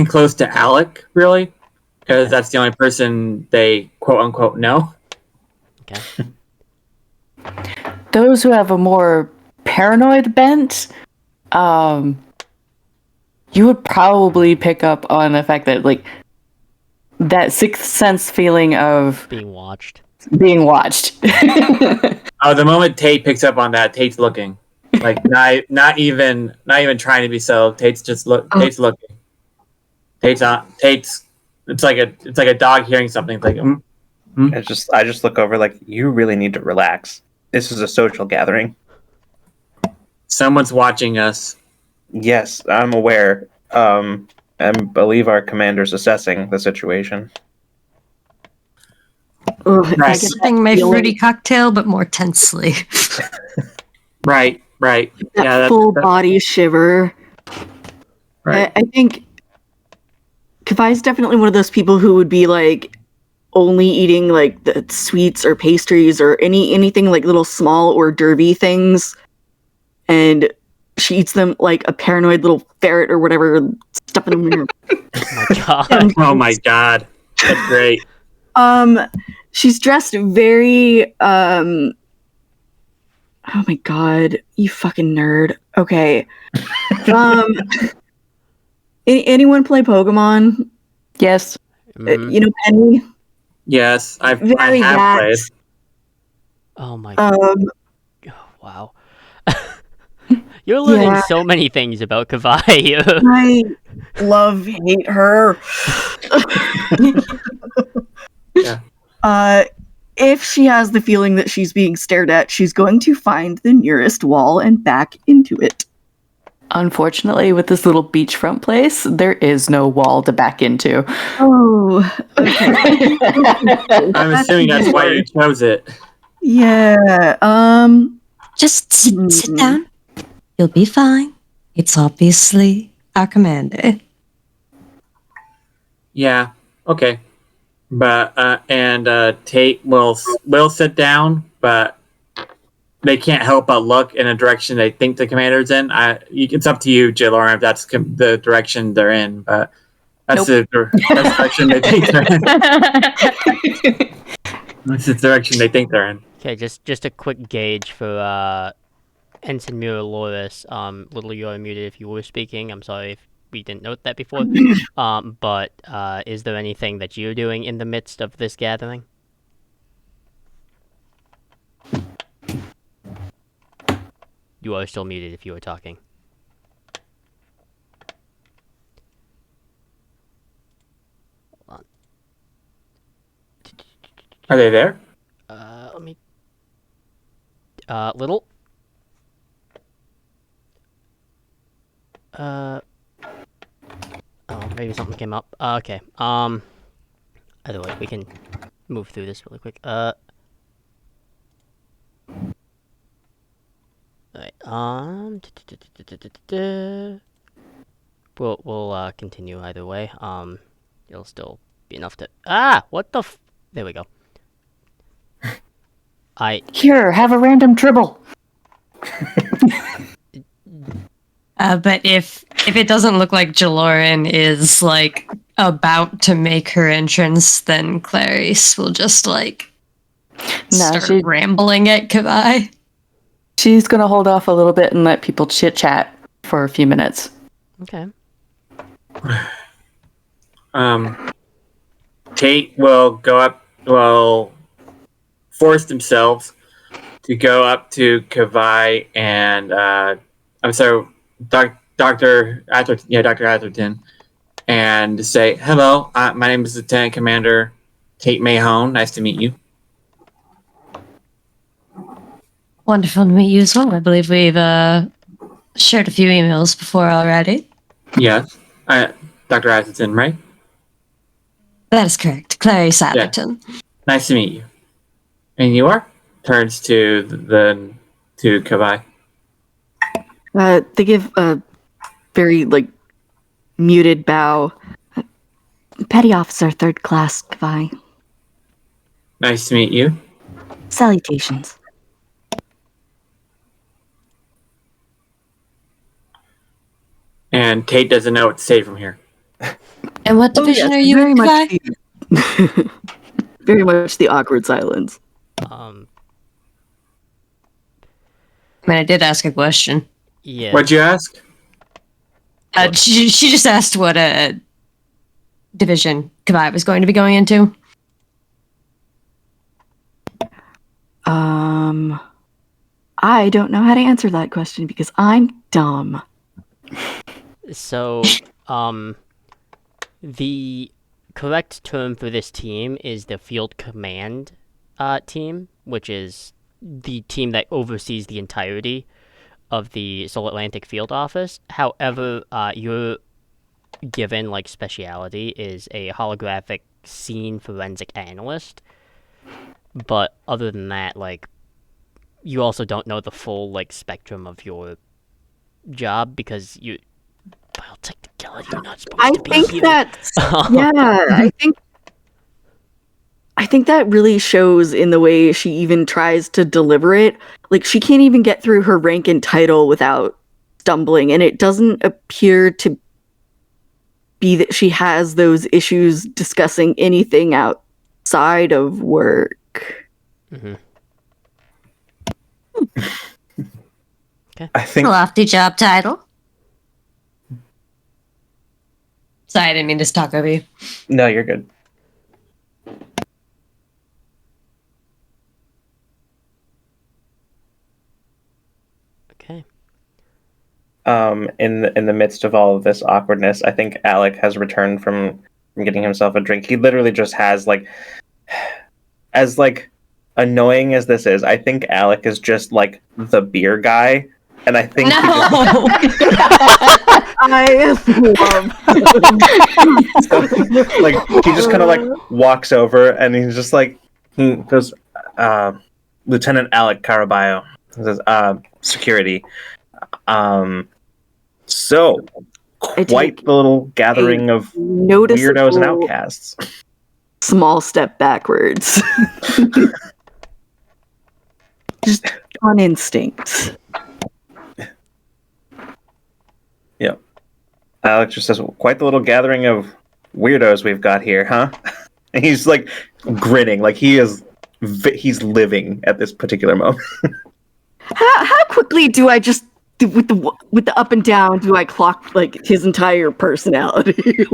close to Alec, really, because that's the only person they quote unquote know. Okay. Those who have a more paranoid bent, you would probably pick up on the fact that that sixth sense feeling of Being watched. being watched. Oh, the moment Tate picks up on that, Tate's looking, like not even trying to be subtle. Tate's looking. Tate's on. Tate's. It's like a dog hearing something. It's like. I just look over like, you really need to relax. This is a social gathering. Someone's watching us. Yes, I'm aware. And believe our commander's assessing the situation. Ugh, Right. I get that Sipping my feeling, fruity cocktail, but more tensely. Right. that full body shiver. Right. I think Kavai's definitely one of those people who would be only eating the sweets or pastries or anything little small or derby things, and she eats them like a paranoid little ferret or whatever, stuffing them in her. Oh my god. Oh my god. That's great. She's dressed very oh my god, you fucking nerd. Okay. Anyone play Pokemon? Yes. You know Penny? Yes, I Very have that. played. Oh my god. Um, Wow. You're learning Yeah. so many things about Kavai. I hate her. Yeah. If she has the feeling that she's being stared at, she's going to find the nearest wall and back into it. Unfortunately, with this little beachfront place, there is no wall to back into. Oh, okay. I'm assuming that's why you chose it. Yeah. Just sit down. You'll be fine. It's obviously our commander. Yeah. Okay. But Tate will sit down, but they can't help but look in a direction they think the commander's in. It's up to you, Jilor, if that's the direction they're in. But that's that's the direction they think they're in. That's the direction they think they're in. Okay, just a quick gauge for Ensign Mira Loris. Little, you're muted if you were speaking. I'm sorry if we didn't note that before. But is there anything that you're doing in the midst of this gathering? You are still muted if you are talking. Hold on. Are they there? Let me. Little. Oh, maybe something came up. Okay. Either way, we can move through this really quick. Alright. We'll continue either way. It'll still be enough to. What the there we go. Here, have a random dribble. But if it doesn't look like Jaloran is about to make her entrance, then Clarice will just start rambling at Kavai. She's gonna hold off a little bit and let people chit chat for a few minutes. Okay. Tate will force themselves to go up to Kavai and So Dr. Atherton, and say, hello, my name is Lieutenant Commander Tate Mahone. Nice to meet you. Wonderful to meet you as well. I believe we've shared a few emails before already. Yes, Dr. Atherton, right? That is correct. Clarice Atherton. Yeah. Nice to meet you. And you are? Turns to to Kavai. They give a very, muted bow. Petty Officer, 3rd Class, Kavai. Nice to meet you. Salutations. And Tate doesn't know what to say from here. And what division are you in, Kavai? Very much the awkward silence. Um, I mean, I did ask a question. yeah. What'd you ask? She just asked what division Kavai was going to be going into. I don't know how to answer that question because I'm dumb. So, the correct term for this team is the Field Command team, which is the team that oversees the entirety of the Seoul Atlantic Field Office. However, your given speciality is a holographic scene forensic analyst. But other than that, you also don't know the full spectrum of your job because you, well, technicality, you're not supposed to be here. I think that really shows in the way she even tries to deliver it. She can't even get through her rank and title without stumbling, and it doesn't appear to be that she has those issues discussing anything outside of work. Mm-hmm. Okay. I think A lofty job title. Sorry, I didn't mean to talk over you. no, you're good. Okay. In the midst of all of this awkwardness, I think Alec has returned from getting himself a drink. He literally just has as annoying as this is, I think Alec is just the beer guy, and I think No. I love he just kind of walks over and he's just he goes, Lieutenant Alec Caraballo. He says, security. So quite the little gathering of weirdos and outcasts. Small step backwards. Just on instinct. Yeah. Alex just says, quite the little gathering of weirdos we've got here, huh? And he's grinning, he's living at this particular moment. How quickly do I just with the up and down do I clock his entire personality?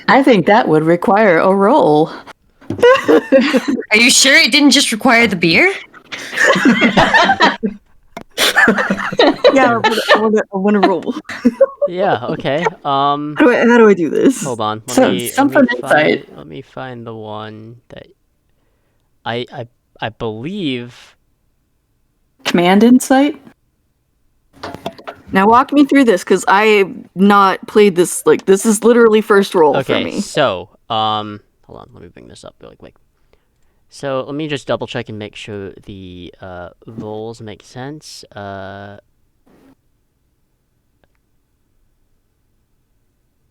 I think that would require a roll. Are you sure it didn't just require the beer? Yeah, I want to roll. Yeah. Okay. How do I do this? Hold on. Let me find the one that I believe. Command insight? Now walk me through this because I have not played this. This is literally first roll for me. So hold on. Let me bring this up really quick. So let me just double check and make sure the rolls make sense. Yeah,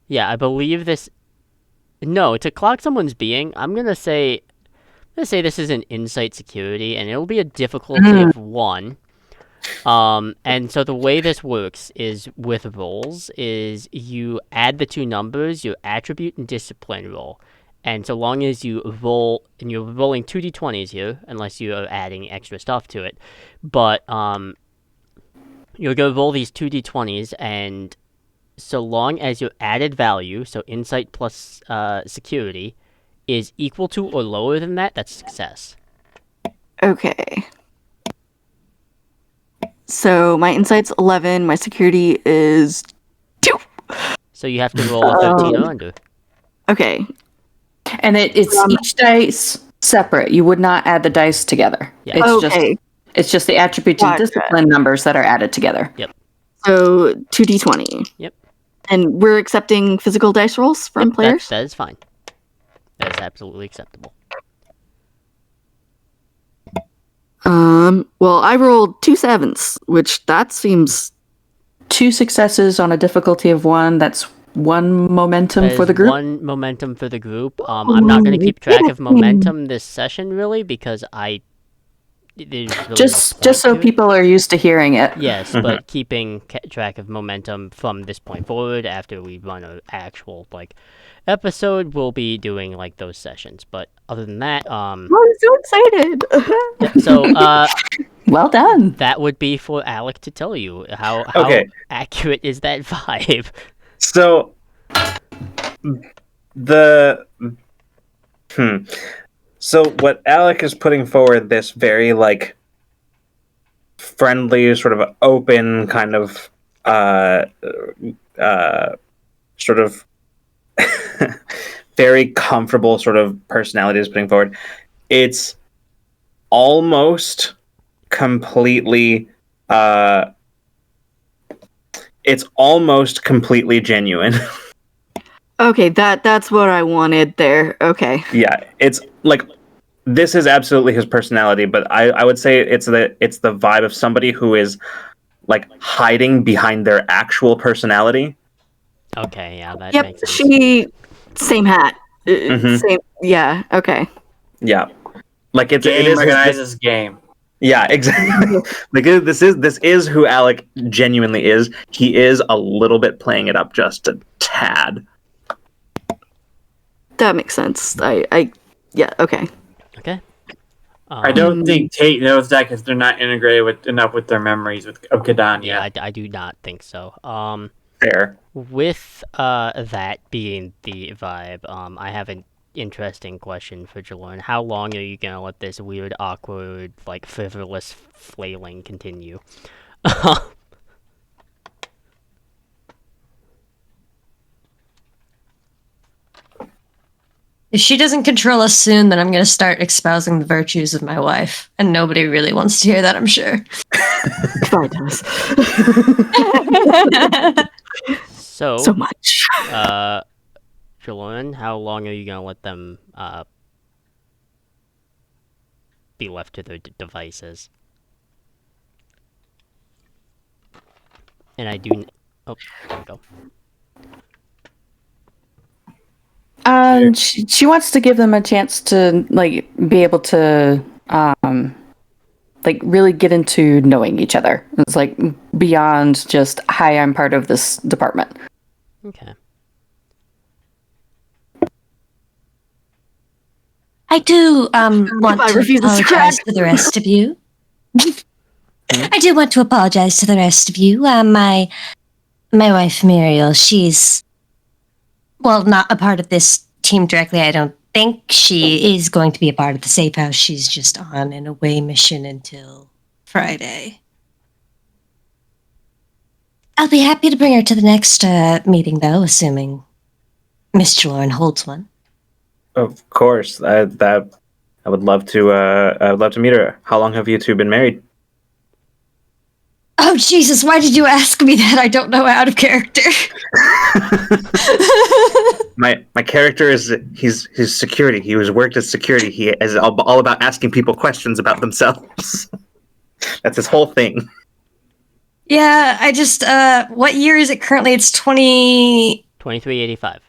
I believe this. No, to clock someone's being, I'm gonna say this is an insight security, and it'll be a difficulty of 1. And so the way this works is with rolls is you add the 2 numbers, your attribute and discipline roll. And so long as you roll, and you're rolling 2d20s here, unless you are adding extra stuff to it, but you're going to roll these 2d20s, and so long as your added value, so insight plus security, is equal to or lower than that, that's success. Okay. So my insight's 11. My security is 2. So you have to roll a 13 or under. Okay. And it's each dice separate. You would not add the dice together. Yeah. It's just the attributes and Gotcha. discipline numbers that are added together. Yep. So 2d20. Yep. And we're accepting physical dice rolls from players? That is fine. That is absolutely acceptable. Well, I rolled 2 7s, which that seems 2 successes on a difficulty of 1. That's 1 momentum That for is the group. 1 momentum for the group. I'm not going to keep track of momentum this session, really, because there's really Just no point so to it. people are used to hearing it. Yes, but keeping track of momentum from this point forward, after we run an actual episode, we'll be doing those sessions. But other than that, I'm so excited. so Well done. that would be for Alec to tell you how Okay. accurate is that vibe. So the So what Alec is putting forward, this very friendly, sort of open kind of sort of very comfortable sort of personality is putting forward. It's almost completely genuine. Okay, that's what I wanted there. Okay. Yeah, it's this is absolutely his personality, but I would say it's the vibe of somebody who is hiding behind their actual personality. Okay, yeah, that Yep, makes sense. same hat. Same, yeah, okay. Yeah, it Game is recognizes game. Yeah, exactly. This is who Alec genuinely is. He is a little bit playing it up just a tad. That makes sense. Yeah, okay. Okay. I don't think Tate knows that because they're not integrated enough with their memories of Kadan yet. Yeah, I do not think so. Fair. With that being the vibe, I have an interesting question for Jalorn. How long are you gonna let this weird, awkward, frivolous flailing continue? If she doesn't control us soon, then I'm going to start espousing the virtues of my wife. And nobody really wants to hear that, I'm sure. Goodbye, does. So much. Jalorn, how long are you gonna let them be left to their devices? And I do. Oh, there we go. She wants to give them a chance to be able to really get into knowing each other. It's beyond just, hi, I'm part of this department. Okay. I do want to apologize to the rest of you. I do want to apologize to the rest of you. My wife Muriel, she's not a part of this team directly. I don't think she is going to be a part of the safe house. She's just on an away mission until Friday. I'll be happy to bring her to the next meeting, though, assuming Miss Jalorn holds one. Of course, I would love to. I would love to meet her. How long have you two been married? Oh Jesus! Why did you ask me that? I don't know, out of character. My character is he's security. He was worked as security. He is all about asking people questions about themselves. That's his whole thing. Yeah, I just what year is it currently? It's 2385.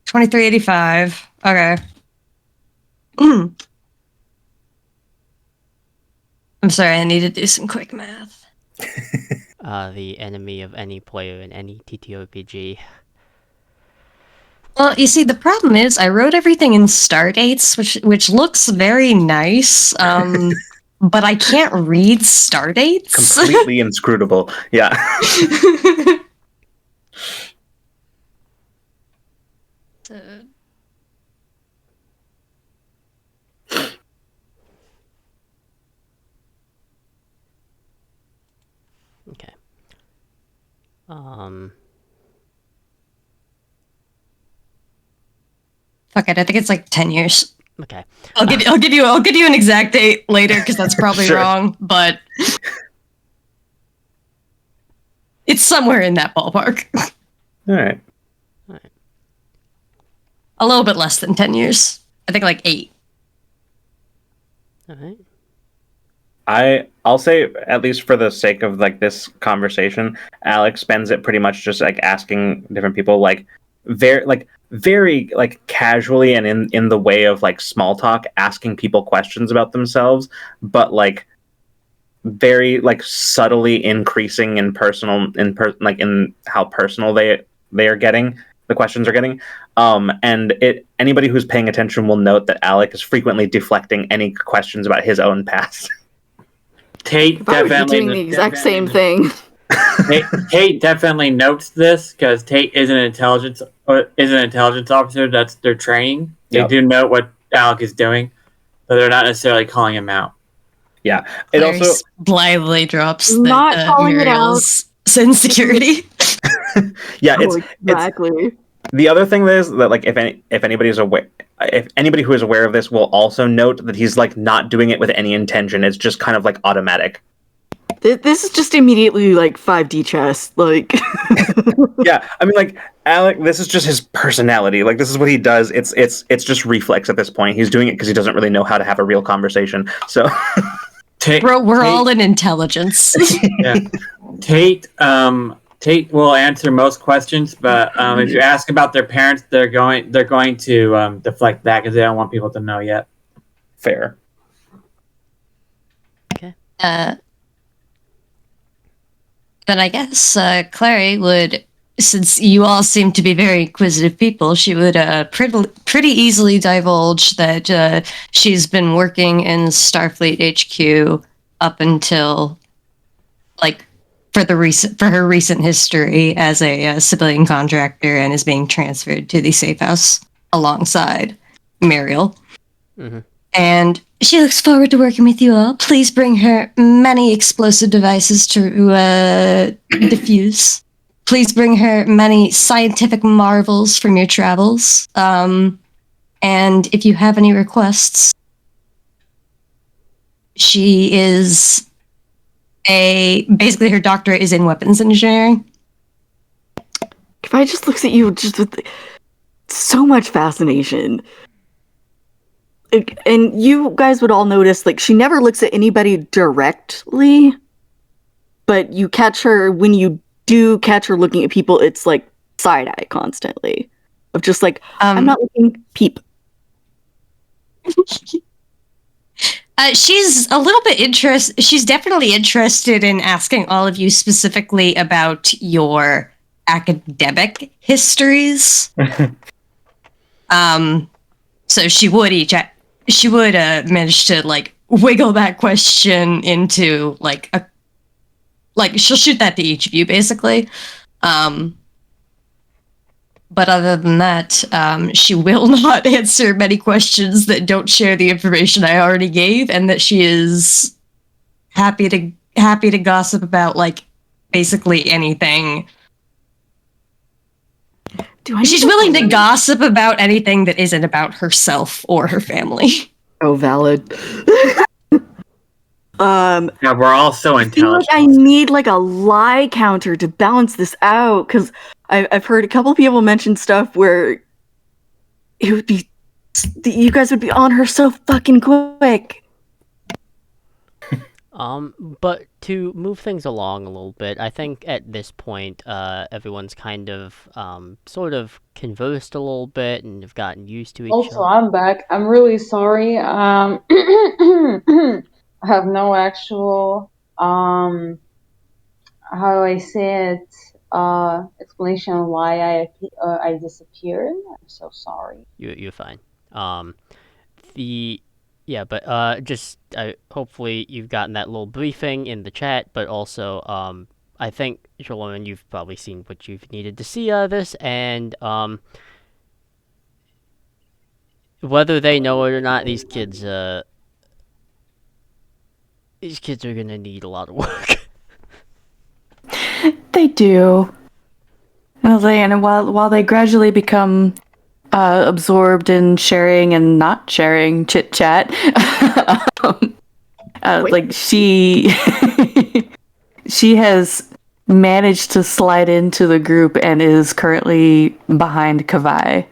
2385. Okay. I'm sorry, I need to do some quick math. The enemy of any player in any TTRPG. Well, you see, the problem is I wrote everything in star dates, which looks very nice, but I can't read star dates. Completely inscrutable. Yeah. Fuck it, I think it's like 10 years. Okay. I'll give you an exact date later because that's probably Sure. wrong, but it's somewhere in that ballpark. All right. A little bit less than 10 years. I think like 8. All right. I'll say, at least for the sake of like this conversation, Alex spends it pretty much just like asking different people like very like casually and in the way of like small talk, asking people questions about themselves, but like very like subtly increasing in in how personal they are getting, the questions are getting. And anybody who's paying attention will note that Alec is frequently deflecting any questions about his own past. Tate If I were definitely doing the exact same thing. Tate definitely notes this because Tate is an intelligence officer. That's their training. They Yep. do know what Alec is doing, but they're not necessarily calling him out. Yeah. It Clarice also blithely drops Not that calling it out. Muriel's insecurity. yeah, Oh, it's exactly. the other thing is that like if anybody who is aware of this will also note that he's like not doing it with any intention. It's just kind of like automatic. This is just immediately like 5D chess. Like, Yeah, I mean, like Alec, this is just his personality. Like this is what he does. It's just reflex at this point. He's doing it because he doesn't really know how to have a real conversation. So, Bro, we're all in intelligence. Yeah. Tate will answer most questions, but if you ask about their parents, they're going to deflect that because they don't want people to know yet. fair. Then I guess Clary would, since you all seem to be very inquisitive people, she would pretty easily divulge that she's been working in Starfleet HQ up until like for her recent history as a civilian contractor, and is being transferred to the safe house alongside Muriel. Mm-hmm. And she looks forward to working with you all. Please bring her many explosive devices to defuse. Please bring her many scientific marvels from your travels. And if you have any requests, she is basically her doctorate is in weapons engineering. if I just looks at you just with so much fascination. And you guys would all notice, like, she never looks at anybody directly, but you catch her, when you do catch her looking at people, it's like side-eye constantly. Of just like, I'm not looking, peep. She's a little bit she's definitely interested in asking all of you specifically about your academic histories. So she would manage to like wiggle that question into like she'll shoot that to each of you basically. But other than that, she will not answer many questions that don't share the information I already gave, and that she is happy to gossip about like basically anything. She's willing to gossip about anything that isn't about herself or her family. Oh, valid. Yeah, we're all so I feel like intelligent. I need like a lie counter to balance this out, because I've heard a couple people mention stuff where it would be, you guys would be on her so fucking quick. But to move things along a little bit, I think at this point, everyone's kind of, sort of conversed a little bit and have gotten used to each Also, other. I'm back. I'm really sorry. I have no actual, how do I say it, explanation on why I disappeared. I'm so sorry. You're fine. Hopefully you've gotten that little briefing in the chat, but also, I think, Shalom, you've probably seen what you've needed to see out of this, and, whether they know it or not, these kids are gonna need a lot of work. They do. Well, and while they gradually become absorbed in sharing and not sharing chit chat, like she she has managed to slide into the group and is currently behind Kavai.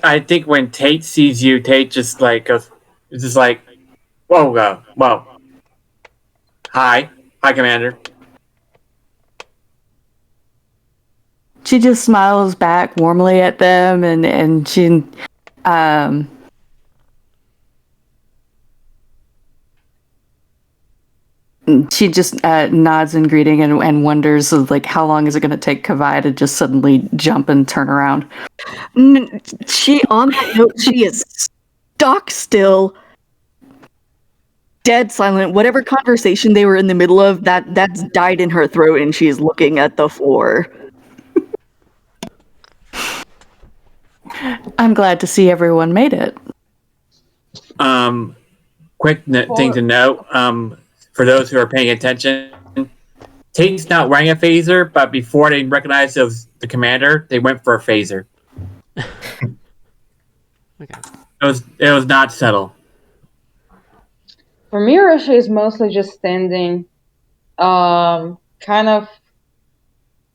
I think when Tate sees you, Tate just like goes, it's just like, whoa. Hi, Commander. She just smiles back warmly at them, and she just nods in greeting and wonders of, like, how long is it going to take Kavai to just suddenly jump and turn around. She, on that note, she is stock still, dead silent. Whatever conversation they were in the middle of, that's died in her throat, and she's looking at the floor. I'm glad to see everyone made it. Quick thing to note, for those who are paying attention, Tate's not wearing a phaser, but before they recognized it was the commander, they went for a phaser. Okay. It was not subtle. For Mira, she is mostly just standing, kind of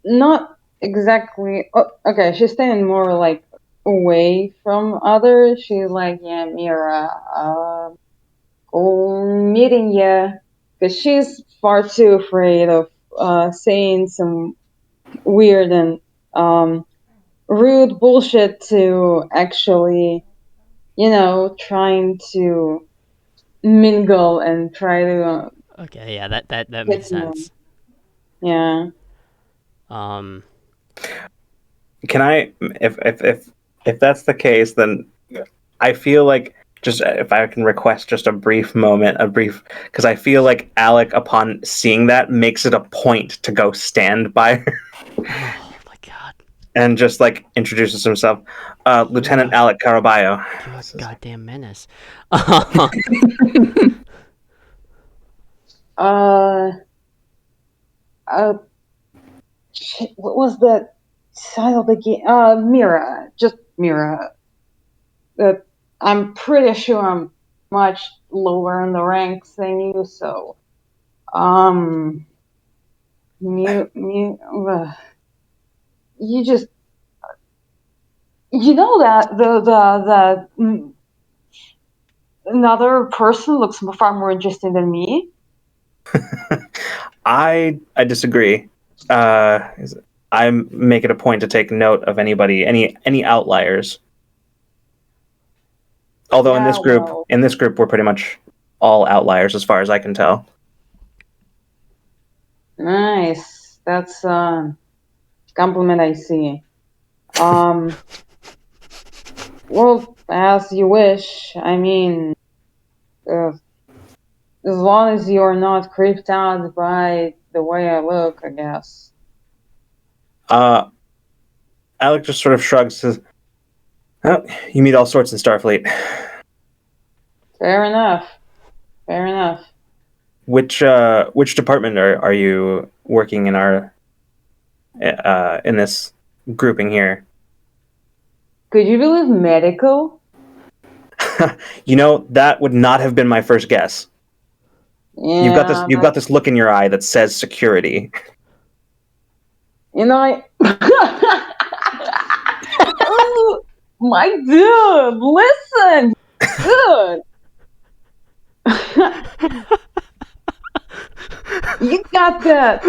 not exactly. Oh, okay, she's standing more like away from others. She's like, yeah, Mira, meeting ya, because she's far too afraid of saying some weird and rude bullshit to actually, trying to mingle and try to. Okay, yeah, that makes sense. Yeah. Can I, if that's the case, then I feel like, just if I can request just a brief moment, because I feel like Alec, upon seeing that, makes it a point to go stand by her. Oh my god. And just like introduces himself, Lieutenant Alec Caraballo. You're a goddamn menace. Shit, what was the title of the game? Mira, just Mira. I'm pretty sure I'm much lower in the ranks than you, so you just that the another person looks far more interesting than me. I disagree. I make it a point to take note of any outliers. Although in this group, we're pretty much all outliers as far as I can tell. Nice. That's compliment I see. Well, as you wish. I mean, as long as you're not creeped out by the way I look, I guess. Alec just sort of shrugs, says, "Oh, you meet all sorts in Starfleet." Fair enough. Fair enough. Which department are you working in our in this grouping here? Could you believe medical? That would not have been my first guess. Yeah, You've got this look in your eye that says security. Oh, my dude, listen, dude. You got that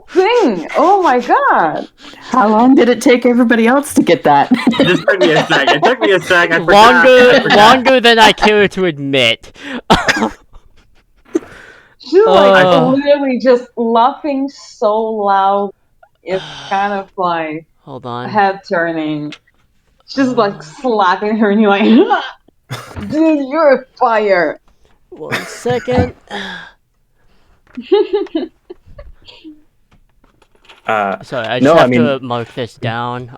thing. Oh my god. How long did it take everybody else to get that? It just took me a sec. It took me a sec. I forgot. Longer than I care to admit. She's like literally just laughing so loud. It's kind of like hold on, head turning. She's like slapping her and you're like, dude, you're a fire. 1 second. Sorry, I just have to mark this down.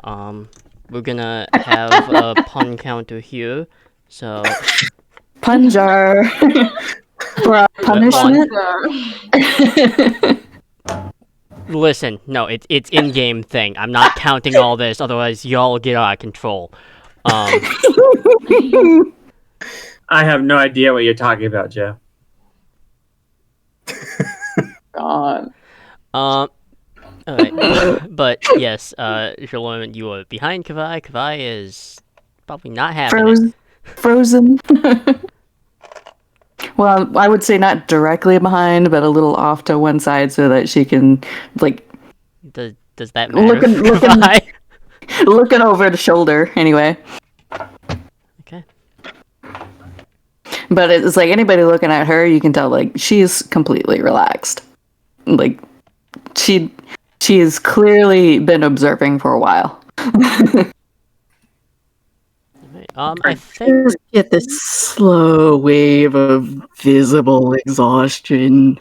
We're gonna have a pun counter here, so pun jar for our punishment. Listen, no, it's in-game thing. I'm not counting all this, otherwise y'all get out of control. I have no idea what you're talking about, Joe. God. All right, but yes, Shalom, you are behind Kavai. Kavai is probably not having it. Frozen. Well, I would say not directly behind, but a little off to one side so that she can, like, Does that matter for looking Kavai? looking over the shoulder anyway. Okay. But it's like anybody looking at her, you can tell like she's completely relaxed. Like she has clearly been observing for a while. I think Just get this slow wave of visible exhaustion.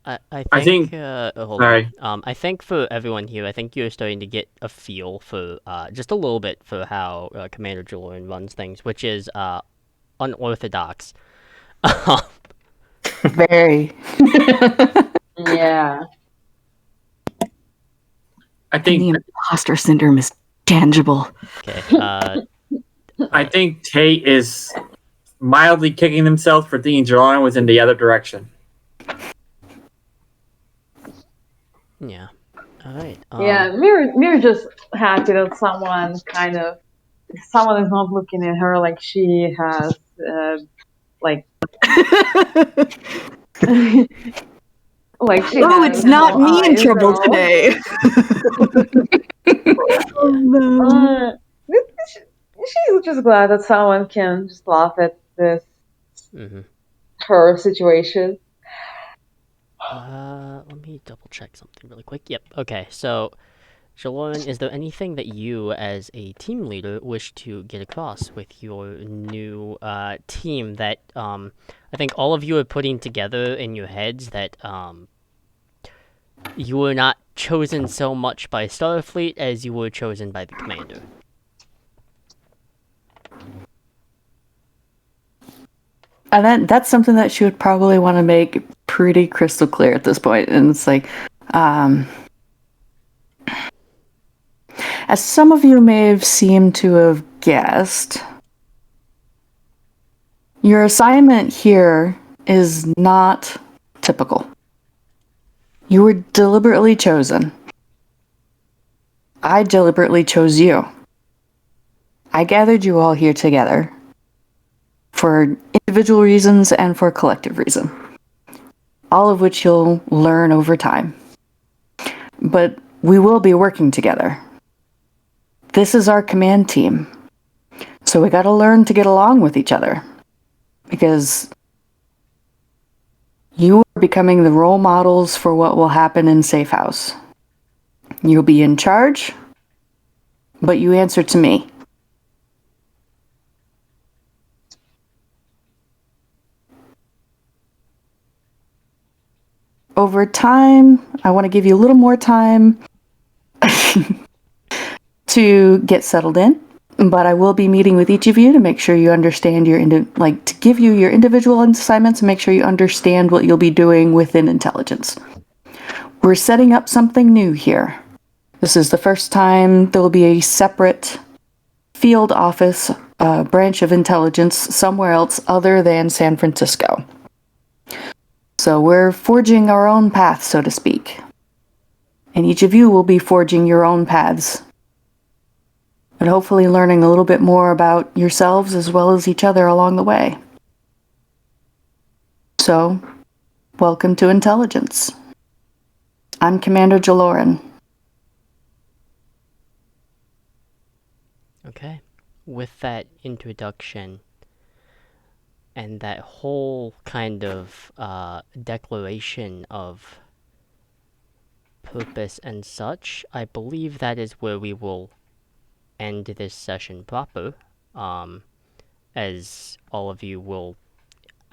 I think, think- hold sorry. on. I think for everyone here, I think you're starting to get a feel for just a little bit for how Commander Julian runs things, which is unorthodox. Very. Yeah. I And think the imposter syndrome is tangible. Okay. I think Tate is mildly kicking himself for thinking Jelana was in the other direction. Yeah. All right. Yeah, Mir just happy that someone is not looking at her like she has like like she Oh, has it's not no me in eyes trouble at all. today. Oh, no. She's just glad that someone can just laugh at this Mm-hmm. her situation. Let me double check something really quick. Yep. Okay. So, Shalom, is there anything that you, as a team leader, wish to get across with your new team that I think all of you are putting together in your heads that you were not chosen so much by Starfleet as you were chosen by the commander? And that's something that she would probably want to make pretty crystal clear at this point. And it's like, as some of you may have seemed to have guessed, your assignment here is not typical. You were deliberately chosen. I deliberately chose you. I gathered you all here together for individual reasons and for collective reason, all of which you'll learn over time. But we will be working together. This is our command team. So we gotta learn to get along with each other. Because you are becoming the role models for what will happen in Safe House. You'll be in charge, but you answer to me. Over time, I want to give you a little more time to get settled in, but I will be meeting with each of you to make sure you understand to give you your individual assignments and make sure you understand what you'll be doing within intelligence. We're setting up something new here. This is the first time there will be a separate field office branch of intelligence somewhere else other than San Francisco. So we're forging our own path, so to speak. And each of you will be forging your own paths. But hopefully learning a little bit more about yourselves as well as each other along the way. So, welcome to Intelligence. I'm Commander Jaloran. Okay. With that introduction and that whole kind of declaration of purpose and such, I believe that is where we will end this session proper, as all of you will,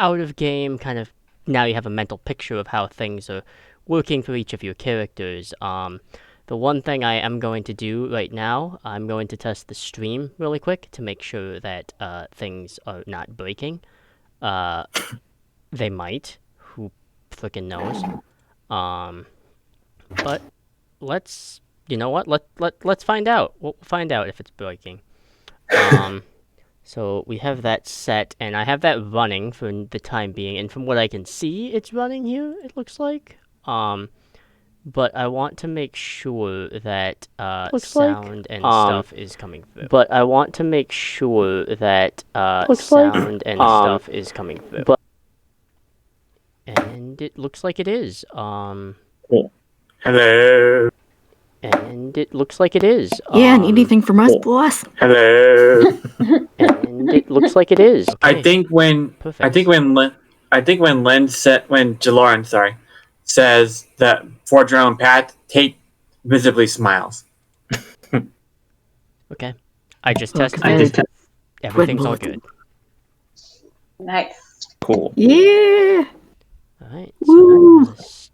out of game, kind of, now you have a mental picture of how things are working for each of your characters. The one thing I am going to do right now, I'm going to test the stream really quick to make sure that things are not breaking. They might. Who frickin' knows? But let's, you know what? Let's find out. We'll find out if it's breaking. So we have that set, and I have that running for the time being. And from what I can see, it's running here. It looks like. But I want to make sure that sound and stuff is coming through. But I want to make sure that sound and stuff is coming through. And it looks like it is. Cool. Hello. And it looks like it is. Yeah, need anything from us, boss? Hello. And it looks like it is. Okay. I think when Jaloran says that forge your own path, Tate visibly smiles. Okay. I just tested it. Everything's all good. Nice. Cool. Yeah. Alright, Woo. so